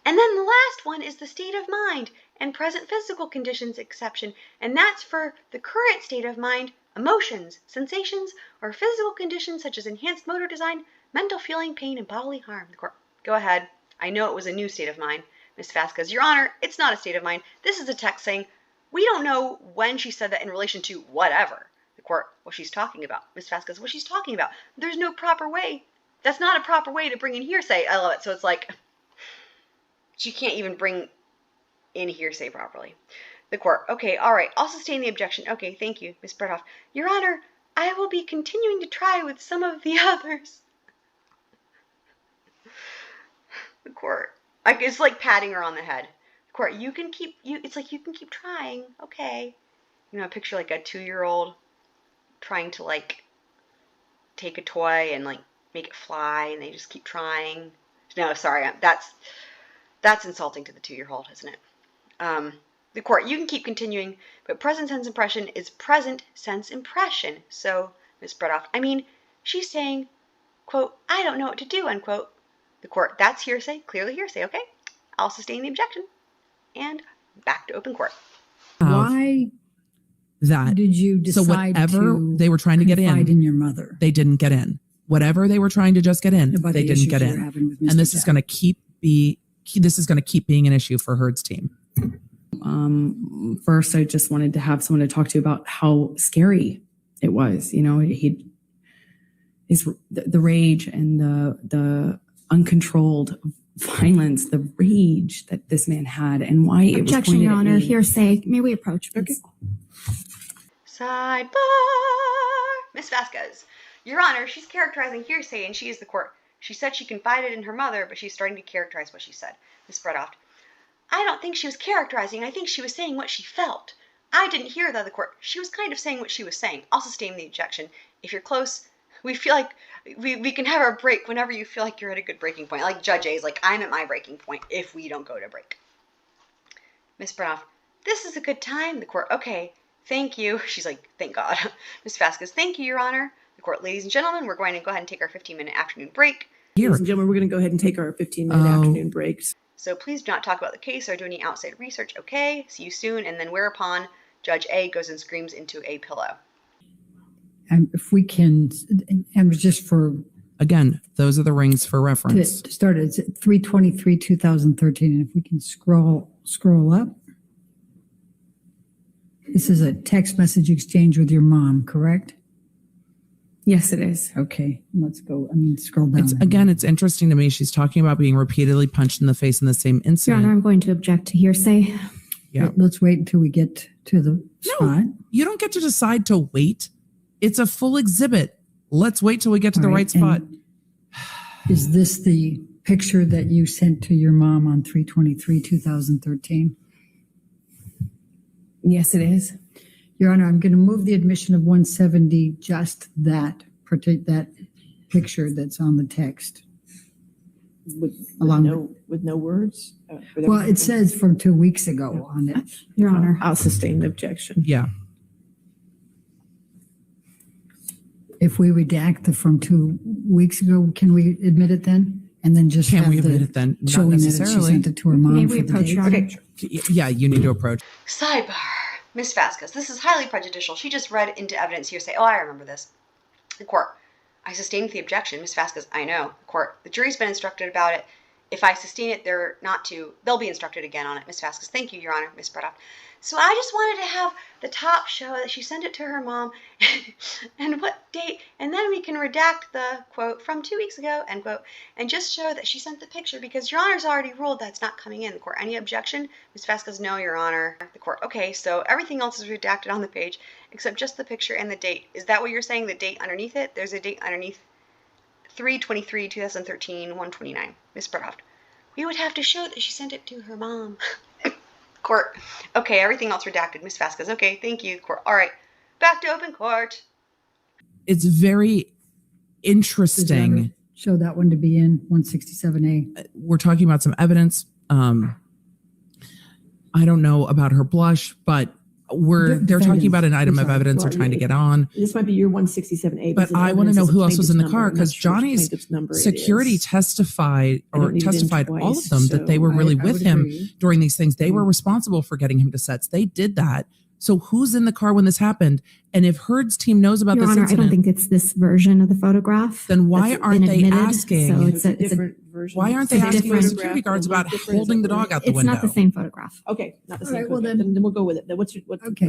And then the last one is the state of mind and present physical conditions exception, and that's for the current state of mind, emotions, sensations, or physical conditions such as enhanced motor design, mental feeling, pain, and bodily harm. The court, go ahead. I know it was a new state of mind. Ms. Vasquez, Your Honor, it's not a state of mind. This is a text saying, we don't know when she said that in relation to whatever. The court, what she's talking about. Ms. Vasquez, what she's talking about. There's no proper way. That's not a proper way to bring in hearsay. I love it. So it's like, she can't even bring in hearsay properly. The court, okay, all right, I'll sustain the objection. Okay, thank you, Ms. Bredoff. Your Honor, I will be continuing to try with some of the others. The court, it's like patting her on the head. The court, it's like you can keep trying, okay. You know, I picture like a 2-year-old trying to like take a toy and like make it fly, and they just keep trying. No, sorry, that's insulting to the 2-year-old, isn't it? The court, you can keep continuing, but present sense impression is present sense impression. So, Ms. Bredoff, I mean, she's saying, quote, I don't know what to do, unquote. The court, that's hearsay, clearly hearsay, okay? I'll sustain the objection. And back to open court.
Why
That
did you decide
so whatever
to
they were trying to get
in your mother?
they didn't get in. Whatever they were trying to just get in,
About
they
the
didn't
issues
get
you were
in.
having with Mr.
And this is
Depp.
going to keep being an issue for Heard's team.
First, I just wanted to have someone to talk to about how scary it was. You know, the rage and the uncontrolled violence, the rage that this man had, and why it was
Objection,
pointed
Your
at
Honor.
me.
Hearsay. May we approach, please?
Sidebar. Miss Vasquez. Your Honor, she's characterizing hearsay, and she is the court. She said she confided in her mother, but she's starting to characterize what she said. Ms. Bredoff. I don't think she was characterizing. I think she was saying what she felt. I didn't hear the other court. She was kind of saying what she was saying. I'll sustain the objection. If you're close, We feel like we can have our break whenever you feel like you're at a good breaking point. Like Judge A is like, I'm at my breaking point if we don't go to break. Miss Branoff, this is a good time. The court, okay, thank you. She's like, thank God. Miss Vasquez, thank you, Your Honor. The court, ladies and gentlemen, we're going to go ahead and take our 15-minute afternoon break.
Ladies and gentlemen, we're going to go ahead and take our 15-minute afternoon breaks.
So please do not talk about the case or do any outside research. Okay, see you soon. And then whereupon Judge A goes and screams into a pillow.
And if we can, and just for
Again, those are the rings for reference.
to start, it's 3/23/2013, and if we can scroll up. This is a text message exchange with your mom, correct?
Yes, it is.
Okay, let's go. Scroll down.
It's interesting to me. She's talking about being repeatedly punched in the face in the same
Your
incident.
Honor, I'm going to object to hearsay.
Yeah.
Let's wait until we get to the spot.
You don't get to decide to wait. It's a full exhibit. Let's wait till we get to the
All
right spot.
and Is this the picture that you sent to your mom on 3/23/2013?
Yes, it is.
Your Honor, I'm going to move the admission of 170, just that picture that's on the text.
With
Along
no words?
Well, it says from 2 weeks ago on it.
Your Honor.
I'll sustain the objection.
Yeah.
If we redact the from 2 weeks ago, can we admit it then? And then just
Can
have
we
the
admit it then? Not
showing that she
necessarily.
sent it to her mom
May
for
we
the
approach,
date?
Your Honor?
Okay, sure.
Yeah, you need to approach.
Sidebar. Miss Vasquez, this is highly prejudicial. She just read into evidence hearsay. Oh, I remember this. The court, I sustained the objection. Miss Vasquez, I know. The court, the jury's been instructed about it. If I sustain it, they'll be instructed again on it. Miss Vasquez, thank you, Your Honor. Miss Branoff. So I just wanted to have the top show that she sent it to her mom and what date, and then we can redact the quote from 2 weeks ago, end quote, and just show that she sent the picture because Your Honor's already ruled that's not coming in. The court, any objection? Miss Vasquez, no, Your Honor. The court, okay, so everything else is redacted on the page except just the picture and the date. Is that what you're saying, the date underneath it? There's a date underneath 3/23/2013, 129. Miss Branoff, we would have to show that she sent it to her mom. Court, okay, everything else redacted. Miss Vasquez, okay, thank you. Court, all right, back to open court.
It's very interesting.
Show that one to be in 167A.
We're talking about some evidence. I don't know about her blush, but they're talking about an item of evidence they're trying to get on.
This might be your 167A.
But I want to know who else was in the car because Johnny's security testified all of them that they were really with him during these things. They were responsible for getting him to sets. They did that. So who's in the car when this happened? And if Heard's team knows about
Your
this
Honor,
incident,
I don't think it's this version of the photograph.
then why
that's
aren't
been
they
admitted.
asking?
So it's a
different version.
Why aren't they
It's a
asking the
different
security guards about holding the dog out the
It's
window?
not the same photograph.
Okay, not the
All
same.
right, well,
Okay, then we'll go with it. Then what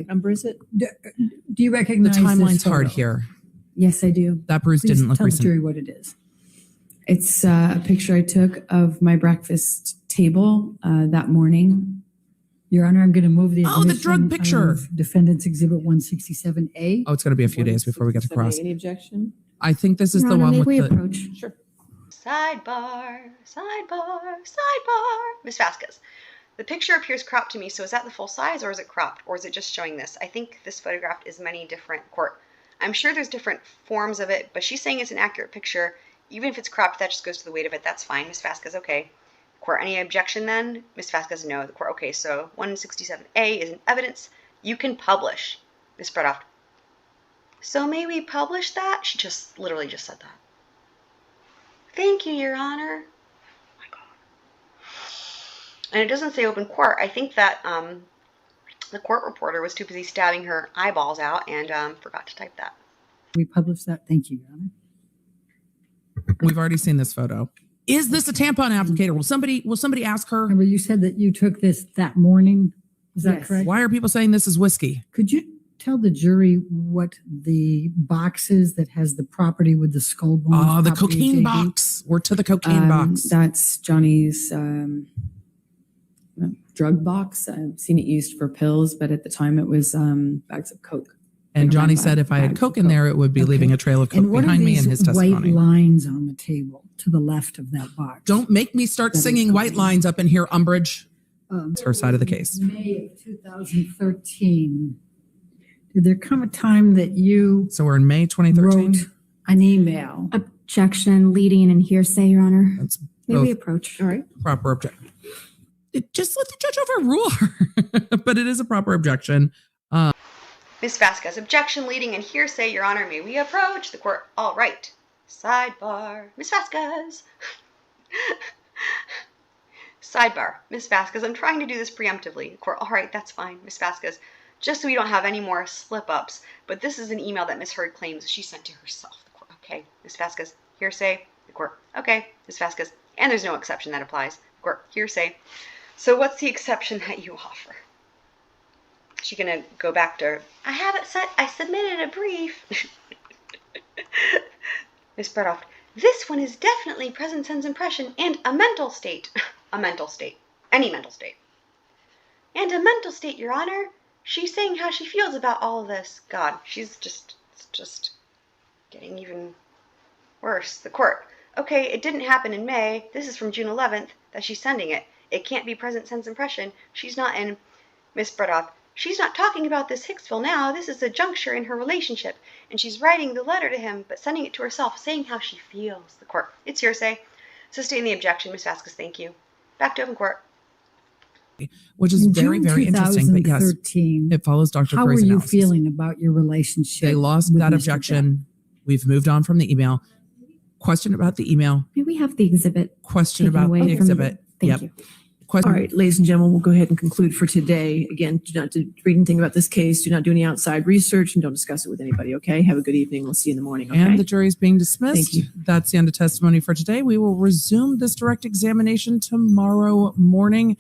number is it?
Do you
The
recognize
timeline's
this photo?
hard here.
Yes, I do.
That bruise
Please
didn't look
tell the
recent.
jury what it is.
It's a picture I took of my breakfast table that morning.
Your Honor, I'm going to move the
Oh, the drug
admission
picture.
of Defendant's Exhibit 167A.
Oh, it's going to be a few days before we get to cross.
Any objection?
I think this is
Your
the
Honor,
one
may
with
we
the.
approach?
Sure.
Sidebar, sidebar, sidebar. Miss Vasquez, the picture appears cropped to me, so is that the full size or is it cropped? Or is it just showing this? I think this photograph is many different court. I'm sure there's different forms of it, but she's saying it's an accurate picture. Even if it's cropped, that just goes to the weight of it. That's fine. Miss Vasquez, okay. Court, any objection then? Miss Vasquez, no. The court, okay, so 167A is an evidence you can publish. Miss Branoff, so may we publish that? She just literally just said that. Thank you, Your Honor. Oh my God. And it doesn't say open court. I think that the court reporter was too busy stabbing her eyeballs out and forgot to type that.
We published that. Thank you, Your Honor.
We've already seen this photo. Is this a tampon applicator? Will somebody ask her?
Remember, you said that you took this that morning. Is that
Yes.
correct?
Why are people saying this is whiskey?
Could you tell the jury what the box is that has the property with the skull bone?
Oh, the
property
cocaine
JD?
box. We're to the cocaine box.
That's Johnny's drug box. I've seen it used for pills, but at the time it was bags of coke.
And Johnny said if I had
Bags of
coke in there, it would be
Okay.
leaving a trail of coke
And what
behind
are
me
these
in his
white
testimony.
lines on the table to the left of that box?
Don't make me start
That is
singing white
cocaine.
lines up in here, Umbridge.
Um,
It's her side of the case.
May of 2013. Did there come a time that you
So we're in May 2013.
wrote An email.
Objection, leading, and hearsay, Your Honor.
That's
May we
both
approach?
All right.
proper objection. Just let the judge overrule her. But it is a proper objection.
Ms. Vasquez, objection, leading, and hearsay, Your Honor. May we approach the court? All right. Sidebar. Ms. Vasquez. Sidebar. Ms. Vasquez, I'm trying to do this preemptively. The court, all right, that's fine. Ms. Vasquez, just so we don't have any more slip-ups, but this is an email that Ms. Heard claims she sent to herself. The court, okay. Ms. Vasquez, hearsay. The court, okay. Ms. Vasquez, and there's no exception that applies. The court, hearsay. So what's the exception that you offer? Is she going to go back to, I haven't said, I submitted a brief. Ms. Bredoff, this one is definitely present sense impression and a mental state. A mental state. Any mental state. And a mental state, Your Honor. She's saying how she feels about all of this. God, she's just getting even worse. The court. Okay, it didn't happen in May. This is from June 11th that she's sending it. It can't be present sense impression. She's not in. Miss Bredoff, she's not talking about this Hicksville now. This is a juncture in her relationship. And she's writing the letter to him, but sending it to herself, saying how she feels. The court. It's hearsay. Sustain the objection, Ms. Vasquez. Thank you. Back to open court.
Which is very,
June
very interesting. But yes,
2013,
it follows Dr.
how were
Curry's
you
analysis.
feeling about your relationship?
They lost
with
that
Mr.
objection. We've moved on from the email. Question about the email.
May we have the exhibit?
Question
taken
about
away
the
from the-
exhibit.
Thank
Yep.
you.
Question.
All right, ladies and gentlemen, we'll go ahead and conclude for today. Again, do not read anything about this case. Do not do any outside research and don't discuss it with anybody, okay? Have a good evening. We'll see you in the morning, okay?
And the jury is being dismissed.
Thank you.
That's the end of testimony for today. We will resume this direct examination tomorrow morning.